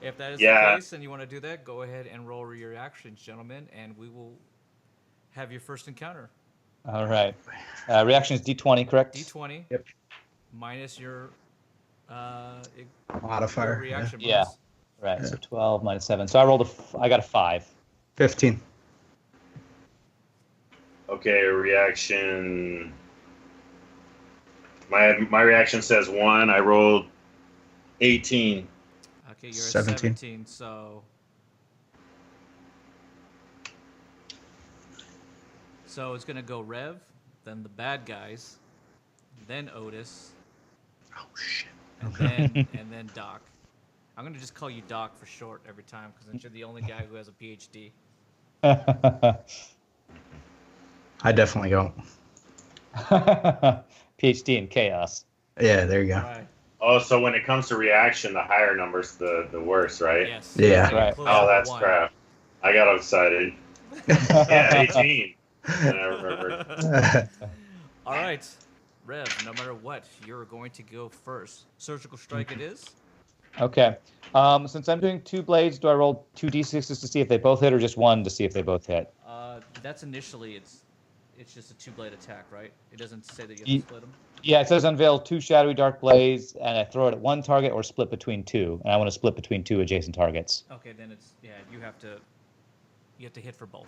[SPEAKER 1] If that is
[SPEAKER 4] Yeah.
[SPEAKER 1] the case, and you want to do that, go ahead and roll your reactions, gentlemen, and we will have your first encounter.
[SPEAKER 2] All right. Reaction is D20, correct?
[SPEAKER 1] D20.
[SPEAKER 3] Yep.
[SPEAKER 1] Minus your
[SPEAKER 3] Modifier,
[SPEAKER 1] your reaction bonus.
[SPEAKER 2] Yeah. Right. So 12 minus 7. So I got a 5.
[SPEAKER 3] 15.
[SPEAKER 4] Okay, reaction. My reaction says 1. I rolled 18.
[SPEAKER 1] Okay, you're
[SPEAKER 3] 17.
[SPEAKER 1] at 17, so it's gonna go Rev, then the bad guys, then Otis,
[SPEAKER 3] Oh shit.
[SPEAKER 1] and then Doc. I'm gonna just call you Doc for short every time because you're the only guy who has a PhD.
[SPEAKER 3] I definitely don't.
[SPEAKER 2] PhD in chaos.
[SPEAKER 3] Yeah, there you go.
[SPEAKER 1] All right.
[SPEAKER 4] Oh, so when it comes to reaction, the higher number's the worse, right?
[SPEAKER 1] Yes.
[SPEAKER 3] Yeah.
[SPEAKER 1] You're
[SPEAKER 2] Right.
[SPEAKER 1] close
[SPEAKER 4] Oh,
[SPEAKER 1] to
[SPEAKER 4] that's
[SPEAKER 1] 1.
[SPEAKER 4] crap. I got excited. Yeah, 18. And I remembered.
[SPEAKER 1] All right. Rev, no matter what, you're going to go first. Surgical strike it is.
[SPEAKER 2] Okay. Since I'm doing 2 blades, do I roll 2d6s to see if they both hit, or just 1 to see if they both hit?
[SPEAKER 1] That's initially it's just a 2-blade attack, right? It doesn't say that you have
[SPEAKER 2] Ye-
[SPEAKER 1] to split them.
[SPEAKER 2] Yeah, it says unveil 2 shadowy dark blades, and I throw it at 1 target or split between 2. And I want to split between 2 adjacent targets.
[SPEAKER 1] Okay, then you have to hit for both.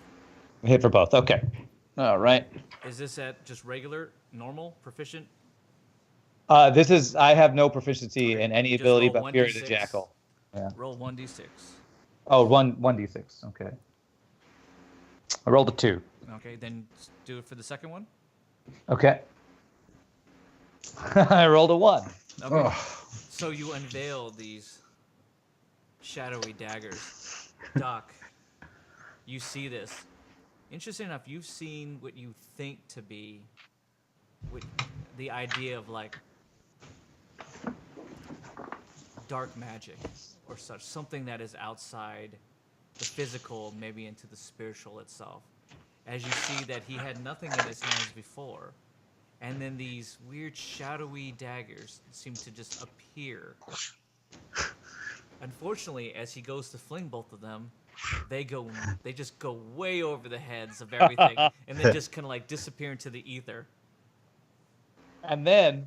[SPEAKER 2] Hit for both. Okay. All right.
[SPEAKER 1] Is this at just regular, normal, proficient?
[SPEAKER 2] I have no proficiency
[SPEAKER 1] Okay,
[SPEAKER 2] in any
[SPEAKER 1] you just
[SPEAKER 2] ability
[SPEAKER 1] roll
[SPEAKER 2] but Fury of the
[SPEAKER 1] 1d6.
[SPEAKER 2] Jackal. Yeah.
[SPEAKER 1] Roll 1d6.
[SPEAKER 2] Oh, 1d6. Okay. I rolled a 2.
[SPEAKER 1] Okay, then do it for the second one.
[SPEAKER 2] Okay. I rolled a 1.
[SPEAKER 1] Okay.
[SPEAKER 3] Oh,
[SPEAKER 1] So you unveil these shadowy daggers. Doc, you see this. Interesting enough, you've seen what you think to be the idea of like dark magic or such, something that is outside the physical, maybe into the spiritual itself. As you see that he had nothing in his hands before, and then these weird shadowy daggers seem to just appear. Unfortunately, as he goes to fling both of them, they just go way over the heads of everything, and then just kind of like disappear into the ether.
[SPEAKER 2] And then,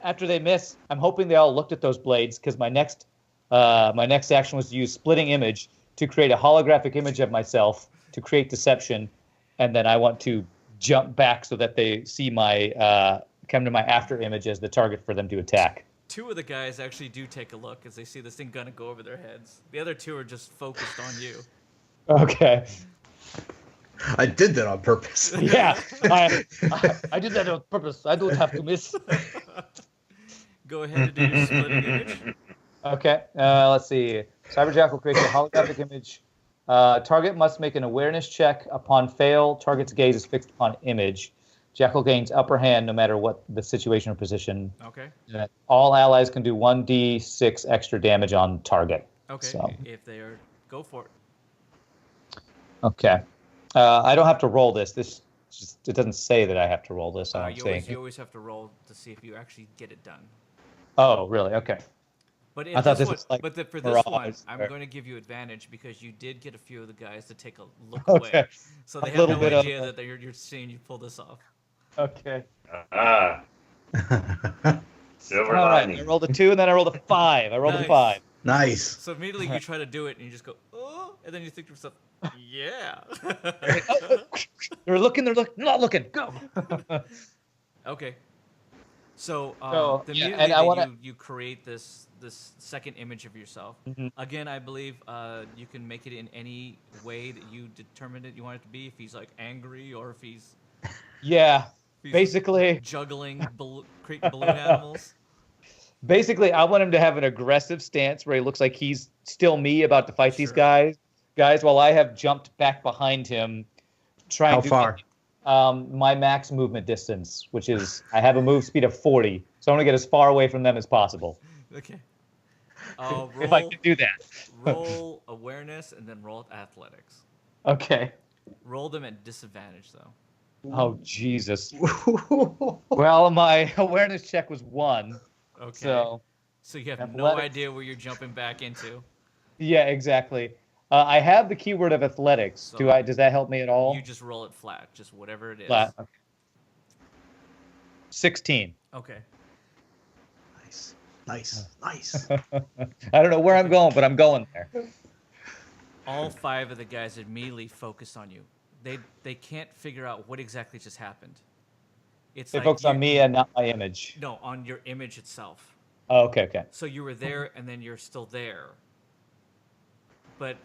[SPEAKER 2] after they miss, I'm hoping they all looked at those blades, because my next action was to use splitting image to create a holographic image of myself to create deception, and then I want to jump back so that they see come to my after image as the target for them to attack.
[SPEAKER 1] 2 of the guys actually do take a look as they see this thing gonna go over their heads. The other 2 are just focused on you.
[SPEAKER 2] Okay.
[SPEAKER 3] I did that on purpose.
[SPEAKER 2] Yeah, I did that on purpose. I don't have to miss.
[SPEAKER 1] Go ahead and do your splitting image.
[SPEAKER 2] Okay, let's see. Cyberjack will create a holographic image. Target must make an awareness check. Upon fail, target's gaze is fixed upon image. Jackal gains upper hand no matter what the situation or position.
[SPEAKER 1] Okay.
[SPEAKER 2] All allies can do 1d6 extra damage on target.
[SPEAKER 1] Okay.
[SPEAKER 2] So.
[SPEAKER 1] If they are, go for it.
[SPEAKER 2] Okay. I don't have to roll this. It doesn't say that I have to roll this.
[SPEAKER 1] You always have to roll to see if you actually get it done.
[SPEAKER 2] Oh, really? Okay.
[SPEAKER 1] But
[SPEAKER 2] I thought this was like
[SPEAKER 1] for this one,
[SPEAKER 2] mirage,
[SPEAKER 1] I'm
[SPEAKER 2] or-
[SPEAKER 1] going to give you advantage because you did get a few of the guys to take a look
[SPEAKER 2] Okay.
[SPEAKER 1] away. So they
[SPEAKER 2] A
[SPEAKER 1] have
[SPEAKER 2] little
[SPEAKER 1] no
[SPEAKER 2] bit of-
[SPEAKER 1] idea that you're seeing you pull this off.
[SPEAKER 2] Okay.
[SPEAKER 4] Silver
[SPEAKER 2] All right.
[SPEAKER 4] lining.
[SPEAKER 2] I rolled a 2 and then I rolled a 5. I rolled a
[SPEAKER 1] Nice.
[SPEAKER 2] 5.
[SPEAKER 3] Nice.
[SPEAKER 1] So immediately you try to do it and you just go, oh, and then you think to yourself, yeah.
[SPEAKER 2] They're not looking. Go.
[SPEAKER 1] Okay. So,
[SPEAKER 2] So,
[SPEAKER 1] the
[SPEAKER 2] yeah,
[SPEAKER 1] immediately
[SPEAKER 2] and I
[SPEAKER 1] that
[SPEAKER 2] wanna-
[SPEAKER 1] you create this second image of yourself.
[SPEAKER 2] Mhm.
[SPEAKER 1] Again, I believe you can make it in any way that you determined it you want it to be. If he's like angry or if he's
[SPEAKER 2] Yeah.
[SPEAKER 1] if he's
[SPEAKER 2] Basically,
[SPEAKER 1] juggling creating balloon animals.
[SPEAKER 2] I want him to have an aggressive stance where he looks like he's still me about to fight these
[SPEAKER 1] Sure.
[SPEAKER 2] guys, while I have jumped back behind him, trying
[SPEAKER 3] How
[SPEAKER 2] to
[SPEAKER 3] far?
[SPEAKER 2] my max movement distance, which is I have a move speed of 40, so I want to get as far away from them as possible.
[SPEAKER 1] Okay.
[SPEAKER 2] If I can do that.
[SPEAKER 1] roll awareness and then roll athletics.
[SPEAKER 2] Okay.
[SPEAKER 1] Roll them at disadvantage though.
[SPEAKER 2] Oh Jesus. Well, my awareness check was 1,
[SPEAKER 1] Okay.
[SPEAKER 2] so
[SPEAKER 1] So you have no
[SPEAKER 2] athletics.
[SPEAKER 1] idea where you're jumping back into.
[SPEAKER 2] yeah, exactly. I have the keyword of athletics.
[SPEAKER 1] So-
[SPEAKER 2] Does that help me at all?
[SPEAKER 1] You just roll it flat, just whatever it is.
[SPEAKER 2] Flat. Okay. 16.
[SPEAKER 1] Okay.
[SPEAKER 3] Nice. Nice.
[SPEAKER 2] I don't know where I'm going, but I'm going there.
[SPEAKER 1] All 5 of the guys immediately focus on you. They can't figure out what exactly just happened. It's
[SPEAKER 2] They
[SPEAKER 1] like
[SPEAKER 2] focus on me and not my image.
[SPEAKER 1] No, on your image itself.
[SPEAKER 2] Oh, okay.
[SPEAKER 1] So you were there and then you're still there. But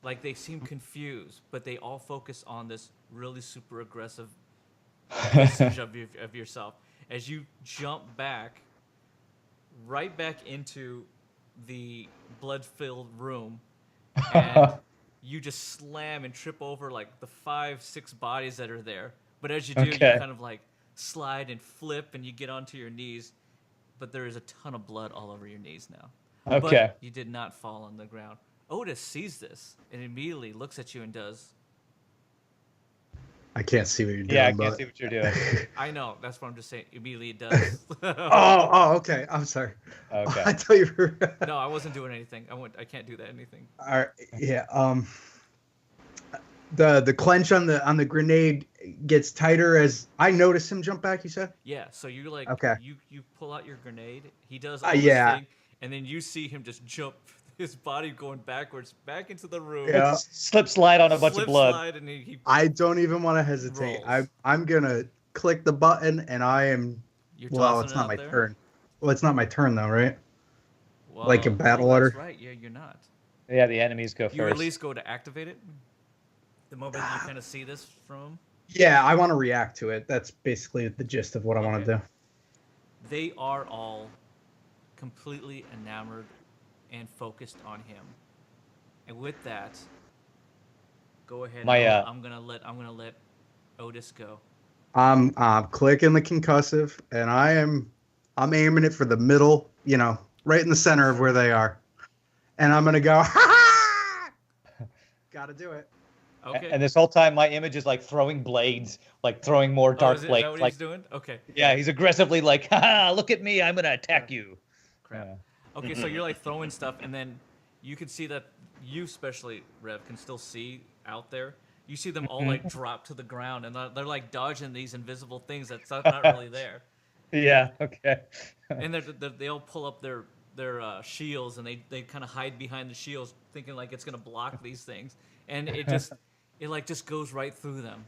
[SPEAKER 1] like they seem confused, but they all focus on this really super aggressive message of yourself. As you jump back, right back into the blood-filled room, and you just slam and trip over like the 5-6 bodies that are there. But as you do,
[SPEAKER 2] Okay.
[SPEAKER 1] you kind of like slide and flip, and you get onto your knees. But there is a ton of blood all over your knees now.
[SPEAKER 2] Okay.
[SPEAKER 1] But you did not fall on the ground. Otis sees this and immediately looks at you and does.
[SPEAKER 3] I can't see what you're doing.
[SPEAKER 2] Yeah, I can't
[SPEAKER 3] but...
[SPEAKER 2] see what you're doing.
[SPEAKER 1] I know. That's what I'm just saying. Immediately it does.
[SPEAKER 3] Oh, okay. I'm sorry.
[SPEAKER 2] Okay.
[SPEAKER 3] I thought you were.
[SPEAKER 1] No, I wasn't doing anything. I can't do that anything.
[SPEAKER 3] All right, yeah. The clench on the grenade gets tighter as I notice him jump back. You said.
[SPEAKER 1] Yeah. So you like
[SPEAKER 3] Okay.
[SPEAKER 1] you pull out your grenade. He does all
[SPEAKER 3] Yeah.
[SPEAKER 1] this thing, and then you see him just jump. His body going backwards back into the room.
[SPEAKER 3] Yeah.
[SPEAKER 2] Slip slide on a bunch of
[SPEAKER 1] Slip
[SPEAKER 2] blood.
[SPEAKER 1] slide, and he
[SPEAKER 3] I don't even want to hesitate.
[SPEAKER 1] Rolls.
[SPEAKER 3] I'm gonna click the button, and I am.
[SPEAKER 1] you're
[SPEAKER 3] Well,
[SPEAKER 1] tossing
[SPEAKER 3] it's
[SPEAKER 1] it
[SPEAKER 3] not
[SPEAKER 1] out
[SPEAKER 3] my
[SPEAKER 1] there?
[SPEAKER 3] turn. Well, it's not my turn though, right?
[SPEAKER 1] Well,
[SPEAKER 3] Like a battle
[SPEAKER 1] that's
[SPEAKER 3] order?
[SPEAKER 1] right. Yeah, you're not.
[SPEAKER 2] Yeah, the enemies go
[SPEAKER 1] You at
[SPEAKER 2] first.
[SPEAKER 1] least go to activate it. The moment you kind of see this from him,
[SPEAKER 3] Yeah, I want to react to it. That's basically the gist of what I want to do.
[SPEAKER 1] they are all completely enamored and focused on him. And with that, go ahead. I'm gonna let Otis go.
[SPEAKER 3] I'm clicking the concussive, and I'm aiming it for the middle, right in the center of where they are, and I'm gonna go. Ha ha! Gotta do it.
[SPEAKER 1] Okay.
[SPEAKER 2] And this whole time, my image is like throwing blades, like throwing more dark
[SPEAKER 1] is
[SPEAKER 2] blades.
[SPEAKER 1] that what
[SPEAKER 2] like,
[SPEAKER 1] he's doing? Okay.
[SPEAKER 2] yeah, he's aggressively like, ha! Look at me, I'm gonna attack you.
[SPEAKER 1] Crap.
[SPEAKER 2] Yeah.
[SPEAKER 1] Okay, so you're like throwing stuff, and then you can see that you, especially Rev, can still see out there. You see them all like drop to the ground, and they're like dodging these invisible things that's not really there.
[SPEAKER 2] Yeah. Okay.
[SPEAKER 1] And they all pull up their shields, and they kind of hide behind the shields, thinking like it's gonna block these things, and it just goes right through them,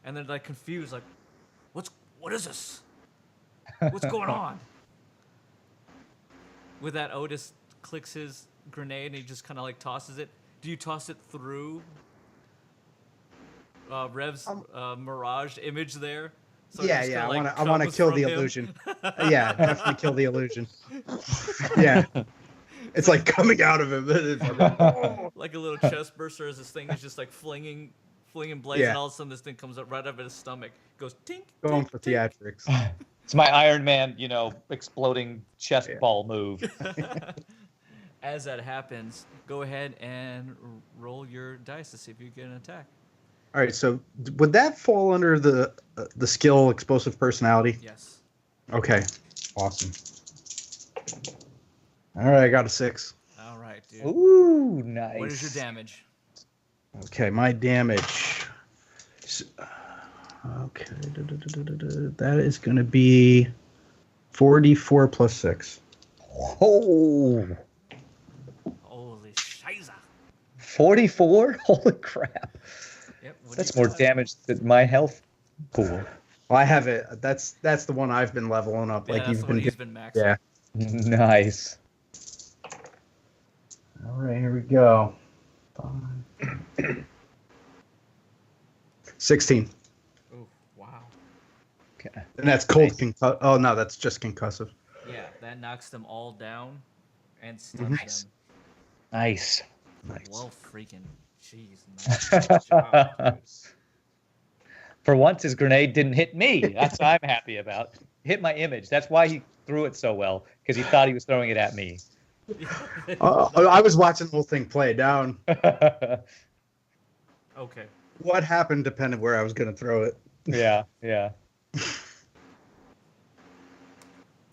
[SPEAKER 1] and they're like confused, like, what is this? What's going on? With that, Otis clicks his grenade, and he just kind of like tosses it. Do you toss it through Rev's mirage image there? So
[SPEAKER 3] Yeah,
[SPEAKER 1] it's
[SPEAKER 3] yeah.
[SPEAKER 1] kinda, like,
[SPEAKER 3] I want to
[SPEAKER 1] comes
[SPEAKER 3] kill
[SPEAKER 1] from
[SPEAKER 3] the
[SPEAKER 1] him?
[SPEAKER 3] illusion. Yeah, definitely kill the illusion. Yeah, it's like coming out of him.
[SPEAKER 1] Like a little chest burster as this thing is just like flinging blades,
[SPEAKER 3] Yeah.
[SPEAKER 1] and all of a sudden this thing comes up right up at his stomach, goes tink.
[SPEAKER 3] Going
[SPEAKER 1] tink,
[SPEAKER 3] for
[SPEAKER 1] tink.
[SPEAKER 3] theatrics.
[SPEAKER 2] It's my Iron Man, exploding chest ball move.
[SPEAKER 1] As that happens, go ahead and roll your dice to see if you get an attack.
[SPEAKER 3] All right, so would that fall under the skill explosive personality?
[SPEAKER 1] Yes.
[SPEAKER 3] Okay, awesome. All right, I got a 6.
[SPEAKER 1] All right, dude.
[SPEAKER 2] Ooh, nice.
[SPEAKER 1] What is your damage?
[SPEAKER 3] Okay, my damage. Okay, that is going to be 44 plus 6.
[SPEAKER 2] Oh,
[SPEAKER 1] Holy shiza.
[SPEAKER 2] 44? Holy crap.
[SPEAKER 1] Yep. what
[SPEAKER 2] That's
[SPEAKER 1] do you
[SPEAKER 2] more
[SPEAKER 1] got?
[SPEAKER 2] damage than my health pool.
[SPEAKER 3] Well, I have it. That's the one I've been leveling up.
[SPEAKER 1] Yeah,
[SPEAKER 3] Like
[SPEAKER 1] that's
[SPEAKER 3] you've
[SPEAKER 1] the one
[SPEAKER 3] been.
[SPEAKER 1] he's been maxing.
[SPEAKER 3] Yeah.
[SPEAKER 2] Nice.
[SPEAKER 3] All right, here we go. 16.
[SPEAKER 1] Ooh, wow.
[SPEAKER 2] Okay.
[SPEAKER 3] And that's cold
[SPEAKER 2] Nice.
[SPEAKER 3] concussive. Oh no, that's just concussive.
[SPEAKER 1] Yeah, that knocks them all down and stuns
[SPEAKER 2] Nice.
[SPEAKER 1] them.
[SPEAKER 2] Nice.
[SPEAKER 1] Well, freaking, jeez. Nice job, dude.
[SPEAKER 2] For once, his grenade didn't hit me. That's what I'm happy about. Hit my image. That's why he threw it so well, because he thought he was throwing it at me.
[SPEAKER 3] I was watching the whole thing play down.
[SPEAKER 1] Okay.
[SPEAKER 3] What happened depended where I was going to throw it.
[SPEAKER 2] Yeah, yeah.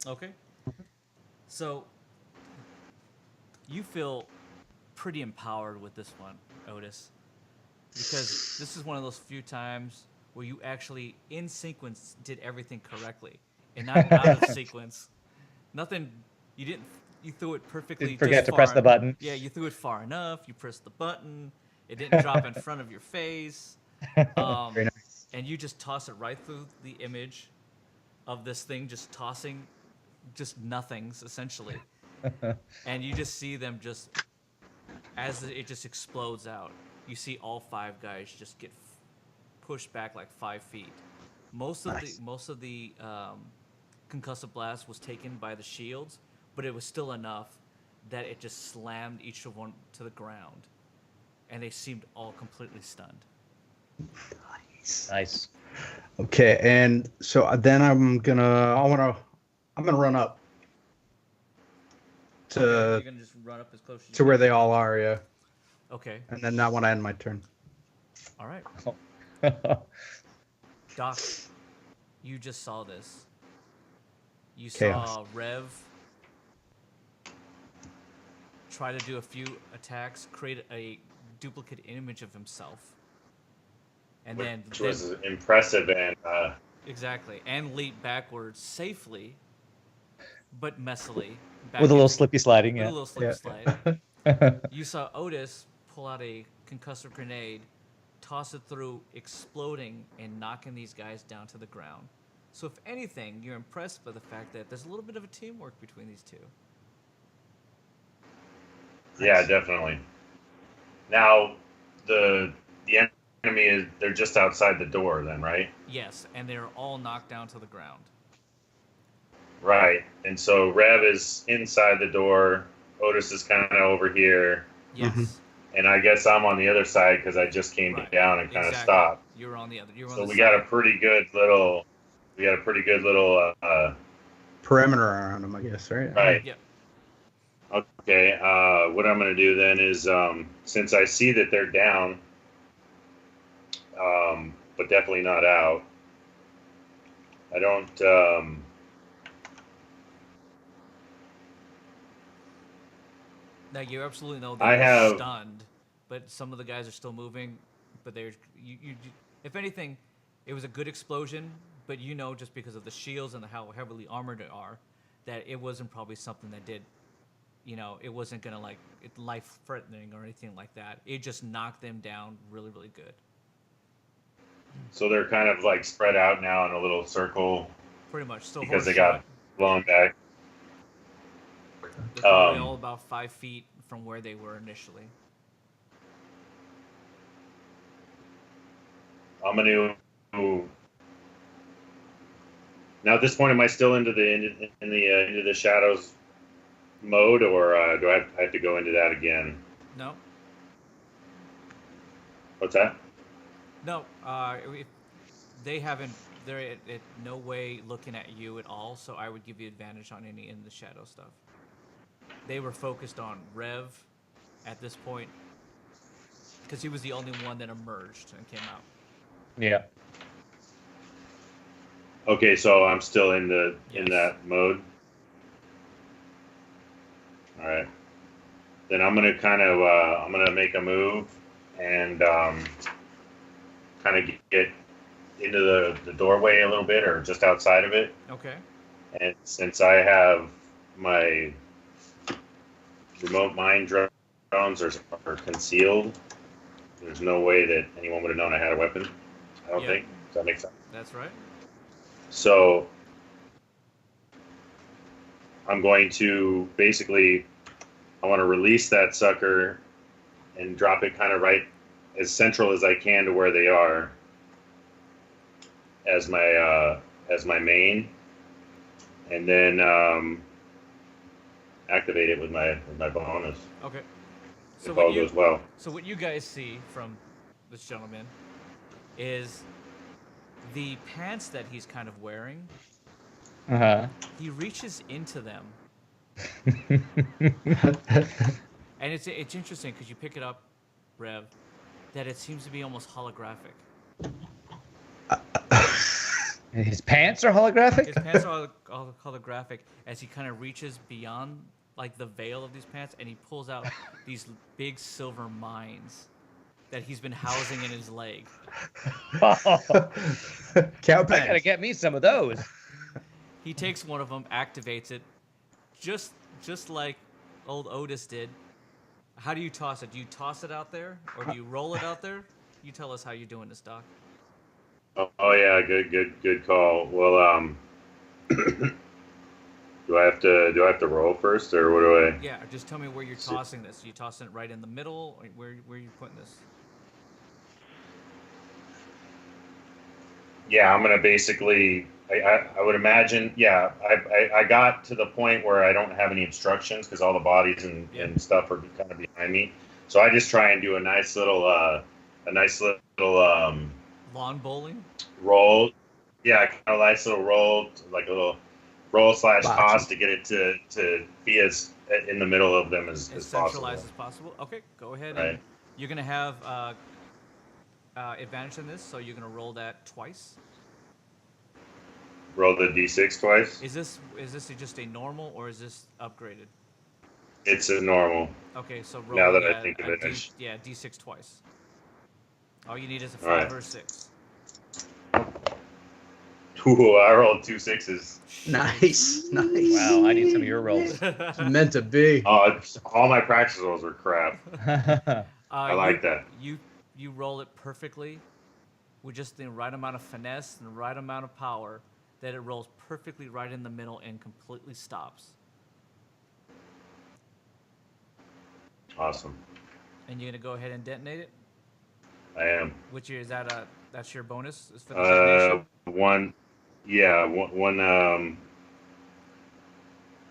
[SPEAKER 1] Okay. So you feel pretty empowered with this one, Otis, because this is one of those few times where you actually, in sequence, did everything correctly and not out of sequence. Nothing. You threw it perfectly.
[SPEAKER 2] Didn't forget
[SPEAKER 1] just
[SPEAKER 2] to press
[SPEAKER 1] far
[SPEAKER 2] the button.
[SPEAKER 1] Yeah, you threw it far enough. You pressed the button. It didn't drop in front of your face.
[SPEAKER 3] Very nice.
[SPEAKER 1] And you just toss it right through the image of this thing, just tossing just nothings, essentially. And you just see them just, as it just explodes out, you see all 5 guys just get pushed back like 5 feet. Most of the concussive blast was taken by the shields, but it was still enough that it just slammed each of one to the ground, and they seemed all completely stunned.
[SPEAKER 2] Nice.
[SPEAKER 3] Okay, and so then I'm gonna run up
[SPEAKER 1] You're
[SPEAKER 3] to
[SPEAKER 1] gonna just run up as close as you
[SPEAKER 3] where they all are, yeah.
[SPEAKER 1] Okay.
[SPEAKER 3] And then that one I end my turn.
[SPEAKER 1] All right. Doc, you just saw this. You
[SPEAKER 3] Chaos.
[SPEAKER 1] saw Rev try to do a few attacks, create a duplicate image of himself, and
[SPEAKER 4] which was impressive and
[SPEAKER 1] exactly, and leap backwards safely, but messily.
[SPEAKER 2] With a little slippy sliding,
[SPEAKER 1] With
[SPEAKER 2] yeah.
[SPEAKER 1] a little slip slide. You saw Otis pull out a concussive grenade, toss it through, exploding and knocking these guys down to the ground. So if anything, you're impressed by the fact that there's a little bit of a teamwork between these two.
[SPEAKER 4] yeah, definitely. Now, the enemy is they're just outside the door then, right?
[SPEAKER 1] Yes, and they're all knocked down to the ground.
[SPEAKER 4] Right. And so Rev is inside the door. Otis is kind of over here.
[SPEAKER 1] Yes.
[SPEAKER 4] And I guess I'm on the other side because I just came
[SPEAKER 1] Right.
[SPEAKER 4] down and kind of
[SPEAKER 1] Exactly.
[SPEAKER 4] stopped.
[SPEAKER 1] You're on the other. You're on
[SPEAKER 4] So
[SPEAKER 1] the
[SPEAKER 4] we
[SPEAKER 1] side.
[SPEAKER 4] got a pretty good little.
[SPEAKER 3] Perimeter around them, I guess, right?
[SPEAKER 4] Right.
[SPEAKER 1] Yep.
[SPEAKER 4] Okay. What I'm going to do then is, since I see that they're down, but definitely not out. I don't.
[SPEAKER 1] Now you absolutely know
[SPEAKER 4] I
[SPEAKER 1] they're
[SPEAKER 4] have-
[SPEAKER 1] stunned, but some of the guys are still moving. But they're if anything, it was a good explosion. But you know, just because of the shields and how heavily armored they are, that it wasn't probably something that did. You know, it wasn't gonna life threatening or anything like that. It just knocked them down really, really good.
[SPEAKER 4] So they're kind of like spread out now in a little circle
[SPEAKER 1] Pretty much. Still
[SPEAKER 4] because they
[SPEAKER 1] horse
[SPEAKER 4] got blown back.
[SPEAKER 1] They're probably all about 5 feet from where they were initially.
[SPEAKER 4] I'm going to. Now at this point, am I still into the shadows mode, or do I have to go into that again?
[SPEAKER 1] No.
[SPEAKER 4] What's that?
[SPEAKER 1] No, they haven't. They're at no way looking at you at all. So I would give you advantage on any in the shadow stuff. They were focused on Rev at this point because he was the only one that emerged and came out.
[SPEAKER 2] Yeah.
[SPEAKER 4] Okay, so I'm still in that mode. All right. Then I'm gonna I'm gonna make a move and kind of get into the doorway a little bit or just outside of it.
[SPEAKER 1] Okay.
[SPEAKER 4] And since I have my remote mine drones are concealed, there's no way that anyone would have known I had a weapon. I don't think. Does that make sense?
[SPEAKER 1] That's right.
[SPEAKER 4] So I'm going to basically, I want to release that sucker and drop it kind of right as central as I can to where they are as my main, and then activate it with my bonus.
[SPEAKER 1] Okay. So
[SPEAKER 4] If all goes well.
[SPEAKER 1] So what you guys see from this gentleman is the pants that he's kind of wearing.
[SPEAKER 2] Uh-huh.
[SPEAKER 1] He reaches into them, and it's interesting because you pick it up, Rev, that it seems to be almost holographic.
[SPEAKER 2] His pants are holographic?
[SPEAKER 1] His pants are all holographic as he kind of reaches beyond like the veil of these pants, and he pulls out these big silver mines that he's been housing in his leg.
[SPEAKER 2] Oh,
[SPEAKER 3] Cow
[SPEAKER 2] I gotta
[SPEAKER 3] pants.
[SPEAKER 2] get me some of those.
[SPEAKER 1] He takes one of them, activates it, just like old Otis did. How do you toss it? Do you toss it out there, or do you roll it out there? You tell us how you're doing this, Doc.
[SPEAKER 4] Oh yeah, good call. Well, do I have to roll first, or what do I?
[SPEAKER 1] Yeah, just tell me where you're tossing this. You tossing it right in the middle, or where are you putting this?
[SPEAKER 4] Yeah, I'm gonna basically. I would imagine. Yeah, I got to the point where I don't have any obstructions because all the bodies and stuff are kind of behind me. So I just try and do a nice little
[SPEAKER 1] Lawn bowling?
[SPEAKER 4] roll. Yeah, kind of nice little roll, like a little roll /
[SPEAKER 3] Boxing.
[SPEAKER 4] toss to get it to be as in the middle of them as
[SPEAKER 1] As
[SPEAKER 4] possible.
[SPEAKER 1] centralized as possible. Okay, go ahead.
[SPEAKER 4] Right.
[SPEAKER 1] And you're gonna have advantage in this, so you're gonna roll that twice.
[SPEAKER 4] Roll the d6 twice.
[SPEAKER 1] Is this just a normal or is this upgraded?
[SPEAKER 4] It's a normal.
[SPEAKER 1] Okay, so roll.
[SPEAKER 4] Now that I think of it,
[SPEAKER 1] D6 twice. All you need is a
[SPEAKER 4] All
[SPEAKER 1] 5 or a 6.
[SPEAKER 4] Ooh, I rolled 2 6s.
[SPEAKER 3] Nice, nice.
[SPEAKER 2] Wow, I need some of your rolls.
[SPEAKER 3] It's meant to be.
[SPEAKER 4] All my practice rolls were crap. I like that.
[SPEAKER 1] You roll it perfectly, with just the right amount of finesse and the right amount of power, that it rolls perfectly right in the middle and completely stops.
[SPEAKER 4] Awesome.
[SPEAKER 1] And you're gonna go ahead and detonate it.
[SPEAKER 4] I am.
[SPEAKER 1] Which is that's your bonus is for the detonation?
[SPEAKER 4] One. Yeah, one.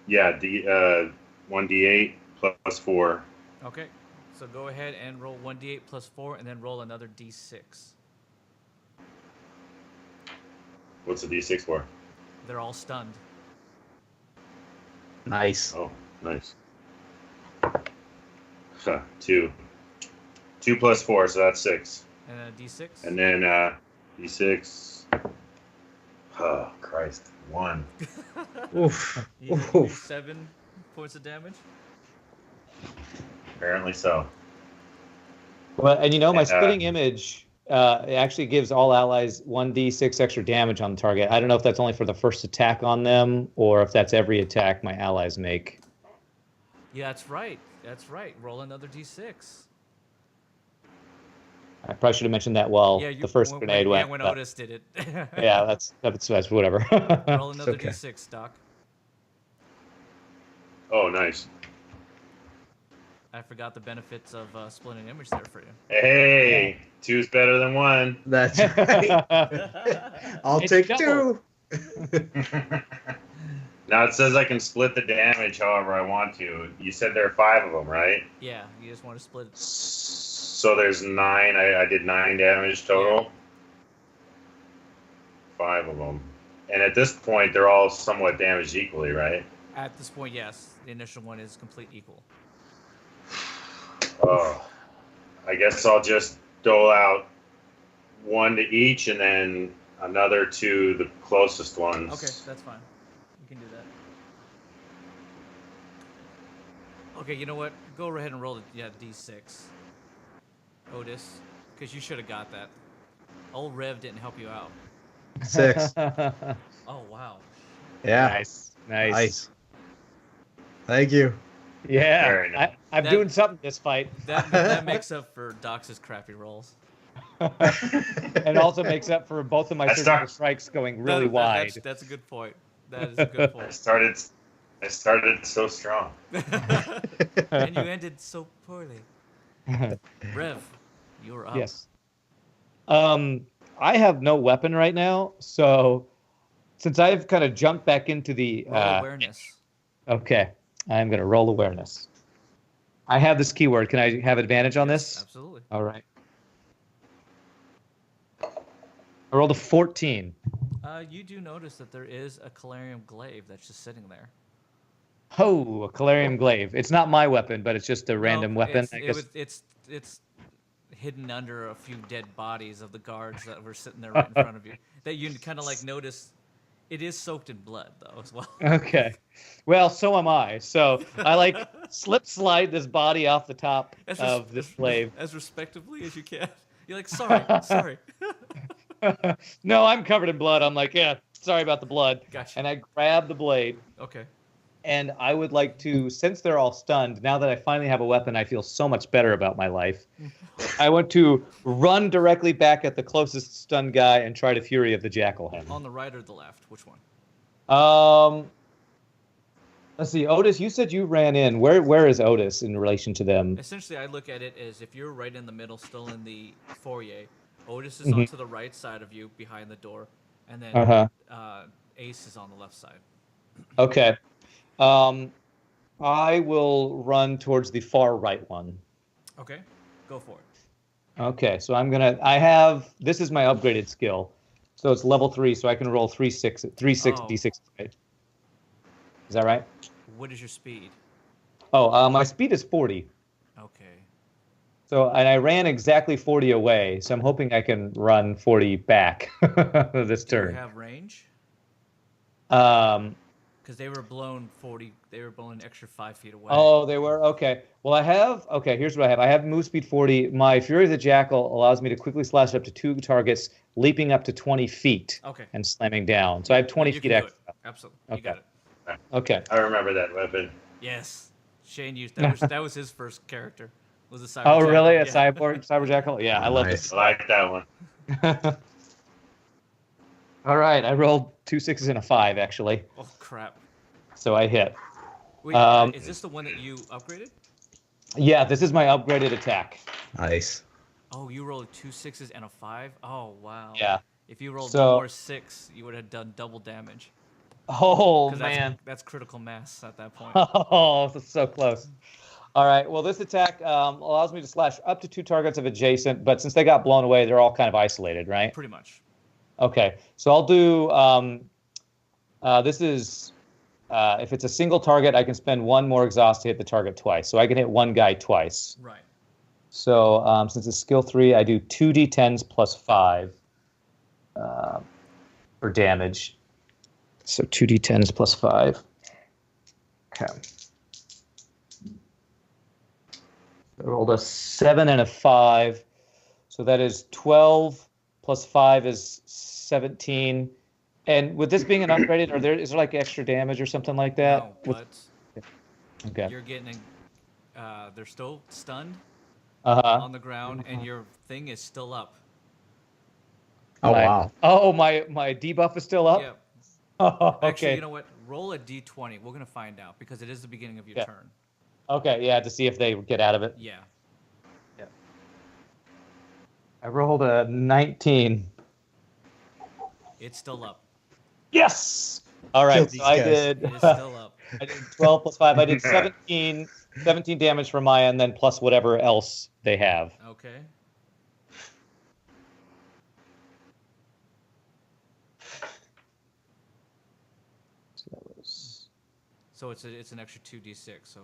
[SPEAKER 4] Yeah, 1d8 plus 4.
[SPEAKER 1] Okay, so go ahead and roll 1d8 plus 4, and then roll another d6.
[SPEAKER 4] What's the d6 for?
[SPEAKER 1] They're all stunned.
[SPEAKER 2] Nice.
[SPEAKER 4] Oh, nice. 2. 2 plus 4, so that's 6.
[SPEAKER 1] And then a d6.
[SPEAKER 4] And then d6. Oh, Christ. 1.
[SPEAKER 3] Oof.
[SPEAKER 1] You do
[SPEAKER 3] Oof.
[SPEAKER 1] 7 points of damage.
[SPEAKER 4] Apparently so.
[SPEAKER 2] Well, and you know, my splitting image it actually gives all allies 1d6 extra damage on the target. I don't know if that's only for the first attack on them or if that's every attack my allies make.
[SPEAKER 1] Yeah, that's right. That's right. Roll another d6.
[SPEAKER 2] I probably should have mentioned that while the first grenade went.
[SPEAKER 1] Yeah, when
[SPEAKER 2] but,
[SPEAKER 1] Otis did it.
[SPEAKER 2] yeah, that's whatever.
[SPEAKER 1] Roll another
[SPEAKER 3] okay.
[SPEAKER 1] d6, Doc.
[SPEAKER 4] Oh, nice.
[SPEAKER 1] I forgot the benefits of splitting image there for you.
[SPEAKER 4] Hey, 2's better than 1.
[SPEAKER 3] That's right. I'll
[SPEAKER 2] It's
[SPEAKER 3] take
[SPEAKER 2] double.
[SPEAKER 3] 2.
[SPEAKER 4] Now it says I can split the damage however I want to. You said there are 5 of them, right?
[SPEAKER 1] Yeah, you just want to split it.
[SPEAKER 4] So there's 9. I did 9 damage total. 5 of them. And at this point, they're all somewhat damaged equally, right?
[SPEAKER 1] At this point, yes. The initial one is complete equal.
[SPEAKER 4] Oh, I guess I'll just dole out 1 to each and then another to the closest ones.
[SPEAKER 1] Okay, that's fine. You can do that. Okay, you know what? Go ahead and roll the d6. Otis, because you should have got that. Old Rev didn't help you out.
[SPEAKER 3] 6.
[SPEAKER 1] Oh, wow.
[SPEAKER 3] Yeah.
[SPEAKER 2] Nice.
[SPEAKER 3] Thank you.
[SPEAKER 2] Yeah,
[SPEAKER 4] Very nice.
[SPEAKER 2] I'm doing something this fight.
[SPEAKER 1] That makes up for Doc's crappy rolls.
[SPEAKER 2] And also makes up for both of my surgical strikes going really wide.
[SPEAKER 1] That's a good point. That is a good
[SPEAKER 4] I
[SPEAKER 1] point.
[SPEAKER 4] started so strong.
[SPEAKER 1] And you ended so poorly. Rev, you're up.
[SPEAKER 2] Yes. I have no weapon right now, so since I've kind of jumped back into the
[SPEAKER 1] Roll awareness.
[SPEAKER 2] Okay, I'm going to roll awareness. I have this keyword. Can I have advantage on this?
[SPEAKER 1] Absolutely.
[SPEAKER 2] All right. I rolled a 14.
[SPEAKER 1] You do notice that there is a Calarium glaive that's just sitting there.
[SPEAKER 2] Oh, a Calarium glaive. It's not my weapon, but it's just a random weapon.
[SPEAKER 1] It's hidden under a few dead bodies of the guards that were sitting there right in front of you. That you kind of like notice. It is soaked in blood though as well.
[SPEAKER 2] Okay. Well, so am I. So I like slide this body off the top of this glaive.
[SPEAKER 1] As respectively as you can. You're like, sorry.
[SPEAKER 2] No, I'm covered in blood. I'm like, yeah, sorry about the blood.
[SPEAKER 1] Gotcha.
[SPEAKER 2] And I grab the blade.
[SPEAKER 1] Okay.
[SPEAKER 2] And I would like to, since they're all stunned, now that I finally have a weapon, I feel so much better about my life. I want to run directly back at the closest stunned guy and try to Fury of the Jackal him.
[SPEAKER 1] On the right or the left? Which one?
[SPEAKER 2] Let's see. Otis, you said you ran in. Where is Otis in relation to them?
[SPEAKER 1] Essentially, I look at it as if you're right in the middle, still in the foyer. Otis is on to the right side of you, behind the door, and then Ace is on the left side.
[SPEAKER 2] Okay. I will run towards the far right one.
[SPEAKER 1] Okay, go for it.
[SPEAKER 2] Okay, so this is my upgraded skill. So it's level 3, so I can roll 3 d6. Is that right?
[SPEAKER 1] What is your speed?
[SPEAKER 2] Oh, my speed is 40.
[SPEAKER 1] Okay.
[SPEAKER 2] So, and I ran exactly 40 away, so I'm hoping I can run 40 back this
[SPEAKER 1] Do you
[SPEAKER 2] turn.
[SPEAKER 1] have range?
[SPEAKER 2] Um,
[SPEAKER 1] Because they were blown 40. They were blown an extra 5 feet away.
[SPEAKER 2] oh, they were? Okay. Well, okay, here's what I have. I have move speed 40. My Fury of the Jackal allows me to quickly slash up to 2 targets, leaping up to 20 feet
[SPEAKER 1] Okay.
[SPEAKER 2] and slamming down. So I have 20
[SPEAKER 1] You
[SPEAKER 2] feet
[SPEAKER 1] can do
[SPEAKER 2] extra.
[SPEAKER 1] it. Absolutely.
[SPEAKER 2] Okay.
[SPEAKER 1] You got it.
[SPEAKER 2] Okay.
[SPEAKER 4] I remember that weapon.
[SPEAKER 1] Yes. Shane used that was his first character. Was a cyber
[SPEAKER 2] Oh,
[SPEAKER 1] jackal.
[SPEAKER 2] really? A
[SPEAKER 1] Yeah.
[SPEAKER 2] cyber jackal? Yeah, I love
[SPEAKER 3] Nice.
[SPEAKER 2] this.
[SPEAKER 4] I like that one.
[SPEAKER 2] All right, I rolled 2 6s and a 5 actually,
[SPEAKER 1] Oh crap.
[SPEAKER 2] so I hit.
[SPEAKER 1] Wait, is this the one that you upgraded?
[SPEAKER 2] Yeah, this is my upgraded attack.
[SPEAKER 3] Nice.
[SPEAKER 1] Oh, you rolled 2 6s and a 5? Oh wow.
[SPEAKER 2] Yeah.
[SPEAKER 1] If you rolled
[SPEAKER 2] So-
[SPEAKER 1] one more 6, you would have done double damage.
[SPEAKER 2] Oh
[SPEAKER 1] 'Cause
[SPEAKER 2] man.
[SPEAKER 1] that's critical mass at that point.
[SPEAKER 2] Oh, that's so close. All right. Well, this attack allows me to slash up to 2 targets of adjacent, but since they got blown away, they're all kind of isolated, right?
[SPEAKER 1] Pretty much.
[SPEAKER 2] Okay. So I'll do. This is. If it's a single target, I can spend 1 more exhaust to hit the target twice. So I can hit one guy twice.
[SPEAKER 1] Right.
[SPEAKER 2] So since it's skill 3, I do 2d10s plus 5 for damage. So 2d10s plus 5. Okay. I rolled a 7 and a 5. So that is 12 plus 5 is 17. And with this being an upgraded, is there like extra damage or something like that?
[SPEAKER 1] No, but
[SPEAKER 2] Okay.
[SPEAKER 1] you're getting they're still stunned
[SPEAKER 2] Uh-huh.
[SPEAKER 1] on the ground, and your thing is still up.
[SPEAKER 3] Oh, wow.
[SPEAKER 2] Oh, my debuff is still up?
[SPEAKER 1] Yeah.
[SPEAKER 2] Oh, okay.
[SPEAKER 1] Actually, you know what? Roll a d20. We're gonna find out because it is the beginning of your
[SPEAKER 2] Yeah.
[SPEAKER 1] turn.
[SPEAKER 2] Okay, yeah, to see if they get out of it.
[SPEAKER 1] Yeah.
[SPEAKER 2] I rolled a 19.
[SPEAKER 1] It's still up.
[SPEAKER 2] Yes! All right,
[SPEAKER 3] Kill
[SPEAKER 2] so
[SPEAKER 3] these
[SPEAKER 2] I
[SPEAKER 3] guys.
[SPEAKER 2] did,
[SPEAKER 1] It is still up.
[SPEAKER 2] I did 12 plus 5. I did 17 damage for Maya, and then plus whatever else they have.
[SPEAKER 1] Okay.
[SPEAKER 2] So that was...
[SPEAKER 1] So it's an extra 2d6. So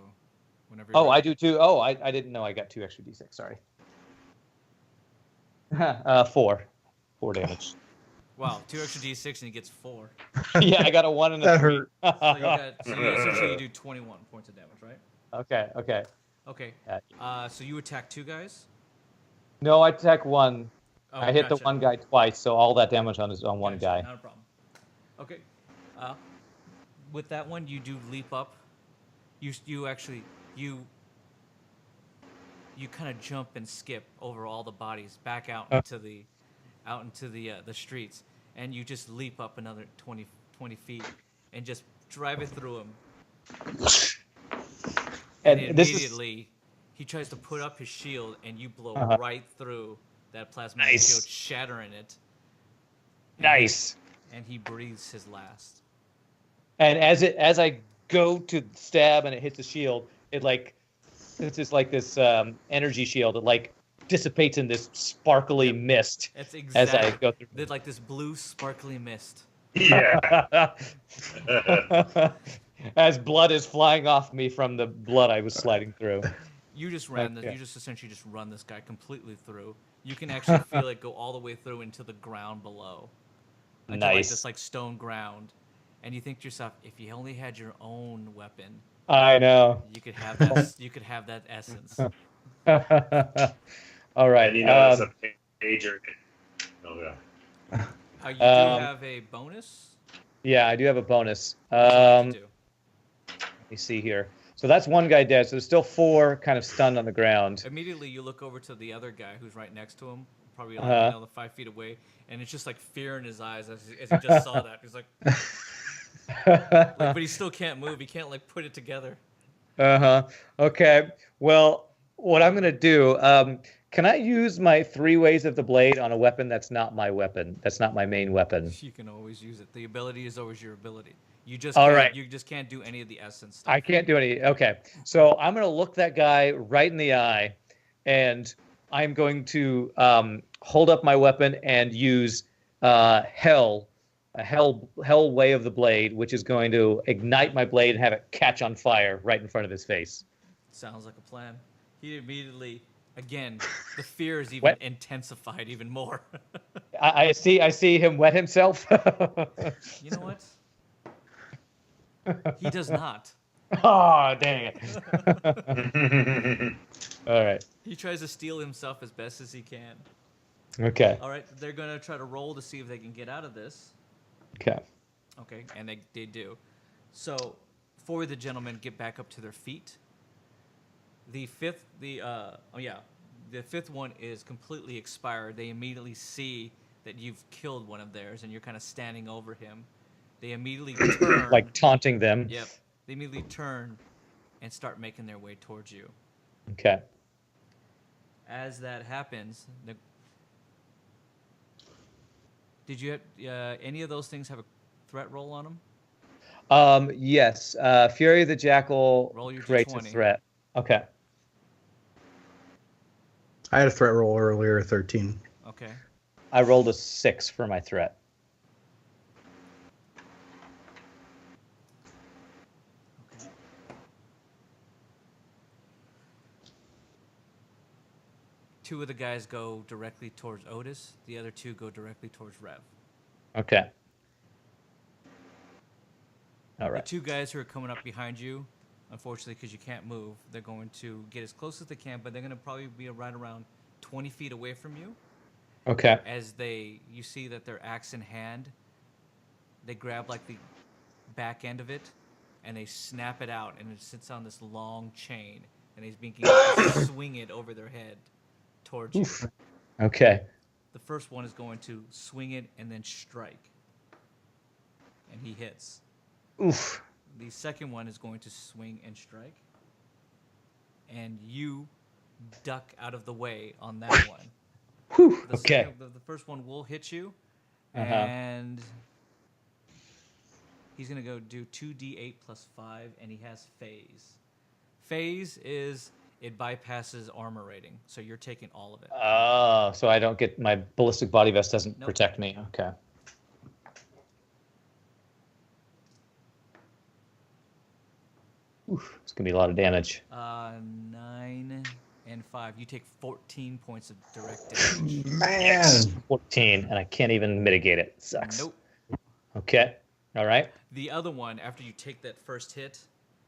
[SPEAKER 1] whenever.
[SPEAKER 2] Oh,
[SPEAKER 1] you're
[SPEAKER 2] I do too. Oh, I didn't know I got 2 extra d6. Sorry. 4 damage.
[SPEAKER 1] Wow, 2 extra d6 and he gets 4.
[SPEAKER 2] Yeah, I got a 1 and a
[SPEAKER 3] That
[SPEAKER 2] 3.
[SPEAKER 3] hurt.
[SPEAKER 1] So essentially you do 21 points of damage, right?
[SPEAKER 2] Okay.
[SPEAKER 1] Okay.
[SPEAKER 2] Yeah.
[SPEAKER 1] So you attack 2 guys.
[SPEAKER 2] No, I attack 1.
[SPEAKER 1] Oh,
[SPEAKER 2] I hit the
[SPEAKER 1] gotcha.
[SPEAKER 2] one guy twice, so all that damage on one
[SPEAKER 1] Gotcha,
[SPEAKER 2] guy.
[SPEAKER 1] Not a problem. Okay. With that one, you do leap up. You actually kind of jump and skip over all the bodies back out into the streets, and you just leap up another 20 feet and just drive it through him. And
[SPEAKER 2] this
[SPEAKER 1] immediately he tries to put up his shield, and you blow
[SPEAKER 2] Uh-huh.
[SPEAKER 1] right through that plasma
[SPEAKER 2] Nice.
[SPEAKER 1] shield, shattering it.
[SPEAKER 2] Nice.
[SPEAKER 1] And he breathes his last.
[SPEAKER 2] And as I go to stab and it hits the shield, it's just like this energy shield. It like dissipates in this sparkly mist
[SPEAKER 1] That's
[SPEAKER 2] as I
[SPEAKER 1] exactly
[SPEAKER 2] go through.
[SPEAKER 1] There's like this blue sparkly mist.
[SPEAKER 4] Yeah.
[SPEAKER 2] As blood is flying off me from the blood I was sliding through.
[SPEAKER 1] You just ran
[SPEAKER 2] Okay.
[SPEAKER 1] you just essentially just run this guy completely through. You can actually feel it go all the way through into the ground below. Into like
[SPEAKER 2] Nice.
[SPEAKER 1] this like stone ground. And you think to yourself, if you only had your own weapon,
[SPEAKER 2] I know.
[SPEAKER 1] you could have that you could have that essence.
[SPEAKER 2] All right.
[SPEAKER 4] And you know, it's a pager. Oh, yeah.
[SPEAKER 1] You do
[SPEAKER 2] Um,
[SPEAKER 1] have a bonus.
[SPEAKER 2] Yeah, I do have a bonus.
[SPEAKER 1] What would you like to do?
[SPEAKER 2] Let me see here. So that's one guy dead. So there's still 4 kind of stunned on the ground.
[SPEAKER 1] Immediately, you look over to the other guy who's right next to him, probably like
[SPEAKER 2] Uh-huh.
[SPEAKER 1] another 5 feet away, and it's just like fear in his eyes as he just saw that. He's like, but he still can't move. He can't like put it together.
[SPEAKER 2] Uh-huh. Okay. Well, what I'm going to do, can I use my 3 ways of the blade on a weapon that's not my weapon? That's not my main weapon.
[SPEAKER 1] You can always use it. The ability is always your ability. You just
[SPEAKER 2] All
[SPEAKER 1] can't,
[SPEAKER 2] right.
[SPEAKER 1] You just can't do any of the essence stuff.
[SPEAKER 2] I can't do any. Okay. So I'm going to look that guy right in the eye, and I'm going to hold up my weapon and use hell way of the blade, which is going to ignite my blade and have it catch on fire right in front of his face.
[SPEAKER 1] Sounds like a plan. He immediately, Again, the fear is even
[SPEAKER 2] Wet.
[SPEAKER 1] intensified even more.
[SPEAKER 2] I see him wet himself.
[SPEAKER 1] You know what? He does not.
[SPEAKER 2] Oh, dang it. All right.
[SPEAKER 1] He tries to steal himself as best as he can.
[SPEAKER 2] Okay.
[SPEAKER 1] All right, they're going to try to roll to see if they can get out of this.
[SPEAKER 2] Okay.
[SPEAKER 1] Okay, and they do. So, four of the gentlemen get back up to their feet. The fifth one is completely expired. They immediately see that you've killed one of theirs, and you're kind of standing over him. They immediately turn.
[SPEAKER 2] Like taunting them.
[SPEAKER 1] Yep. They immediately turn and start making their way towards you.
[SPEAKER 2] Okay.
[SPEAKER 1] As that happens, did you have any of those things have a threat roll on them?
[SPEAKER 2] Yes. Fury of the Jackal
[SPEAKER 1] Roll your
[SPEAKER 2] creates a
[SPEAKER 1] D20.
[SPEAKER 2] threat. Okay.
[SPEAKER 3] I had a threat roll earlier, 13.
[SPEAKER 1] Okay.
[SPEAKER 2] I rolled a 6 for my threat.
[SPEAKER 1] Okay. Two of the guys go directly towards Otis. The other two go directly towards Rev.
[SPEAKER 2] Okay. All
[SPEAKER 1] The
[SPEAKER 2] right.
[SPEAKER 1] two guys who are coming up behind you, unfortunately, because you can't move, they're going to get as close as they can, but they're going to probably be right around 20 feet away from you.
[SPEAKER 2] Okay.
[SPEAKER 1] As you see that they're axe in hand, they grab like the back end of it, and they snap it out, and it sits on this long chain, and he's beginning to swing it over their head towards you.
[SPEAKER 2] Okay.
[SPEAKER 1] The first one is going to swing it and then strike, and he hits.
[SPEAKER 2] Oof.
[SPEAKER 1] The second one is going to swing and strike, and you duck out of the way on that one.
[SPEAKER 2] Whew.
[SPEAKER 1] The
[SPEAKER 2] Okay.
[SPEAKER 1] the first one will hit you,
[SPEAKER 2] Uh-huh.
[SPEAKER 1] and he's going to go do 2d8 plus 5, and he has phase. Phase is it bypasses armor rating, so you're taking all of it.
[SPEAKER 2] Oh, so I don't get my ballistic body vest doesn't
[SPEAKER 1] Nope.
[SPEAKER 2] protect me. Okay. Oof, it's gonna be a lot of damage.
[SPEAKER 1] 9 and 5. You take 14 points of direct damage.
[SPEAKER 3] Man.
[SPEAKER 2] 14, and I can't even mitigate it. It sucks.
[SPEAKER 1] Nope.
[SPEAKER 2] Okay. All right.
[SPEAKER 1] The other one, after you take that first hit,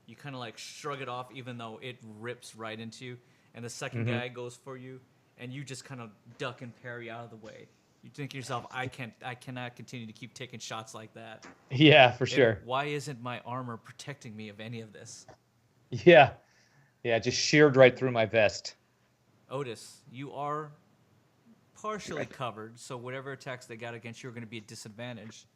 [SPEAKER 1] you kind of like shrug it off, even though it rips right into you. And the second guy goes for you, and you just kind of duck and parry out of the way. You think to yourself, I cannot continue to keep taking shots like that.
[SPEAKER 2] Yeah, for sure.
[SPEAKER 1] Why isn't my armor protecting me of any of this?
[SPEAKER 2] Yeah. Yeah, just sheared right through my vest.
[SPEAKER 1] Otis, you are partially covered, so whatever attacks they got against you are going to be a disadvantage.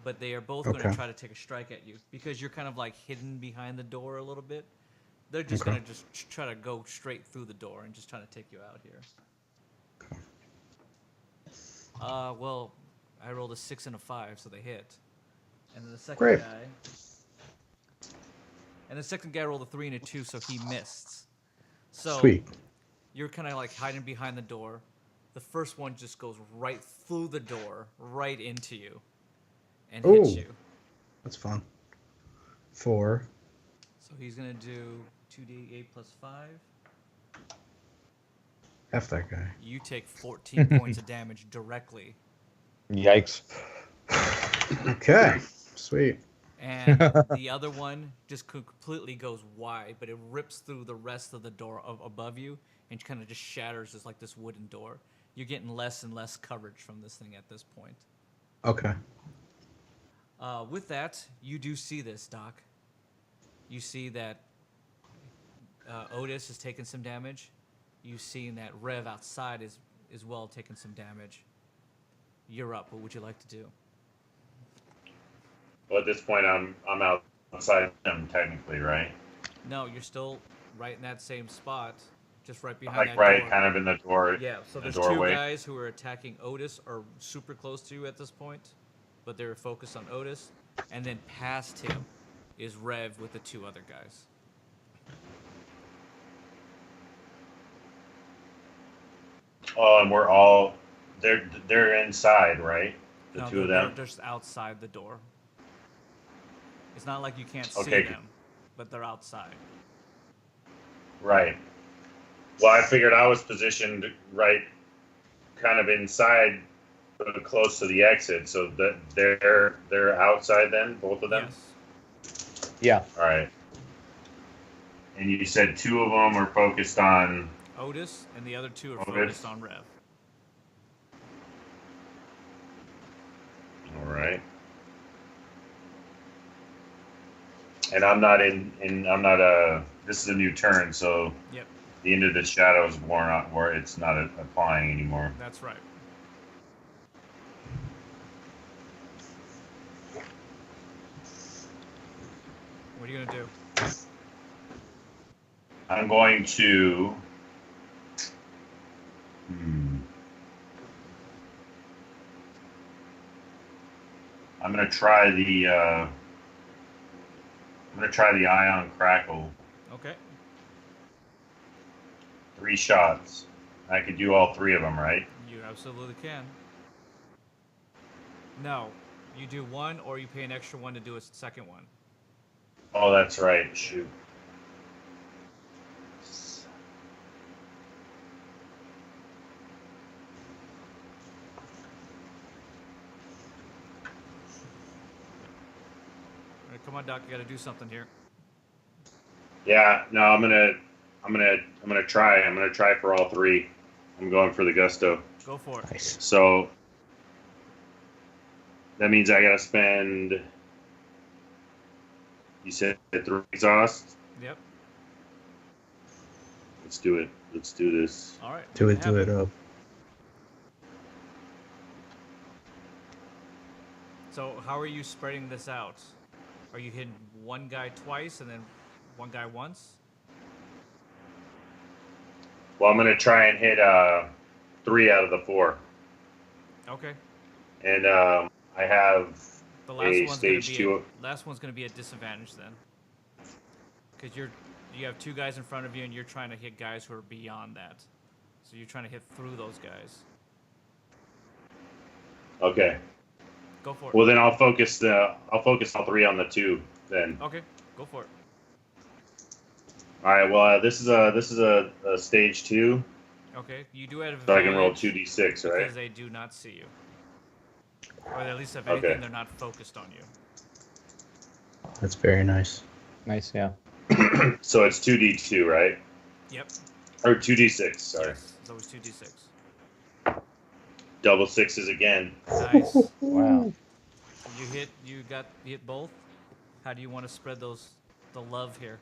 [SPEAKER 1] But they are both going to
[SPEAKER 3] Okay.
[SPEAKER 1] try to take a strike at you because you're kind of like hidden behind the door a little bit. They're just going to just try to go straight through the door and just trying to take you out here. Well, I rolled a 6 and a 5, so they hit. And then the second
[SPEAKER 3] Great.
[SPEAKER 1] guy... And the second guy rolled a 3 and a 2, so he missed. So
[SPEAKER 3] Sweet.
[SPEAKER 1] you're kind of like hiding behind the door. The first one just goes right through the door, right into you, and hits
[SPEAKER 3] Ooh.
[SPEAKER 1] you.
[SPEAKER 3] That's fun. 4.
[SPEAKER 1] So he's going to do 2d8 plus 5.
[SPEAKER 3] F that guy.
[SPEAKER 1] You take 14 points of damage directly.
[SPEAKER 2] Yikes.
[SPEAKER 3] Okay. Sweet.
[SPEAKER 1] And the other one just completely goes wide, but it rips through the rest of the door above you and kind of just shatters as like this wooden door. You're getting less and less coverage from this thing at this point.
[SPEAKER 3] Okay.
[SPEAKER 1] With that, you do see this, Doc. You see that Otis has taken some damage. You've seen that Rev outside is well taking some damage. You're up. What would you like to do?
[SPEAKER 4] Well, at this point, I'm outside them technically, right?
[SPEAKER 1] No, you're still right in that same spot, just right behind
[SPEAKER 4] Like
[SPEAKER 1] that
[SPEAKER 4] right,
[SPEAKER 1] door.
[SPEAKER 4] kind of in the door.
[SPEAKER 1] Yeah, so
[SPEAKER 4] in the
[SPEAKER 1] there's two
[SPEAKER 4] doorway.
[SPEAKER 1] guys who are attacking Otis are super close to you at this point, but they're focused on Otis. And then past him is Rev with the two other guys.
[SPEAKER 4] Oh, and we're all they're inside, right? The
[SPEAKER 1] No,
[SPEAKER 4] two of
[SPEAKER 1] they're
[SPEAKER 4] them.
[SPEAKER 1] just outside the door. It's not like you can't
[SPEAKER 4] Okay.
[SPEAKER 1] see them, but they're outside.
[SPEAKER 4] Right. Well, I figured I was positioned right, kind of inside, close to the exit, so that they're outside then, both of them.
[SPEAKER 1] Yes.
[SPEAKER 2] Yeah.
[SPEAKER 4] All right. And you said two of them are focused on
[SPEAKER 1] Otis, and the other two are
[SPEAKER 4] Otis.
[SPEAKER 1] focused on Rev.
[SPEAKER 4] All right. And I'm not I'm not this is a new turn, so
[SPEAKER 1] Yep,
[SPEAKER 4] the end of the shadow is worn out, where it's not applying anymore.
[SPEAKER 1] that's right. What are you gonna do?
[SPEAKER 4] I'm going to. I'm gonna try the. I'm gonna try the ion crackle.
[SPEAKER 1] Okay.
[SPEAKER 4] 3 shots. I could do all 3 of them, right?
[SPEAKER 1] You absolutely can. No, you do one, or you pay an extra one to do a second one.
[SPEAKER 4] Oh, that's right. Shoot.
[SPEAKER 1] All right, come on, Doc. You got to do something here.
[SPEAKER 4] Yeah. No, I'm gonna try. I'm gonna try for all 3. I'm going for the gusto.
[SPEAKER 1] Go for it.
[SPEAKER 3] Nice.
[SPEAKER 4] So that means I gotta spend. You said 3 exhaust.
[SPEAKER 1] Yep.
[SPEAKER 4] Let's do it. Let's do this.
[SPEAKER 1] All right.
[SPEAKER 3] Do
[SPEAKER 1] make
[SPEAKER 3] it, do it
[SPEAKER 1] happen.
[SPEAKER 3] up.
[SPEAKER 1] So how are you spreading this out? Are you hitting one guy twice and then one guy once?
[SPEAKER 4] Well, I'm gonna try and hit 3 out of the 4,
[SPEAKER 1] Okay.
[SPEAKER 4] and I have
[SPEAKER 1] The
[SPEAKER 4] a
[SPEAKER 1] last one's gonna
[SPEAKER 4] stage
[SPEAKER 1] be
[SPEAKER 4] 2.
[SPEAKER 1] last one's gonna be a disadvantage then, because you have 2 guys in front of you and you're trying to hit guys who are beyond that. So you're trying to hit through those guys.
[SPEAKER 4] Okay.
[SPEAKER 1] Go for it.
[SPEAKER 4] Well, then I'll focus all 3 on the 2 then.
[SPEAKER 1] Okay. Go for it.
[SPEAKER 4] All right. Well, this is a stage 2,
[SPEAKER 1] Okay. You do have
[SPEAKER 4] so I can roll
[SPEAKER 1] advantage
[SPEAKER 4] 2d6, right?
[SPEAKER 1] because they do not see you, or at least if anything,
[SPEAKER 4] Okay.
[SPEAKER 1] they're not focused on you.
[SPEAKER 3] That's very nice.
[SPEAKER 2] Nice, yeah.
[SPEAKER 4] So it's 2d2, right?
[SPEAKER 1] Yep.
[SPEAKER 4] Or 2d6. Sorry.
[SPEAKER 1] Yes. It's always 2d6.
[SPEAKER 4] Double 6s again.
[SPEAKER 1] Nice.
[SPEAKER 2] Wow.
[SPEAKER 1] You hit both. How do you want to spread the love here?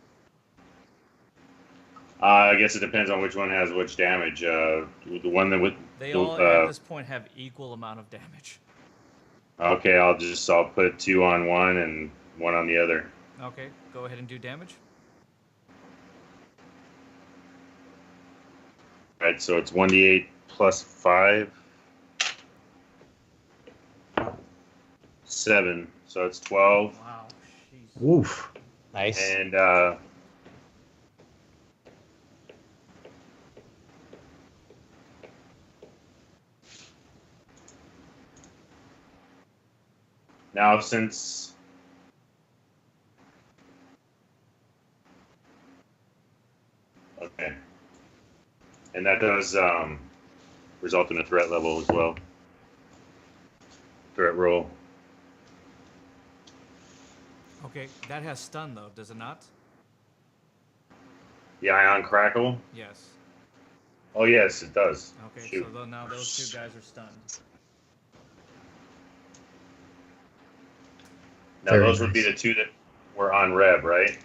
[SPEAKER 4] I guess it depends on which one has which damage. The one that with
[SPEAKER 1] They
[SPEAKER 4] the,
[SPEAKER 1] all at this point have equal amount of damage.
[SPEAKER 4] okay, I'll put 2 on one and 1 on the other.
[SPEAKER 1] Okay, go ahead and do damage.
[SPEAKER 4] All right, so it's 1d8 plus 5. 7, so it's 12.
[SPEAKER 1] Wow. Jeez.
[SPEAKER 3] Oof.
[SPEAKER 2] Nice.
[SPEAKER 4] And now since okay, and that does result in a threat level as well. Threat roll.
[SPEAKER 1] Okay, that has stun though, does it not?
[SPEAKER 4] The ion crackle.
[SPEAKER 1] Yes.
[SPEAKER 4] Oh yes, it does.
[SPEAKER 1] Okay,
[SPEAKER 4] Shoot.
[SPEAKER 1] so now those 2 guys are stunned.
[SPEAKER 4] Now
[SPEAKER 3] Very
[SPEAKER 4] those would be
[SPEAKER 3] nice.
[SPEAKER 4] the 2 that were on Rev, right?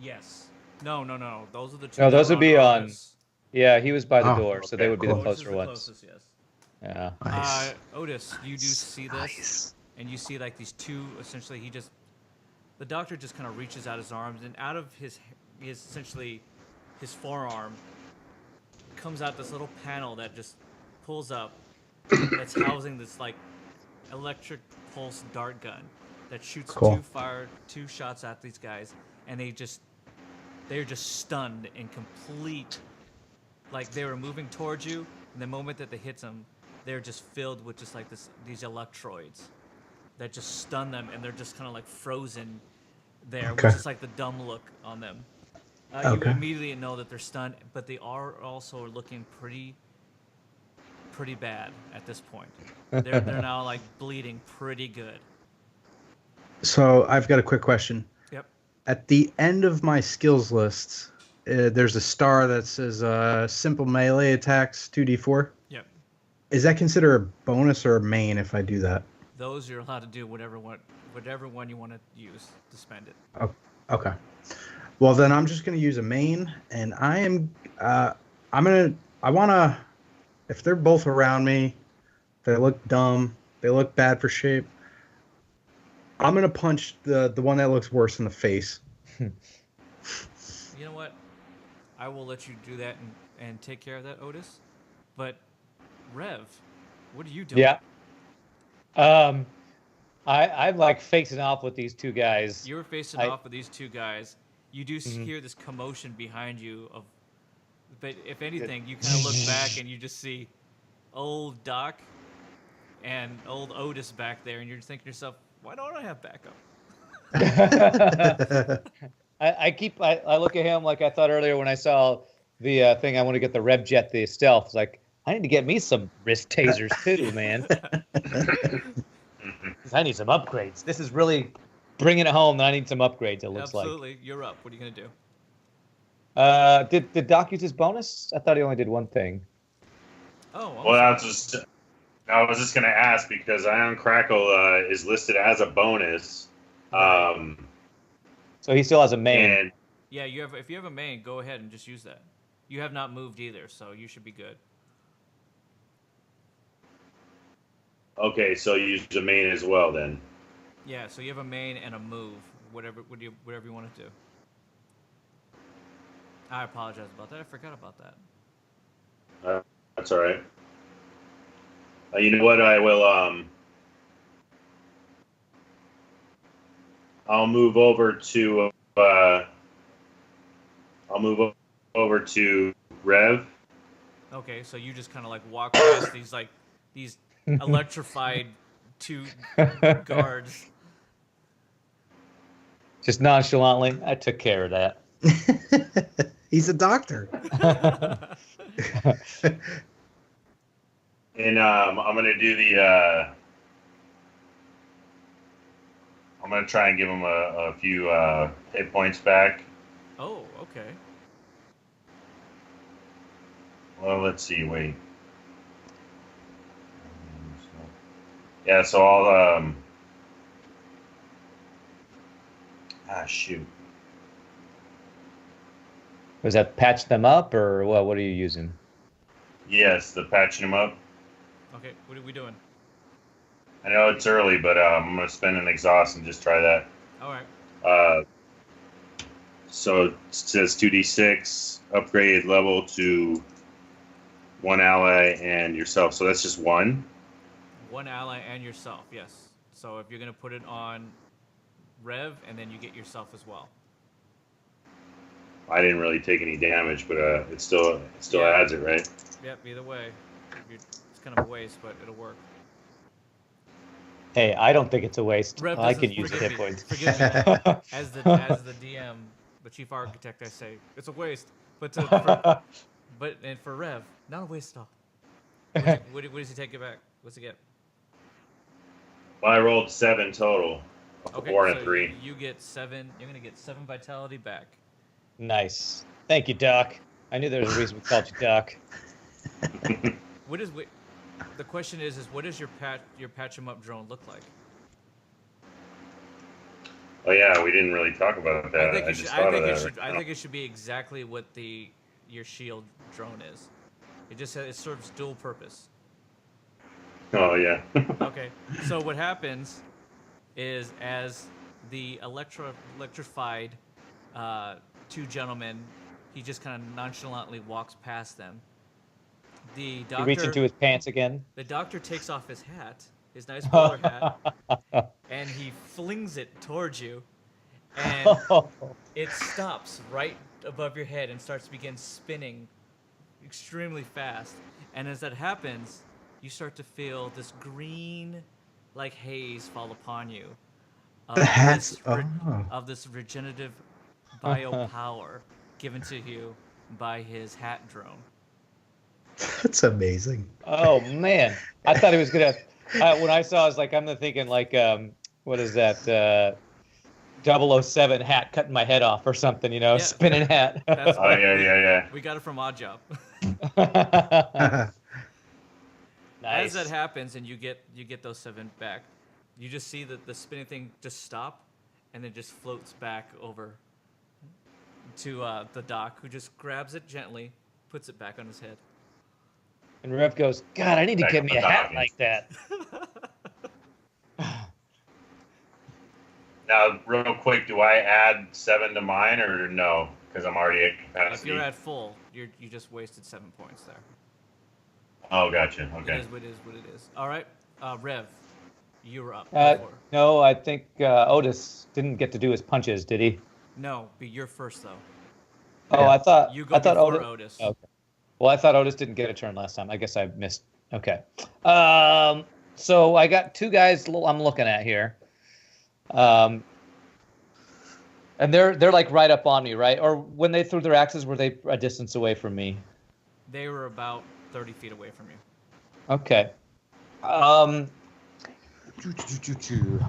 [SPEAKER 1] Yes. No. Those are the 2.
[SPEAKER 2] No,
[SPEAKER 1] that
[SPEAKER 2] those
[SPEAKER 1] were
[SPEAKER 2] would be on-
[SPEAKER 1] Otis.
[SPEAKER 2] Yeah, he was by the
[SPEAKER 3] Oh,
[SPEAKER 2] door, so
[SPEAKER 4] okay,
[SPEAKER 2] they would be
[SPEAKER 3] cool.
[SPEAKER 2] the
[SPEAKER 1] Otis is
[SPEAKER 2] closer
[SPEAKER 1] the
[SPEAKER 2] ones.
[SPEAKER 1] closest, yes.
[SPEAKER 2] Yeah.
[SPEAKER 3] Nice.
[SPEAKER 1] Otis, you do see this,
[SPEAKER 3] Nice.
[SPEAKER 1] and you see like these 2. Essentially, the doctor just kind of reaches out his arms, and out of his essentially his forearm comes out this little panel that just pulls up. That's housing this like electric pulse dart gun that shoots
[SPEAKER 3] Cool.
[SPEAKER 1] 2 shots at these guys, and they're just stunned in complete. Like they were moving towards you, and the moment that they hit them, they're just filled with just like these electrodes that just stun them, and they're just kind of like frozen there,
[SPEAKER 3] Okay.
[SPEAKER 1] which is like the dumb look on them. You
[SPEAKER 3] Okay.
[SPEAKER 1] immediately know that they're stunned, but they are also looking pretty bad at this point. They're now like bleeding pretty good.
[SPEAKER 3] So I've got a quick question.
[SPEAKER 1] Yep.
[SPEAKER 3] At the end of my skills list, there's a star that says simple melee attacks 2d4.
[SPEAKER 1] Yep.
[SPEAKER 3] Is that considered a bonus or a main if I do that?
[SPEAKER 1] Those you're allowed to do whatever one you want to use to spend it.
[SPEAKER 3] Oh, okay. Well, then I'm just going to use a main, and I want to, if they're both around me, they look dumb, they look bad for shape, I'm going to punch the one that looks worse in the face.
[SPEAKER 1] You know what? I will let you do that and take care of that, Otis. But Rev, what are you doing?
[SPEAKER 2] Yeah. I'm like facing off with these two guys.
[SPEAKER 1] You're facing off with these two guys. You do hear this commotion behind you but if anything, you kind of look back and you just see old Doc and old Otis back there, and you're just thinking to yourself, why don't I have backup?
[SPEAKER 2] I look at him like I thought earlier when I saw the thing. I want to get the Rev Jet, the stealth. It's like, I need to get me some wrist tasers too, man. I need some upgrades. This is really bringing it home. I need some upgrades. It looks
[SPEAKER 1] Absolutely. You're up. What are you gonna do?
[SPEAKER 2] like. Did Doc use his bonus? I thought he only did one thing.
[SPEAKER 1] Oh,
[SPEAKER 4] Well, I was just going to ask because Ion Crackle is listed as a bonus.
[SPEAKER 2] So he still has a main.
[SPEAKER 4] And
[SPEAKER 1] yeah. If you have a main, go ahead and just use that. You have not moved either, so you should be good.
[SPEAKER 4] okay, so you use the main as well then.
[SPEAKER 1] Yeah. So you have a main and a move. Whatever you want to do. I apologize about that. I forgot about that.
[SPEAKER 4] That's all right. You know what? I will. I'll move over to. I'll move over to Rev.
[SPEAKER 1] Okay, so you just kind of like walk past these electrified two guards.
[SPEAKER 2] Just nonchalantly, I took care of that.
[SPEAKER 3] He's a doctor.
[SPEAKER 4] And I'm gonna do the. I'm gonna try and give him a few hit points back.
[SPEAKER 1] Oh, okay.
[SPEAKER 4] Well, let's see. Wait. Yeah, so I'll. Shoot.
[SPEAKER 2] Was that patch them up or what? What are you using?
[SPEAKER 4] Yes, the patching him up.
[SPEAKER 1] Okay, what are we doing?
[SPEAKER 4] I know it's early, but I'm gonna spend an exhaust and just try that.
[SPEAKER 1] All right.
[SPEAKER 4] So it says 2d6 upgrade level to one ally and yourself. So that's just one.
[SPEAKER 1] One ally and yourself, yes. So if you're gonna put it on Rev, and then you get yourself as well.
[SPEAKER 4] I didn't really take any damage, but it still
[SPEAKER 1] Yeah.
[SPEAKER 4] adds it, right?
[SPEAKER 1] Yep. Either way, it's kind of a waste, but it'll work.
[SPEAKER 2] Hey, I don't think it's a waste.
[SPEAKER 1] Rev
[SPEAKER 2] I
[SPEAKER 1] doesn't-
[SPEAKER 2] can use the
[SPEAKER 1] forgive
[SPEAKER 2] hit
[SPEAKER 1] me,
[SPEAKER 2] points.
[SPEAKER 1] Forgive me. As the DM, the chief architect, I say it's a waste. But for Rev, not a waste at all. What does he take it back? What's he get?
[SPEAKER 4] Well, I rolled 7 total.
[SPEAKER 1] Okay,
[SPEAKER 4] 4 and
[SPEAKER 1] so
[SPEAKER 4] a 3.
[SPEAKER 1] you get 7. You're gonna get 7 vitality back.
[SPEAKER 2] Nice. Thank you, Doc. I knew there was a reason we called you Doc.
[SPEAKER 1] The question is what does your patch 'em up drone look like?
[SPEAKER 4] Oh yeah, we didn't really talk about that. I just thought of that.
[SPEAKER 1] I think it should be exactly what your shield drone is. It serves dual purpose.
[SPEAKER 4] Oh yeah.
[SPEAKER 1] Okay. So what happens is as the electrified two gentlemen, he just kind of nonchalantly walks past them. The doctor
[SPEAKER 2] You reach into his pants again.
[SPEAKER 1] The doctor takes off his hat, his nice bowler hat, and he flings it towards you, and it stops right above your head and starts to begin spinning extremely fast. And as that happens, you start to feel this green, like haze, fall upon you. Of
[SPEAKER 3] The hats.
[SPEAKER 1] Of this regenerative biopower given to you by his hat drone.
[SPEAKER 3] That's amazing.
[SPEAKER 2] Oh man, I thought he was gonna. When I saw, I was like, I'm thinking like, what is that? 007 hat cutting my head off or something,
[SPEAKER 1] Yeah.
[SPEAKER 2] spinning hat.
[SPEAKER 1] That's
[SPEAKER 4] Oh yeah.
[SPEAKER 1] We got it from Odd Job.
[SPEAKER 2] Nice.
[SPEAKER 1] As that happens and you get those 7 back, you just see that the spinning thing just stop, and then just floats back over to the doc, who just grabs it gently, puts it back on his head.
[SPEAKER 2] And Rev goes, God, I need to
[SPEAKER 4] Back
[SPEAKER 2] get
[SPEAKER 4] on
[SPEAKER 2] me
[SPEAKER 4] the
[SPEAKER 2] a hat
[SPEAKER 4] dock.
[SPEAKER 2] like that.
[SPEAKER 4] Now, real quick, do I add 7 to mine or no? Because I'm already at
[SPEAKER 1] If
[SPEAKER 4] capacity.
[SPEAKER 1] you're at full, you just wasted 7 points there.
[SPEAKER 4] Oh, gotcha.
[SPEAKER 1] It
[SPEAKER 4] Okay.
[SPEAKER 1] is what it is. All right, Rev, you're up. Go for it.
[SPEAKER 2] No, I think Otis didn't get to do his punches, did he?
[SPEAKER 1] No, be you're first though.
[SPEAKER 2] Oh, I thought
[SPEAKER 1] You go
[SPEAKER 2] I thought
[SPEAKER 1] before
[SPEAKER 2] Otis.
[SPEAKER 1] Otis.
[SPEAKER 2] Okay. Well, I thought Otis didn't get a turn last time. I guess I missed. Okay. So I got 2 guys I'm looking at here. And they're like right up on me, right? Or when they threw their axes, were they a distance away from me?
[SPEAKER 1] They were about 30 feet away from you.
[SPEAKER 2] Okay.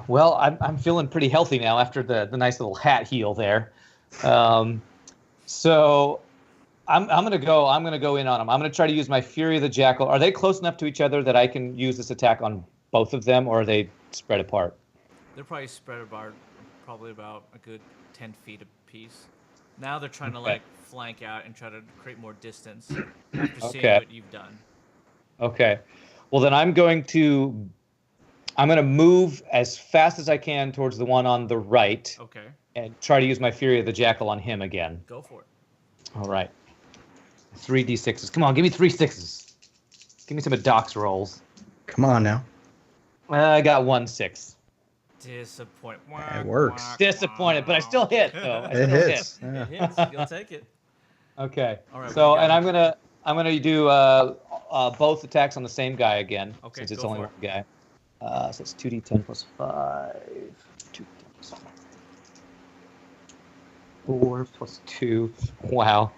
[SPEAKER 2] Well, I'm feeling pretty healthy now after the nice little hat heal there. So I'm gonna go in on them. I'm gonna try to use my Fury of the Jackal. Are they close enough to each other that I can use this attack on both of them, or are they spread apart?
[SPEAKER 1] They're probably spread apart, probably about a good 10 feet apiece. Now they're trying to like flank out and try to create more distance after seeing what you've done.
[SPEAKER 2] Okay. Well, then I'm going to move as fast as I can towards the one on the right.
[SPEAKER 1] Okay.
[SPEAKER 2] And try to use my Fury of the Jackal on him again.
[SPEAKER 1] Go for it.
[SPEAKER 2] All right. 3d6s. Come on, give me 3 6s. Give me some of Doc's rolls.
[SPEAKER 3] Come on now.
[SPEAKER 2] I got 1 6.
[SPEAKER 1] Disappoint.
[SPEAKER 3] It works.
[SPEAKER 2] Disappointed, but I still hit though. I
[SPEAKER 3] It
[SPEAKER 2] still
[SPEAKER 3] hits.
[SPEAKER 2] hit.
[SPEAKER 3] Yeah.
[SPEAKER 1] It hits. You'll take it.
[SPEAKER 2] Okay.
[SPEAKER 1] All right,
[SPEAKER 2] So,
[SPEAKER 1] what do you
[SPEAKER 2] and
[SPEAKER 1] got?
[SPEAKER 2] I'm gonna do both attacks on the same guy again,
[SPEAKER 1] Okay,
[SPEAKER 2] since it's
[SPEAKER 1] go
[SPEAKER 2] only
[SPEAKER 1] for
[SPEAKER 2] one guy. So it's 2d10 plus 5. 2d10 plus 5. 4 plus 2. Wow.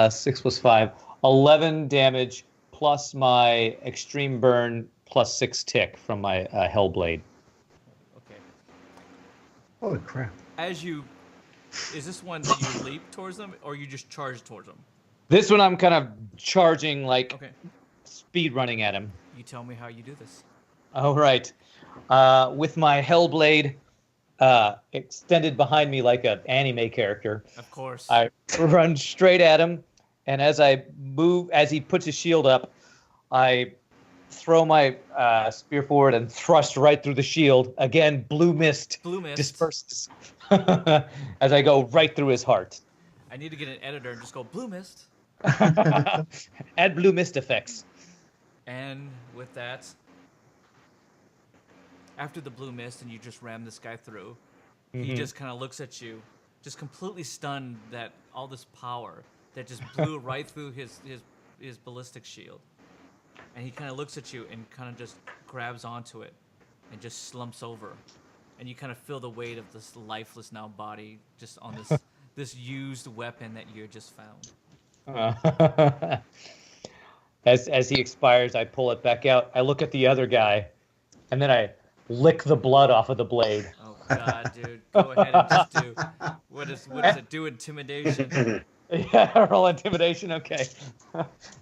[SPEAKER 2] 6 plus 5. 11 damage plus my extreme burn plus 6 tick from my Hellblade.
[SPEAKER 1] Okay.
[SPEAKER 3] Holy crap.
[SPEAKER 1] Is this one that you leap towards them, or you just charge towards them?
[SPEAKER 2] This one I'm kind of charging, like
[SPEAKER 1] Okay.
[SPEAKER 2] speed running at him.
[SPEAKER 1] You tell me how you do this.
[SPEAKER 2] All right. With my Hellblade extended behind me like an anime character,
[SPEAKER 1] Of course.
[SPEAKER 2] I run straight at him, and as he puts his shield up, I throw my spear forward and thrust right through the shield. Again, blue mist disperses as I go right through his heart.
[SPEAKER 1] I need to get an editor and just go blue mist.
[SPEAKER 2] Add blue mist effects.
[SPEAKER 1] And with that, after the blue mist and you just ram this guy through, he just kind of looks at you, just completely stunned that all this power that just blew right through his ballistic shield. And he kind of looks at you and kind of just grabs onto it and just slumps over. And you kind of feel the weight of this lifeless now body just on this this used weapon that you just found.
[SPEAKER 2] As he expires, I pull it back out. I look at the other guy, and then I lick the blood off of the blade.
[SPEAKER 1] Oh God, dude! Go ahead and just do what does it do? Intimidation.
[SPEAKER 2] Yeah, roll intimidation. Okay.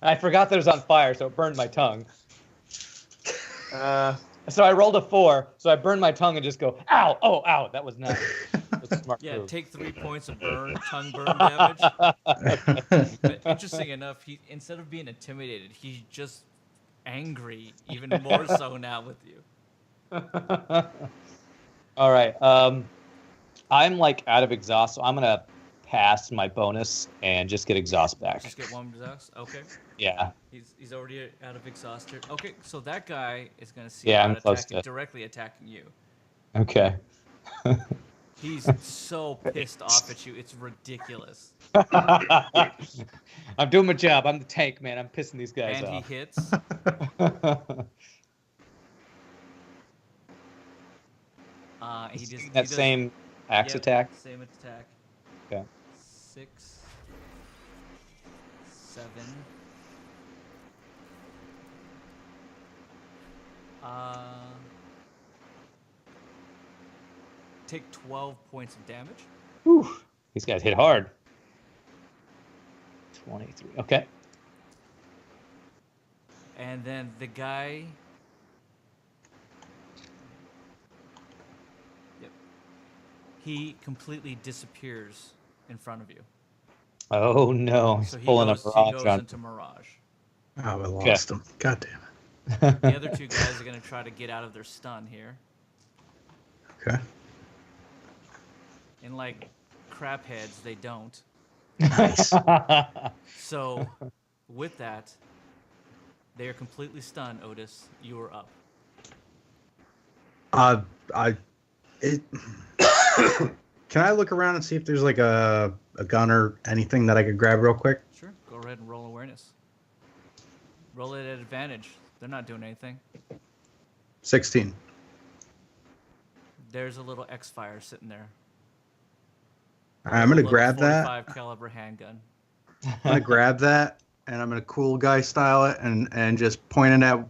[SPEAKER 2] I forgot that it was on fire, so it burned my tongue. So I rolled a 4, so I burned my tongue and just go, ow, oh, ow. That was not a smart
[SPEAKER 1] Yeah,
[SPEAKER 2] move.
[SPEAKER 1] take 3 points of tongue burn damage. But interesting enough, he instead of being intimidated, he's just angry, even more so now with you.
[SPEAKER 2] All right. I'm like out of exhaust, so I'm gonna pass my bonus and just get exhaust back.
[SPEAKER 1] Just get 1 exhaust. Okay.
[SPEAKER 2] Yeah.
[SPEAKER 1] He's already out of exhaust here. Okay, so that guy is gonna see
[SPEAKER 2] Yeah,
[SPEAKER 1] about
[SPEAKER 2] I'm close to it.
[SPEAKER 1] directly attacking you.
[SPEAKER 2] Okay.
[SPEAKER 1] He's so pissed off at you, it's ridiculous.
[SPEAKER 2] I'm doing my job. I'm the tank, man. I'm pissing these guys
[SPEAKER 1] And
[SPEAKER 2] off.
[SPEAKER 1] he hits. He
[SPEAKER 2] That
[SPEAKER 1] does
[SPEAKER 2] same axe
[SPEAKER 1] Yep,
[SPEAKER 2] attack.
[SPEAKER 1] Same attack.
[SPEAKER 2] Okay.
[SPEAKER 1] 6 7. Take 12 points of damage.
[SPEAKER 2] Whew. These guys hit hard. 23. Okay.
[SPEAKER 1] And then the guy... Yep. He completely disappears in front of you.
[SPEAKER 2] Oh no, he's
[SPEAKER 1] So he
[SPEAKER 2] pulling
[SPEAKER 1] goes,
[SPEAKER 2] a mirage
[SPEAKER 1] he goes
[SPEAKER 2] on.
[SPEAKER 1] into Mirage.
[SPEAKER 3] Oh, I lost him. God damn it.
[SPEAKER 1] The other two guys are going to try to get out of their stun here.
[SPEAKER 3] Okay.
[SPEAKER 1] And like crap heads, they don't.
[SPEAKER 3] Nice.
[SPEAKER 1] So with that, they are completely stunned, Otis. You are up.
[SPEAKER 3] Can I look around and see if there's like a gun or anything that I could grab real quick?
[SPEAKER 1] Sure. Go ahead and roll awareness. Roll it at advantage. They're not doing anything.
[SPEAKER 3] 16.
[SPEAKER 1] There's a little X-Fire sitting there.
[SPEAKER 3] All right, I'm gonna
[SPEAKER 1] Little
[SPEAKER 3] grab that.
[SPEAKER 1] 45 caliber handgun.
[SPEAKER 3] I'm gonna grab that, and I'm gonna cool guy style it, and just point it at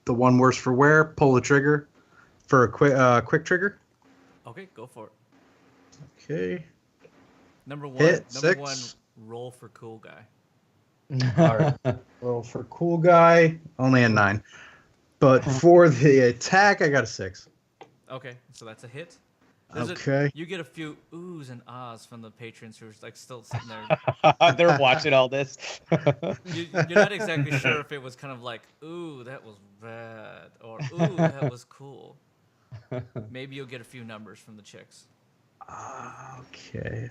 [SPEAKER 3] the one worse for wear. Pull the trigger for a quick trigger.
[SPEAKER 1] Okay, go for it.
[SPEAKER 3] Okay.
[SPEAKER 1] Number one.
[SPEAKER 3] Hit,
[SPEAKER 1] Number
[SPEAKER 3] 6.
[SPEAKER 1] one. Roll for cool guy.
[SPEAKER 3] All right. Roll for cool guy. Only a 9. But for the attack, I got a 6.
[SPEAKER 1] Okay, so that's a hit.
[SPEAKER 3] Okay.
[SPEAKER 1] You get a few oohs and ahs from the patrons who are like still sitting there.
[SPEAKER 2] They're watching all this.
[SPEAKER 1] You're not exactly sure if it was kind of like, ooh, that was bad, or ooh, that was cool. Maybe you'll get a few numbers from the chicks.
[SPEAKER 3] Okay.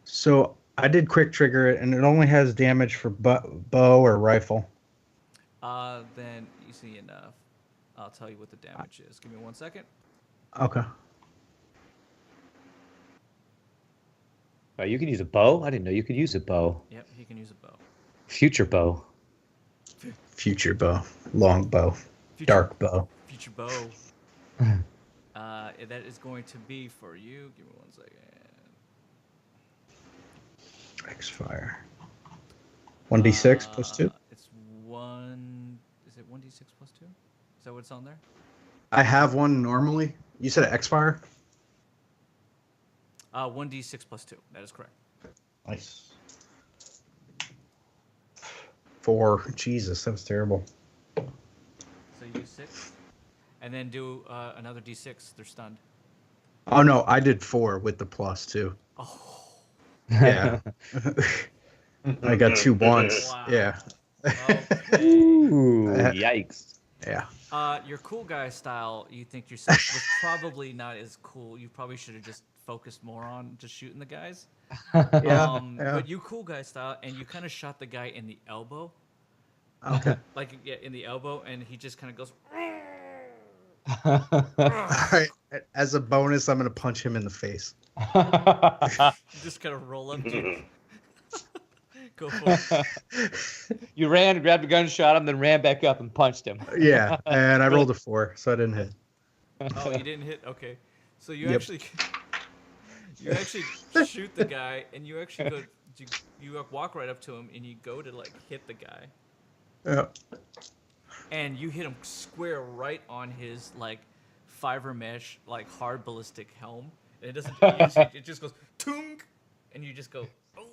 [SPEAKER 3] So I did quick trigger it, and it only has damage for bow or rifle.
[SPEAKER 1] Then easy enough. I'll tell you what the damage is. Give me 1 second.
[SPEAKER 3] Okay.
[SPEAKER 2] Oh, you can use a bow? I didn't know you could use a bow.
[SPEAKER 1] Yep, he can use a bow.
[SPEAKER 2] Future bow.
[SPEAKER 3] Future bow. Long bow.
[SPEAKER 1] Future,
[SPEAKER 3] Dark bow.
[SPEAKER 1] Future bow. That is going to be for you. Give me 1 second.
[SPEAKER 3] X-Fire. 1d6 plus 2?
[SPEAKER 1] It's 1... Is it 1d6 plus 2? Is that what's on there?
[SPEAKER 3] I have one normally. You said X-Fire?
[SPEAKER 1] 1d6 plus 2. That is correct.
[SPEAKER 3] Nice. 4. Jesus, that was terrible.
[SPEAKER 1] So you do 6. And then do another d6. They're stunned.
[SPEAKER 3] Oh, no, I did 4 with the plus 2.
[SPEAKER 1] Oh.
[SPEAKER 3] Yeah. I got 2 1s.
[SPEAKER 1] Wow.
[SPEAKER 3] Yeah.
[SPEAKER 1] Okay.
[SPEAKER 2] Ooh, yikes.
[SPEAKER 3] Yeah.
[SPEAKER 1] Your cool guy style, you think yourself was probably not as cool. You probably should have just focused more on just shooting the guys.
[SPEAKER 3] Yeah.
[SPEAKER 1] But you cool guy style, and you kind of shot the guy in the elbow.
[SPEAKER 3] Okay.
[SPEAKER 1] Like, yeah, in the elbow, and he just kind of goes...
[SPEAKER 3] All right. As a bonus, I'm going to punch him in the face.
[SPEAKER 1] You just kind of roll up to him. Go for it.
[SPEAKER 2] You ran, grabbed a gun, shot him, then ran back up and punched him.
[SPEAKER 3] Yeah, and I rolled a 4, so I didn't hit.
[SPEAKER 1] Oh, you didn't hit? Okay. So you
[SPEAKER 3] Yep.
[SPEAKER 1] actually shoot the guy, and you actually go... You walk right up to him, and you go to, like, hit the guy.
[SPEAKER 3] Yeah.
[SPEAKER 1] And you hit him square right on his, like, fiber mesh, like, hard ballistic helm. And it doesn't... it just goes... Tunk! And you just go... Oh.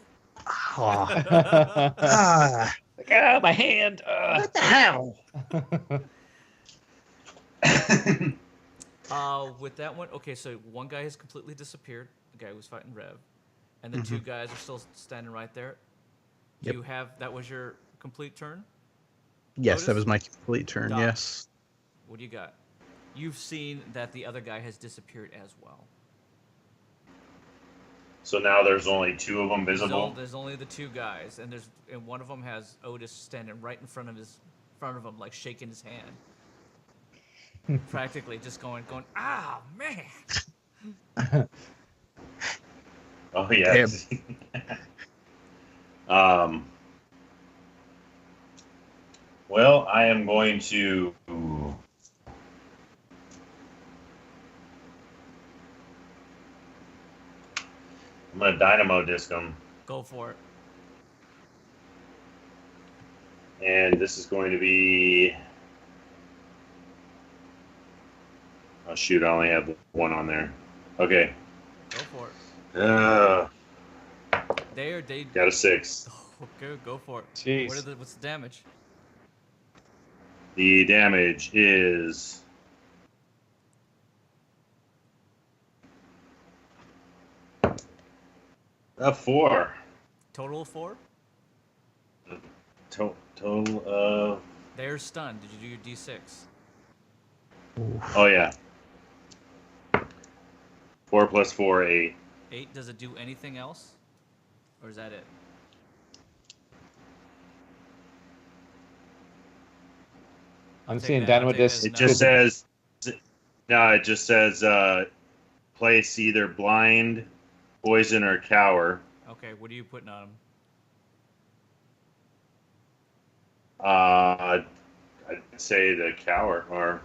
[SPEAKER 3] Ah,
[SPEAKER 2] Like, ah, my hand.
[SPEAKER 3] what the hell?
[SPEAKER 1] With that one... Okay, so one guy has completely disappeared. The guy who was fighting Rev. And the two guys are still standing right there.
[SPEAKER 3] Yep.
[SPEAKER 1] You have... That was your complete turn?
[SPEAKER 3] Yes, that
[SPEAKER 1] Otis?
[SPEAKER 3] was my complete turn.
[SPEAKER 1] Doc.
[SPEAKER 3] Yes.
[SPEAKER 1] What do you got? You've seen that the other guy has disappeared as well.
[SPEAKER 4] So now there's only 2 of them visible.
[SPEAKER 1] There's only the 2 guys, and one of them has Otis standing right in front of him, like shaking his hand, practically just going, ah, man.
[SPEAKER 4] Oh yeah. Well, I am going to. I'm gonna dynamo disc him.
[SPEAKER 1] Go for it.
[SPEAKER 4] And this is going to be. Oh shoot! I only have one on there. Okay.
[SPEAKER 1] Go for it. They
[SPEAKER 4] Got a 6.
[SPEAKER 1] Okay, go for it.
[SPEAKER 2] Jeez.
[SPEAKER 1] What's the damage?
[SPEAKER 4] The damage is a 4.
[SPEAKER 1] Total of 4?
[SPEAKER 4] Total of.
[SPEAKER 1] They're stunned. Did you do your D6?
[SPEAKER 4] Oh yeah. 4 plus 4, 8.
[SPEAKER 1] 8. Does it do anything else? Or is that it?
[SPEAKER 2] I'm
[SPEAKER 1] Take
[SPEAKER 2] seeing
[SPEAKER 1] that, I'll
[SPEAKER 2] Dynamo
[SPEAKER 1] take that
[SPEAKER 2] Disc.
[SPEAKER 1] as
[SPEAKER 4] It
[SPEAKER 1] no.
[SPEAKER 4] just says. No, it just says place either blind, poison, or cower.
[SPEAKER 1] Okay, what are you putting on him?
[SPEAKER 4] I'd say the cower or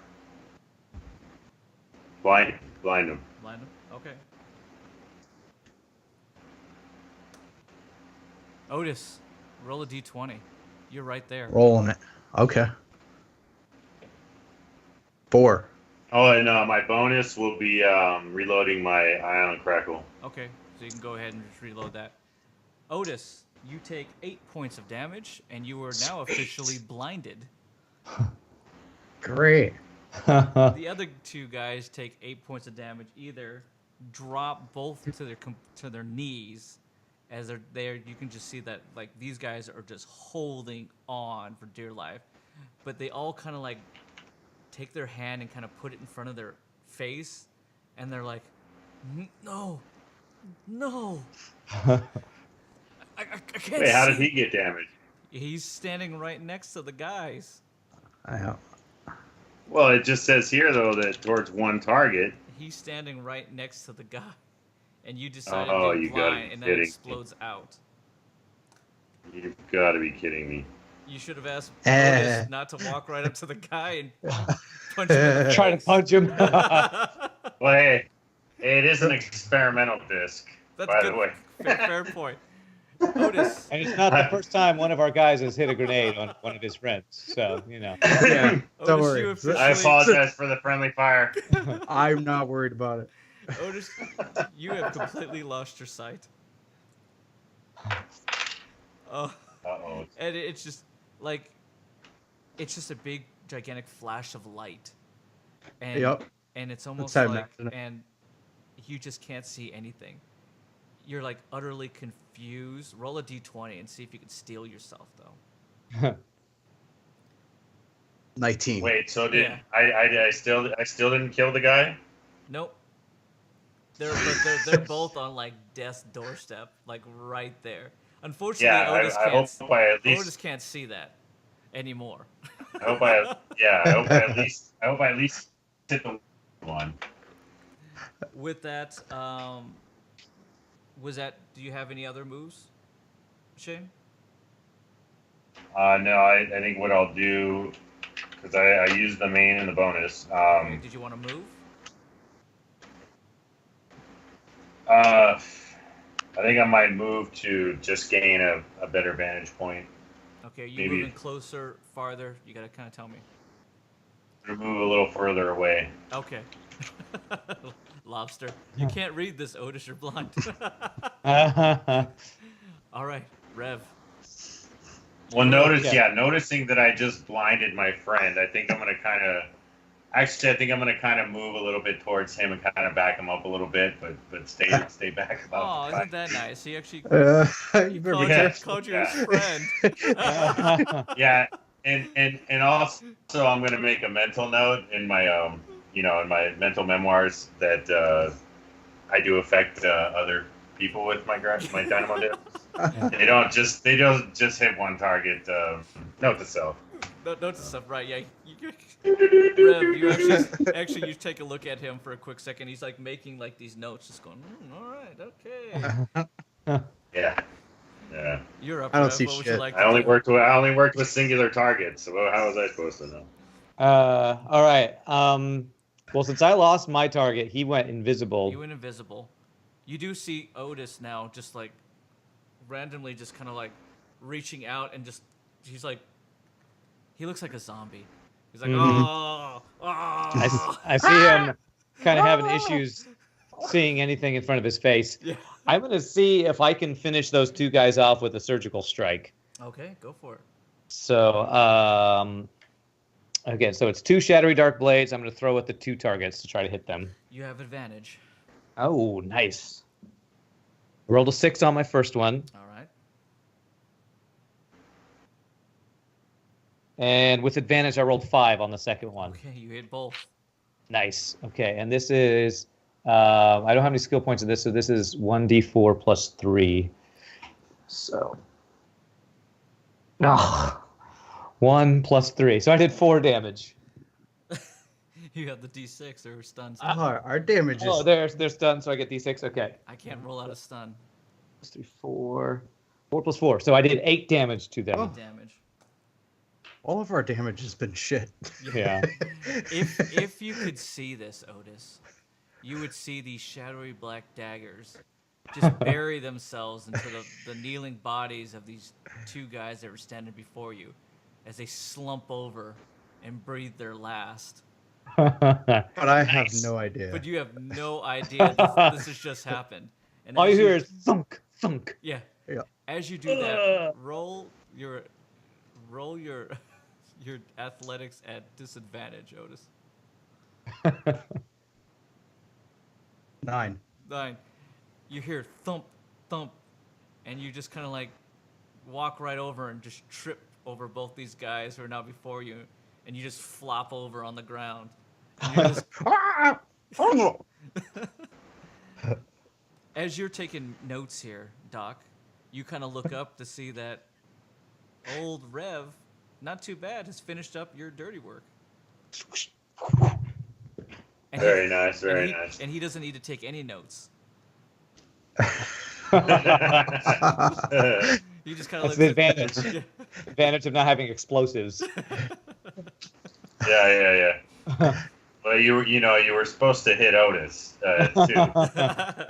[SPEAKER 4] blind him.
[SPEAKER 1] Blind him? Okay. Otis, roll a D20. You're right there.
[SPEAKER 3] Rolling it. Okay. 4.
[SPEAKER 4] Oh, and my bonus will be reloading my Ion Crackle.
[SPEAKER 1] Okay, so you can go ahead and just reload that. Otis, you take 8 points of damage, and you are now officially blinded.
[SPEAKER 3] Great.
[SPEAKER 1] The other 2 guys take 8 points of damage. Either drop both to their knees, as they're there. You can just see that like these guys are just holding on for dear life, but they all kind of like take their hand and kind of put it in front of their face, and they're like, no. I can't
[SPEAKER 4] Wait, how
[SPEAKER 1] see.
[SPEAKER 4] did he get damaged?
[SPEAKER 1] He's standing right next to the guys.
[SPEAKER 4] Well, it just says here though that towards one target.
[SPEAKER 1] He's standing right next to the guy, and you decided
[SPEAKER 4] Oh,
[SPEAKER 1] to
[SPEAKER 4] you
[SPEAKER 1] go
[SPEAKER 4] gotta
[SPEAKER 1] blind,
[SPEAKER 4] be
[SPEAKER 1] and then
[SPEAKER 4] kidding
[SPEAKER 1] it
[SPEAKER 4] me.
[SPEAKER 1] explodes out.
[SPEAKER 4] You've got to be kidding me.
[SPEAKER 1] You should have asked Otis not to walk right up to the guy and punch him in the
[SPEAKER 2] Try to
[SPEAKER 1] face.
[SPEAKER 2] punch him.
[SPEAKER 4] Well, hey, it is an experimental disc,
[SPEAKER 1] That's
[SPEAKER 4] by
[SPEAKER 1] good.
[SPEAKER 4] the way.
[SPEAKER 1] Fair point. Otis,
[SPEAKER 2] And it's not the first time one of our guys has hit a grenade on one of his friends. So, you know.
[SPEAKER 3] Yeah. Don't
[SPEAKER 1] Otis,
[SPEAKER 3] worry.
[SPEAKER 1] you officially,
[SPEAKER 4] I apologize for the friendly fire.
[SPEAKER 3] I'm not worried about it.
[SPEAKER 1] Otis, you have completely lost your sight. Oh,
[SPEAKER 4] Uh-oh.
[SPEAKER 1] and it's just like, it's just a big, gigantic flash of light, and
[SPEAKER 3] Yep.
[SPEAKER 1] and it's almost
[SPEAKER 3] how I
[SPEAKER 1] like,
[SPEAKER 3] imagine it.
[SPEAKER 1] and you just can't see anything. You're like utterly confused. Roll a d20 and see if you can steal yourself, though.
[SPEAKER 3] 19.
[SPEAKER 4] Wait, so did
[SPEAKER 1] Yeah.
[SPEAKER 4] I still didn't kill the guy?
[SPEAKER 1] Nope. They're both on like death's doorstep, like right there. Unfortunately,
[SPEAKER 4] Yeah,
[SPEAKER 1] Otis
[SPEAKER 4] I hope I at
[SPEAKER 1] Otis
[SPEAKER 4] least
[SPEAKER 1] can't see that anymore.
[SPEAKER 4] I hope I at least hit the one.
[SPEAKER 1] With that, do you have any other moves, Shane?
[SPEAKER 4] No, I think what I'll do, because I used the main and the bonus.
[SPEAKER 1] Okay, did you want to move?
[SPEAKER 4] I think I might move to just gain a better vantage point.
[SPEAKER 1] Okay, you
[SPEAKER 4] Maybe.
[SPEAKER 1] moving closer, farther? You gotta kind of tell me.
[SPEAKER 4] To move a little further away.
[SPEAKER 1] Okay. Lobster. You can't read this, Otis. You're blind. All right, Rev.
[SPEAKER 4] Well,
[SPEAKER 2] Yeah.
[SPEAKER 4] noticing that I just blinded my friend, I think I'm gonna kind of. Actually, I think I'm gonna kind of move a little bit towards him and kind of back him up a little bit, but stay back
[SPEAKER 1] Oh,
[SPEAKER 4] about.
[SPEAKER 1] isn't that nice? He actually
[SPEAKER 3] You better be
[SPEAKER 1] called,
[SPEAKER 3] careful.
[SPEAKER 1] called you
[SPEAKER 4] Yeah.
[SPEAKER 1] his friend.
[SPEAKER 4] Yeah, and also I'm gonna make a mental note in my in my mental memoirs that I do affect other people with my dynamo discs. They don't just hit one target. Note to self.
[SPEAKER 1] Note to self, right? Yeah. Rev, you actually you take a look at him for a quick second. He's like making like these notes, just going, all right, okay.
[SPEAKER 4] Yeah. Yeah.
[SPEAKER 1] You're up.
[SPEAKER 3] I don't
[SPEAKER 1] Rev.
[SPEAKER 3] see
[SPEAKER 1] What would
[SPEAKER 3] shit.
[SPEAKER 1] you like
[SPEAKER 4] I
[SPEAKER 1] to
[SPEAKER 4] only
[SPEAKER 1] do?
[SPEAKER 4] worked with singular targets. So how was I supposed to know?
[SPEAKER 2] All right. Well, since I lost my target, he went invisible.
[SPEAKER 1] You went invisible. You do see Otis now, just like randomly, just kind of like reaching out and just he's like He looks like a zombie. He's like,
[SPEAKER 2] Mhm.
[SPEAKER 1] oh.
[SPEAKER 2] I see him kind of having issues seeing anything in front of his face.
[SPEAKER 1] Yeah.
[SPEAKER 2] I'm going to see if I can finish those two guys off with a surgical strike.
[SPEAKER 1] Okay, go for it.
[SPEAKER 2] So, again, so it's 2 Shadowy Dark Blades. I'm going to throw at the 2 targets to try to hit them.
[SPEAKER 1] You have advantage.
[SPEAKER 2] Oh, nice. Rolled a 6 on my first one.
[SPEAKER 1] All right.
[SPEAKER 2] And with advantage, I rolled 5 on the second one.
[SPEAKER 1] Okay, you hit both.
[SPEAKER 2] Nice. Okay, and this is... I don't have any skill points in this, so this is 1d4 plus 3. So... Oh, 1 plus 3. So I did 4 damage.
[SPEAKER 1] You got the D6 or stuns.
[SPEAKER 3] Our damage is.
[SPEAKER 2] Oh, they're stunned, so I get d6. Okay.
[SPEAKER 1] I can't roll out a stun.
[SPEAKER 2] 3, 4. 4 plus 4. So I did 8 damage to them.
[SPEAKER 3] Oh.
[SPEAKER 1] Damage.
[SPEAKER 3] All of our damage has been shit.
[SPEAKER 2] Yeah.
[SPEAKER 1] If you could see this, Otis, you would see these shadowy black daggers just bury themselves into the kneeling bodies of these 2 guys that were standing before you as they slump over and breathe their last.
[SPEAKER 3] But I have no idea.
[SPEAKER 1] But you have no idea this has just happened. And
[SPEAKER 2] All
[SPEAKER 1] as
[SPEAKER 2] you hear is thunk, thunk.
[SPEAKER 1] Yeah.
[SPEAKER 3] Yeah.
[SPEAKER 1] As you do that, roll your your athletics at disadvantage, Otis.
[SPEAKER 3] 9.
[SPEAKER 1] 9. You hear thump, thump, and you just kind of like walk right over and just trip over both these guys who are now before you, and you just flop over on the ground. And you're just, as you're taking notes here, Doc, you kind of look up to see that old Rev, not too bad, has finished up your dirty work. And
[SPEAKER 4] Very nice, very
[SPEAKER 1] and
[SPEAKER 4] nice.
[SPEAKER 1] And he doesn't need to take any notes. You just kind of
[SPEAKER 2] That's the advantage. Advantage of not having explosives.
[SPEAKER 4] Yeah. Well, you were supposed to hit Otis too.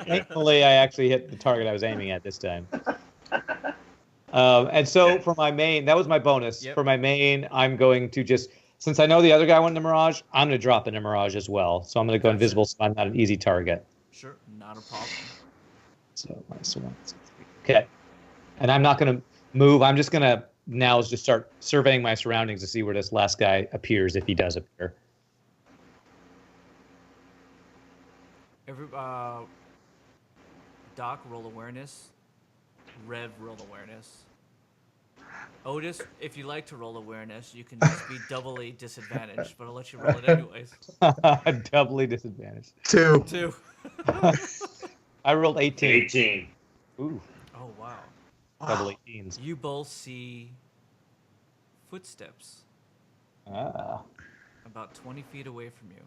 [SPEAKER 2] Thankfully, I actually hit the target I was aiming at this time. And so for my main, that was my bonus.
[SPEAKER 1] Yep.
[SPEAKER 2] For my main, I'm going to just, since I know the other guy went into Mirage, I'm going to drop into Mirage as well. So I'm going to go
[SPEAKER 1] Gotcha.
[SPEAKER 2] invisible, so I'm not an easy target.
[SPEAKER 1] Sure, not a problem.
[SPEAKER 2] So minus 1. Okay. And I'm not going to move. I'm just going to now just start surveying my surroundings to see where this last guy appears, if he does appear.
[SPEAKER 1] Doc, roll awareness. Rev, roll awareness. Otis, if you like to roll awareness, you can just be doubly disadvantaged, but I'll let you roll it anyways.
[SPEAKER 2] Doubly disadvantaged.
[SPEAKER 3] 2.
[SPEAKER 1] 2.
[SPEAKER 2] I rolled 18.
[SPEAKER 4] 18.
[SPEAKER 2] Ooh,
[SPEAKER 1] Oh, wow.
[SPEAKER 2] double 18s.
[SPEAKER 1] You both see footsteps
[SPEAKER 2] Ah.
[SPEAKER 1] about 20 feet away from you,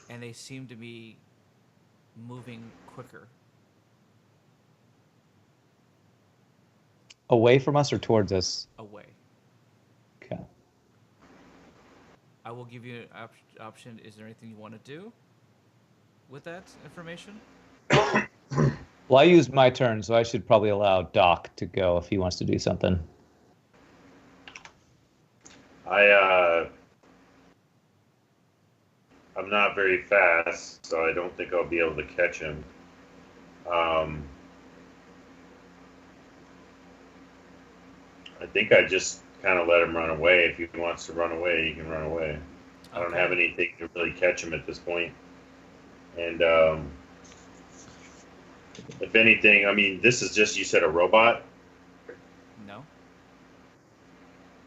[SPEAKER 1] and they seem to be moving quicker.
[SPEAKER 2] Away from us or towards us?
[SPEAKER 1] Away.
[SPEAKER 2] Okay.
[SPEAKER 1] I will give you an option. Is there anything you want to do with that information?
[SPEAKER 2] Well, I used my turn, so I should probably allow Doc to go if he wants to do something.
[SPEAKER 4] I'm not very fast, so I don't think I'll be able to catch him. I think I just kind of let him run away. If he wants to run away, he can run away. I don't have anything to really catch him at this point. And if anything, I mean, this is just, you said a robot?
[SPEAKER 1] No.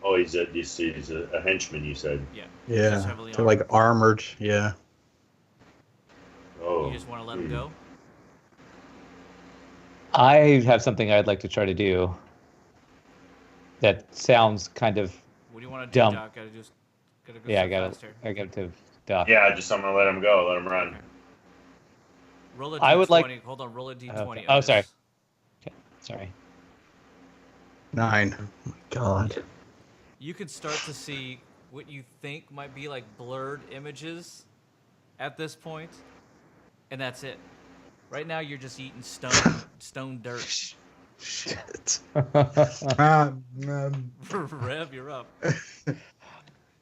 [SPEAKER 4] Oh, he's a henchman, you said.
[SPEAKER 1] Yeah.
[SPEAKER 3] Yeah.
[SPEAKER 1] He's heavily
[SPEAKER 3] They're like armored. Yeah.
[SPEAKER 4] Oh.
[SPEAKER 1] You just want to let him go?
[SPEAKER 2] I have something I'd like to try to do that sounds kind of
[SPEAKER 1] What do you want to do,
[SPEAKER 2] dumb.
[SPEAKER 1] Doc? Gotta go
[SPEAKER 2] Yeah, I
[SPEAKER 1] so
[SPEAKER 2] got
[SPEAKER 1] faster.
[SPEAKER 2] to Doc.
[SPEAKER 4] Yeah, I'm gonna let him go. Let him run.
[SPEAKER 1] Okay. Roll a D20.
[SPEAKER 2] I would like-
[SPEAKER 1] Hold on, roll a D20.
[SPEAKER 2] Okay. Oh,
[SPEAKER 1] Otis.
[SPEAKER 2] sorry. Okay. Sorry.
[SPEAKER 3] 9. Oh my God.
[SPEAKER 1] You can start to see what you think might be like blurred images at this point, and that's it. Right now, you're just eating stone dirt.
[SPEAKER 3] Shit.
[SPEAKER 1] Rev, you're up.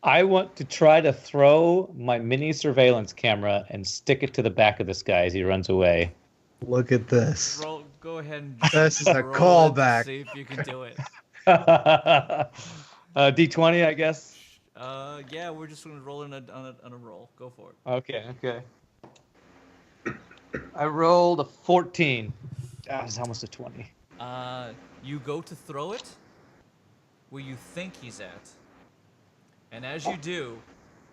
[SPEAKER 2] I want to try to throw my mini surveillance camera and stick it to the back of this guy as he runs away.
[SPEAKER 3] Look at this.
[SPEAKER 1] Go ahead and
[SPEAKER 3] This is a
[SPEAKER 1] roll it to
[SPEAKER 3] callback.
[SPEAKER 1] see if you can do it.
[SPEAKER 2] D20, I guess.
[SPEAKER 1] Yeah, we're just gonna roll on a roll. Go for it.
[SPEAKER 2] Okay. I rolled a 14. That was almost a 20.
[SPEAKER 1] You go to throw it where you think he's at, and as you do,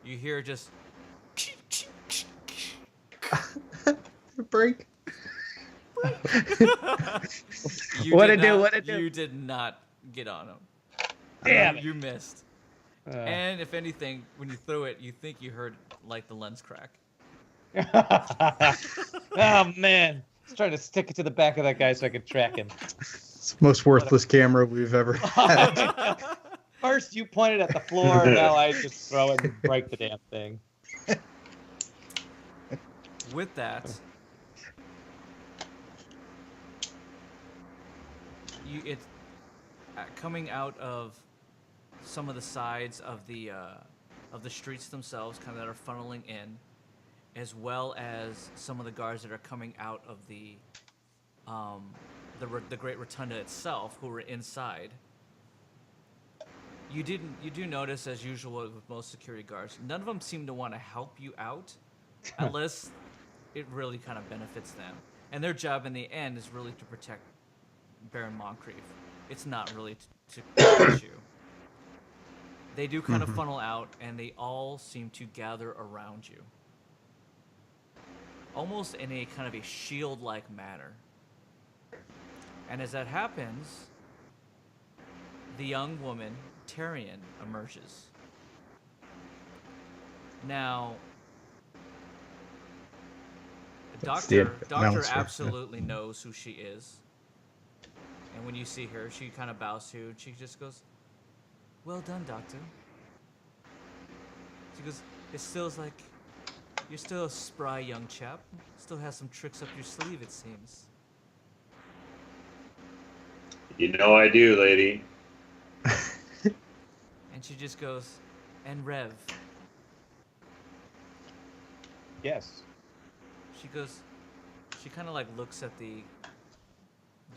[SPEAKER 1] you hear just.
[SPEAKER 3] Break.
[SPEAKER 2] What'd it do?
[SPEAKER 1] You did not get on him.
[SPEAKER 2] Damn it.
[SPEAKER 1] You missed. And if anything, when you threw it, you think you heard like the lens crack.
[SPEAKER 2] Oh man, I was trying to stick it to the back of that guy so I could track him.
[SPEAKER 3] It's the most worthless camera we've ever had.
[SPEAKER 2] First you pointed at the floor, now I just throw it and break the damn thing.
[SPEAKER 1] With that, it's coming out of some of the sides of the streets themselves, kind of that are funneling in, as well as some of the guards that are coming out of the Great Rotunda itself, who were inside. You do notice, as usual with most security guards, none of them seem to want to help you out, unless it really kind of benefits them. And their job in the end is really to protect Baron Moncrief. It's not really to hurt you. They do kind of funnel out, and they all seem to gather around you, almost in a kind of a shield-like manner. And as that happens, the young woman, Tyrion, emerges. Now, Doctor absolutely knows who she is. And when you see her, she kind of bows to you, and she just goes, "Well done, Doctor." She goes, "It still like you're still a spry young chap. Still has some tricks up your sleeve, it seems."
[SPEAKER 4] You know I do, lady.
[SPEAKER 1] And she just goes, "And Rev."
[SPEAKER 2] Yes.
[SPEAKER 1] She goes, she kind of like looks at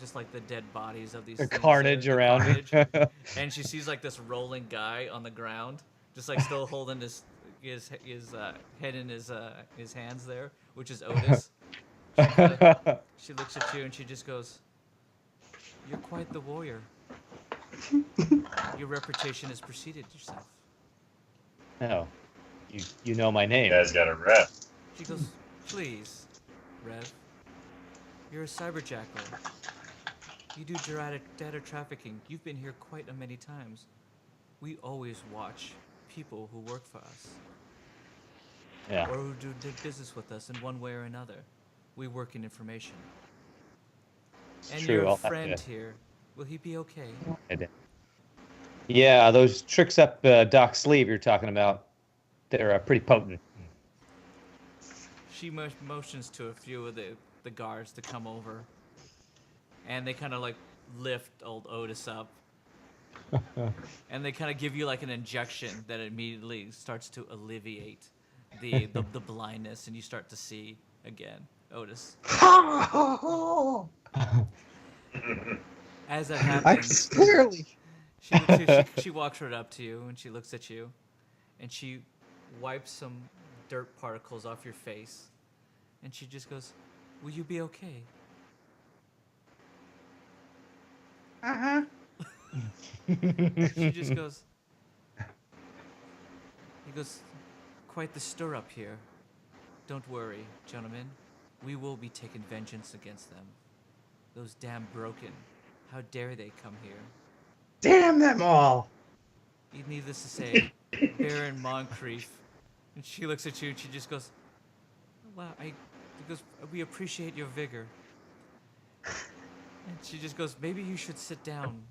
[SPEAKER 1] just like the dead bodies of these
[SPEAKER 2] The
[SPEAKER 1] things
[SPEAKER 2] carnage
[SPEAKER 1] there,
[SPEAKER 2] around
[SPEAKER 1] carnage. And she sees like this rolling guy on the ground, just like still holding his head in his hands there, which is Otis. She looks at you and she just goes, "You're quite the warrior. Your reputation has preceded yourself."
[SPEAKER 2] No. You know my name.
[SPEAKER 4] You guys got a rep.
[SPEAKER 1] She goes, "Please, Rev, you're a cyberjackal. You do data trafficking. You've been here quite a many times. We always watch people who work for us.
[SPEAKER 2] Yeah.
[SPEAKER 1] Or who do business with us in one way or another. We work in information.
[SPEAKER 2] It's
[SPEAKER 1] And
[SPEAKER 2] true,
[SPEAKER 1] your
[SPEAKER 2] I'll have
[SPEAKER 1] friend
[SPEAKER 2] to-
[SPEAKER 1] here, will he be okay?"
[SPEAKER 2] Yeah, those tricks up Doc's sleeve you're talking about, they're pretty potent.
[SPEAKER 1] She motions to a few of the guards to come over. And they kind of like lift old Otis up. And they kind of give you like an injection that immediately starts to alleviate the blindness, and you start to see again, Otis. As that happens,
[SPEAKER 3] Clearly.
[SPEAKER 1] she walks right up to you and she looks at you, and she wipes some dirt particles off your face, and she just goes, "Will you be okay?" She just goes, he goes, "Quite the stir up here. Don't worry, gentlemen. We will be taking vengeance against them. Those damn broken. How dare they come here?"
[SPEAKER 3] Damn them all.
[SPEAKER 1] Needless to say, Baron Moncrief. And she looks at you and she just goes, "Wow, we appreciate your vigor." And she just goes, "Maybe you should sit down.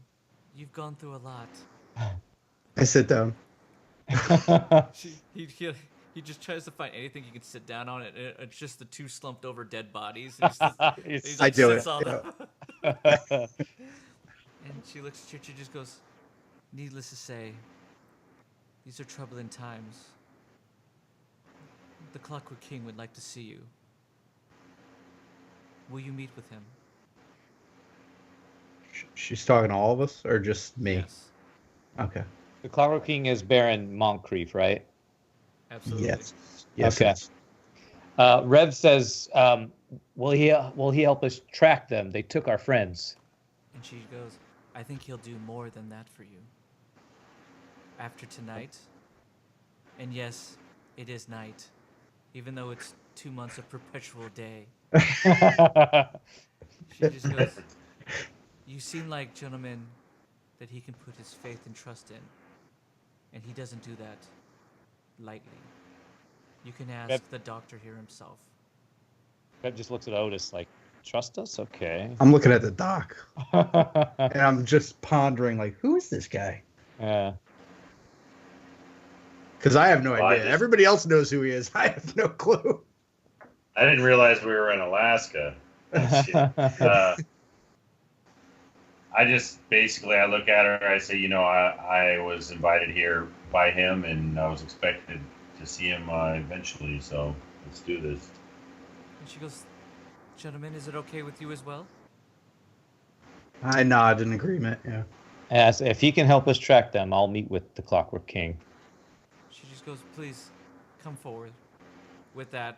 [SPEAKER 1] You've gone through a lot."
[SPEAKER 3] I sit down.
[SPEAKER 1] He just tries to find anything he can sit down on. It's just the two slumped over dead bodies. He just,
[SPEAKER 3] I do it.
[SPEAKER 1] sits on them. And she looks at you, she just goes, needless to say, these are troubling times. The Clockwork King would like to see you. Will you meet with him?
[SPEAKER 3] She's talking to all of us, or just me?
[SPEAKER 1] Yes,
[SPEAKER 3] Okay.
[SPEAKER 2] The Clockwork King is Baron Moncrief, right?
[SPEAKER 1] absolutely.
[SPEAKER 3] Yes. Yes.
[SPEAKER 2] Okay.
[SPEAKER 3] yes.
[SPEAKER 2] Rev says, will he help us track them? They took our friends.
[SPEAKER 1] And she goes, I think he'll do more than that for you. After tonight, and yes, it is night, even though it's 2 months of perpetual day. She just goes, you seem like gentlemen that he can put his faith and trust in, and he doesn't do that lightly. You can ask
[SPEAKER 2] Yep.
[SPEAKER 1] the doctor here himself.
[SPEAKER 2] Rev just looks at Otis like, trust us? Okay.
[SPEAKER 3] I'm looking at the doc, and I'm just pondering, like, who is this guy?
[SPEAKER 2] Yeah.
[SPEAKER 3] Because I have no
[SPEAKER 4] Well, I
[SPEAKER 3] idea.
[SPEAKER 4] just-
[SPEAKER 3] Everybody else knows who he is. I have no clue.
[SPEAKER 4] I didn't realize we were in Alaska. I just basically I look at her. I say, I was invited here by him, and I was expected to see him eventually. So let's do this.
[SPEAKER 1] And she goes, gentlemen, is it okay with you as well?
[SPEAKER 3] I nod in agreement. Yeah.
[SPEAKER 2] As if he can help us track them, I'll meet with the Clockwork King.
[SPEAKER 1] She just goes, please, come forward. With that,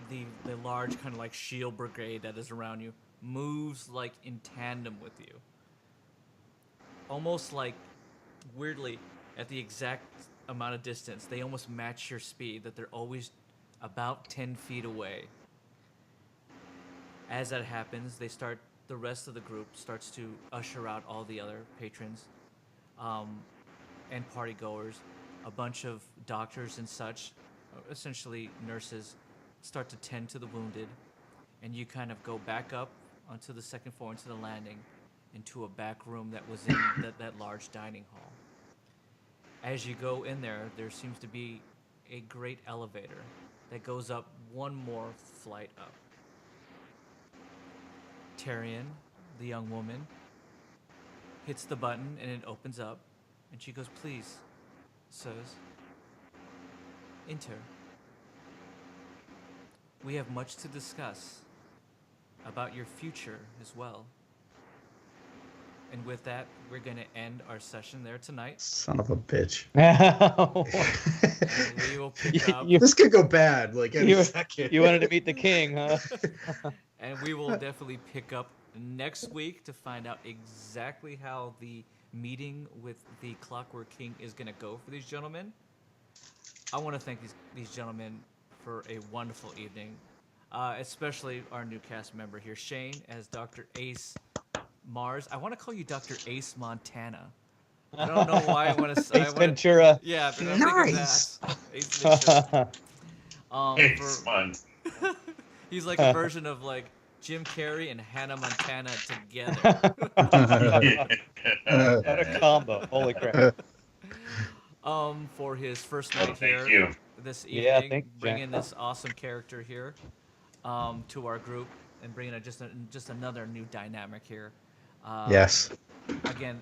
[SPEAKER 1] the large kind of like shield brigade that is around you moves like in tandem with you. Almost like, weirdly, at the exact amount of distance, they almost match your speed, that they're always about 10 feet away. As that happens, the rest of the group starts to usher out all the other patrons and party goers. A bunch of doctors and such, essentially nurses, start to tend to the wounded, and you kind of go back up onto the second floor into the landing, into a back room that was in that large dining hall. As you go in there, there seems to be a great elevator that goes up one more flight up. Tyrion, the young woman, hits the button and it opens up, and she goes, please, sirs, enter. We have much to discuss about your future as well. And with that, we're going to end our session there tonight.
[SPEAKER 3] Son of a bitch.
[SPEAKER 1] And we will pick up,
[SPEAKER 2] You-
[SPEAKER 3] This could go bad, like any
[SPEAKER 2] You-
[SPEAKER 3] second.
[SPEAKER 2] You wanted to meet the king, huh?
[SPEAKER 1] and we will definitely pick up next week to find out exactly how the meeting with the Clockwork King is going to go for these gentlemen. I want to thank these gentlemen for a wonderful evening, especially our new cast member here, Shane, as Dr. Ace Mars. I want to call you Dr. Ace Montana. I don't know why I want to.
[SPEAKER 2] Ace Ventura.
[SPEAKER 1] Yeah, but I'm
[SPEAKER 3] Nice.
[SPEAKER 1] thinking that. Ace Ventura.
[SPEAKER 4] It's
[SPEAKER 1] For,
[SPEAKER 4] fun.
[SPEAKER 1] he's like a version of like Jim Carrey and Hannah Montana together.
[SPEAKER 2] What a combo. Holy crap.
[SPEAKER 1] For his first
[SPEAKER 4] Oh,
[SPEAKER 1] night
[SPEAKER 4] thank
[SPEAKER 1] here
[SPEAKER 4] you.
[SPEAKER 1] this
[SPEAKER 2] Yeah,
[SPEAKER 1] evening,
[SPEAKER 2] thank you,
[SPEAKER 1] bringing
[SPEAKER 2] Jack.
[SPEAKER 1] this awesome character here to our group and bringing just another new dynamic here.
[SPEAKER 3] Yes.
[SPEAKER 1] Again,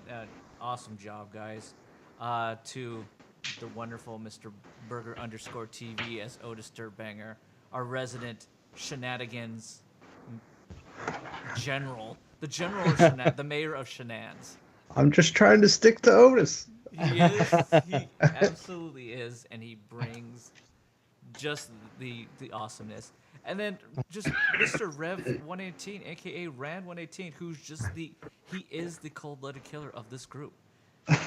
[SPEAKER 1] awesome job, guys. To the wonderful Mr. Burgher _TV as Otis Dirtbanger, our resident shenanigans general, the mayor of Shenan's.
[SPEAKER 3] I'm just trying to stick to Otis.
[SPEAKER 1] He is. He absolutely is, and he brings just the awesomeness. And then just Mr. Rev 118, aka Rand 118, who's just he is the cold-blooded killer of this group.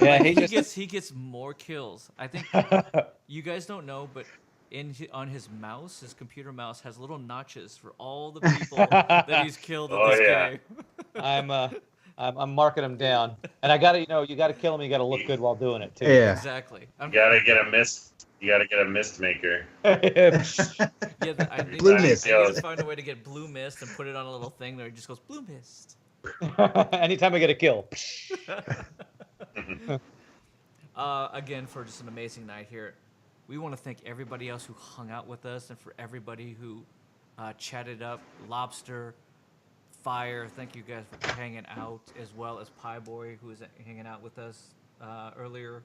[SPEAKER 2] Yeah,
[SPEAKER 1] He gets more kills. I think you guys don't know, but on his mouse, his computer mouse has little notches for all the people that he's killed in
[SPEAKER 4] Oh,
[SPEAKER 1] this
[SPEAKER 4] yeah.
[SPEAKER 1] game.
[SPEAKER 2] I'm marking him down, and I gotta, you gotta kill him. You gotta look good while doing it too.
[SPEAKER 3] Yeah.
[SPEAKER 1] Exactly.
[SPEAKER 4] You gotta get a mist. You gotta get a mist maker.
[SPEAKER 1] Yeah, I need,
[SPEAKER 3] Blue
[SPEAKER 1] I
[SPEAKER 3] mist.
[SPEAKER 1] need to find a way to get blue mist and put it on a little thing there. It just goes blue mist.
[SPEAKER 2] Anytime I get a kill.
[SPEAKER 1] Again, for just an amazing night here. We want to thank everybody else who hung out with us and for everybody who chatted up. Lobster, Fire. Thank you guys for hanging out, as well as Pie Boy, who was hanging out with us earlier.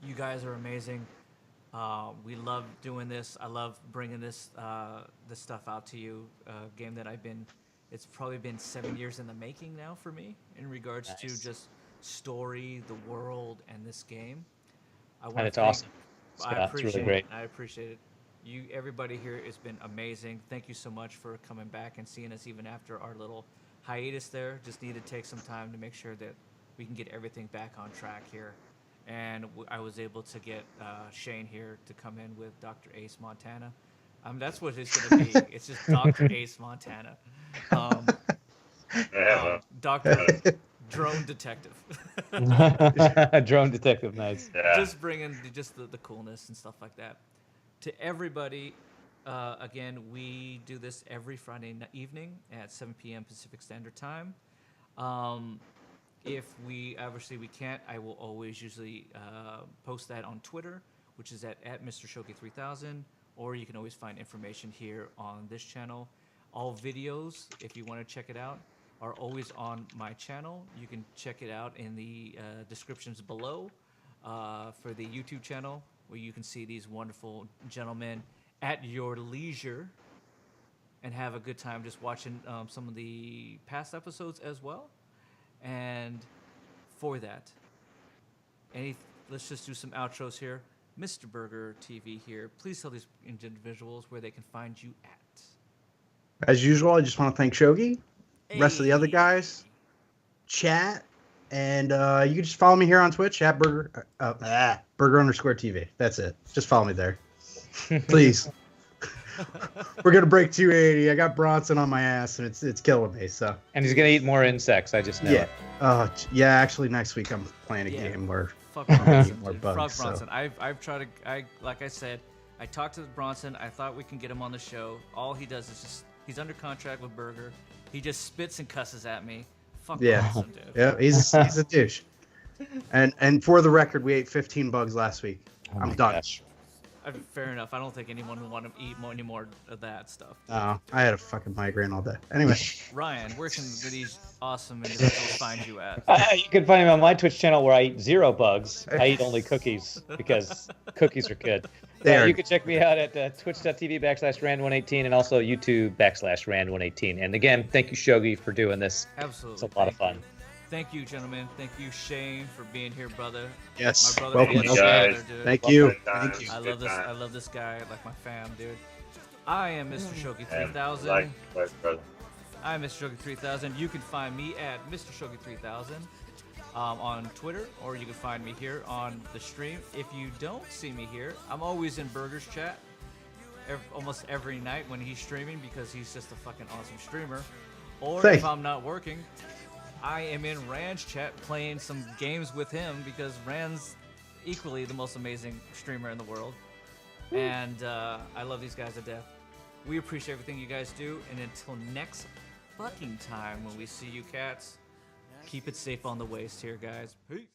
[SPEAKER 1] You guys are amazing. We love doing this. I love bringing this stuff out to you. Game that it's probably been 7 years in the making now for me in regards to just story, the world, and this game.
[SPEAKER 2] And it's awesome.
[SPEAKER 1] I appreciate
[SPEAKER 2] it's really great.
[SPEAKER 1] it. I appreciate it. Everybody here has been amazing. Thank you so much for coming back and seeing us even after our little hiatus there. Just need to take some time to make sure that we can get everything back on track here. And I was able to get Shane here to come in with Dr. Ace Montana. That's what it's going to be. It's just Dr. Ace Montana. Dr. Drone Detective.
[SPEAKER 2] Drone detective, nice.
[SPEAKER 4] Yeah.
[SPEAKER 1] Just bringing just the coolness and stuff like that. To everybody, again, we do this every Friday evening at 7 p.m. Pacific Standard Time. If we can't, I will always usually post that on Twitter, which is at Mr. Shoki 3000, or you can always find information here on this channel. All videos, if you want to check it out, are always on my channel. You can check it out in the descriptions below for the YouTube channel, where you can see these wonderful gentlemen at your leisure and have a good time just watching some of the past episodes as well. And for that, let's just do some outros here. Mr. Burgher TV here. Please tell these individuals where they can find you at.
[SPEAKER 3] As usual, I just want to thank Shogi, rest of the other guys, chat, and you can just follow me here on Twitch at Burgher_TV. That's it. Just follow me there, please. We're gonna break 280. I got Bronson on my ass, and it's killing me. So.
[SPEAKER 2] And he's gonna eat more insects. I just know it.
[SPEAKER 3] Yeah. Actually, next week I'm playing a game where
[SPEAKER 1] Fuck Bronson.
[SPEAKER 3] more
[SPEAKER 1] Dude.
[SPEAKER 3] bugs.
[SPEAKER 1] Fuck Bronson. I've tried to. Like I said, I talked to Bronson. I thought we can get him on the show. All he does is he's under contract with Burgher. He just spits and cusses at me. Fuck Bronson, dude.
[SPEAKER 3] Yeah, he's a douche. And for the record, we ate 15 bugs last week. I'm done.
[SPEAKER 2] Gosh.
[SPEAKER 1] Fair enough. I don't think anyone would want to eat any more of that stuff.
[SPEAKER 3] I had a fucking migraine all day. Anyway.
[SPEAKER 1] Ryan, where can these awesome individuals find you at?
[SPEAKER 2] You can find me on my Twitch channel where I eat 0 bugs. I eat only cookies because cookies are good. You can check me out at twitch.tv/Rand118 and also YouTube/Rand118. And again, thank you, Shogi, for doing this.
[SPEAKER 1] Absolutely.
[SPEAKER 2] It's a lot of fun.
[SPEAKER 1] Thank you, gentlemen. Thank you, Shane, for being here, brother.
[SPEAKER 3] Yes.
[SPEAKER 1] My brother,
[SPEAKER 3] Welcome,
[SPEAKER 1] Ian,
[SPEAKER 4] guys.
[SPEAKER 1] brother, dude.
[SPEAKER 3] Thank you.
[SPEAKER 4] Thank
[SPEAKER 3] you.
[SPEAKER 1] I love this. I love this guy, like my fam, dude. I am Mr. Shoki
[SPEAKER 4] And
[SPEAKER 1] 3000.
[SPEAKER 4] likewise, brother.
[SPEAKER 1] I'm Mr. Shoki 3000. You can find me at Mr. Shoki 3000 on Twitter, or you can find me here on the stream. If you don't see me here, I'm always in Burger's chat almost every night when he's streaming, because he's just a fucking awesome streamer. Or
[SPEAKER 3] Thanks.
[SPEAKER 1] if I'm not working, I am in Rand's chat playing some games with him, because Rand's equally the most amazing streamer in the world. And I love these guys to death. We appreciate everything you guys do. And until next fucking time when we see you cats, keep it safe on the waist here, guys. Peace.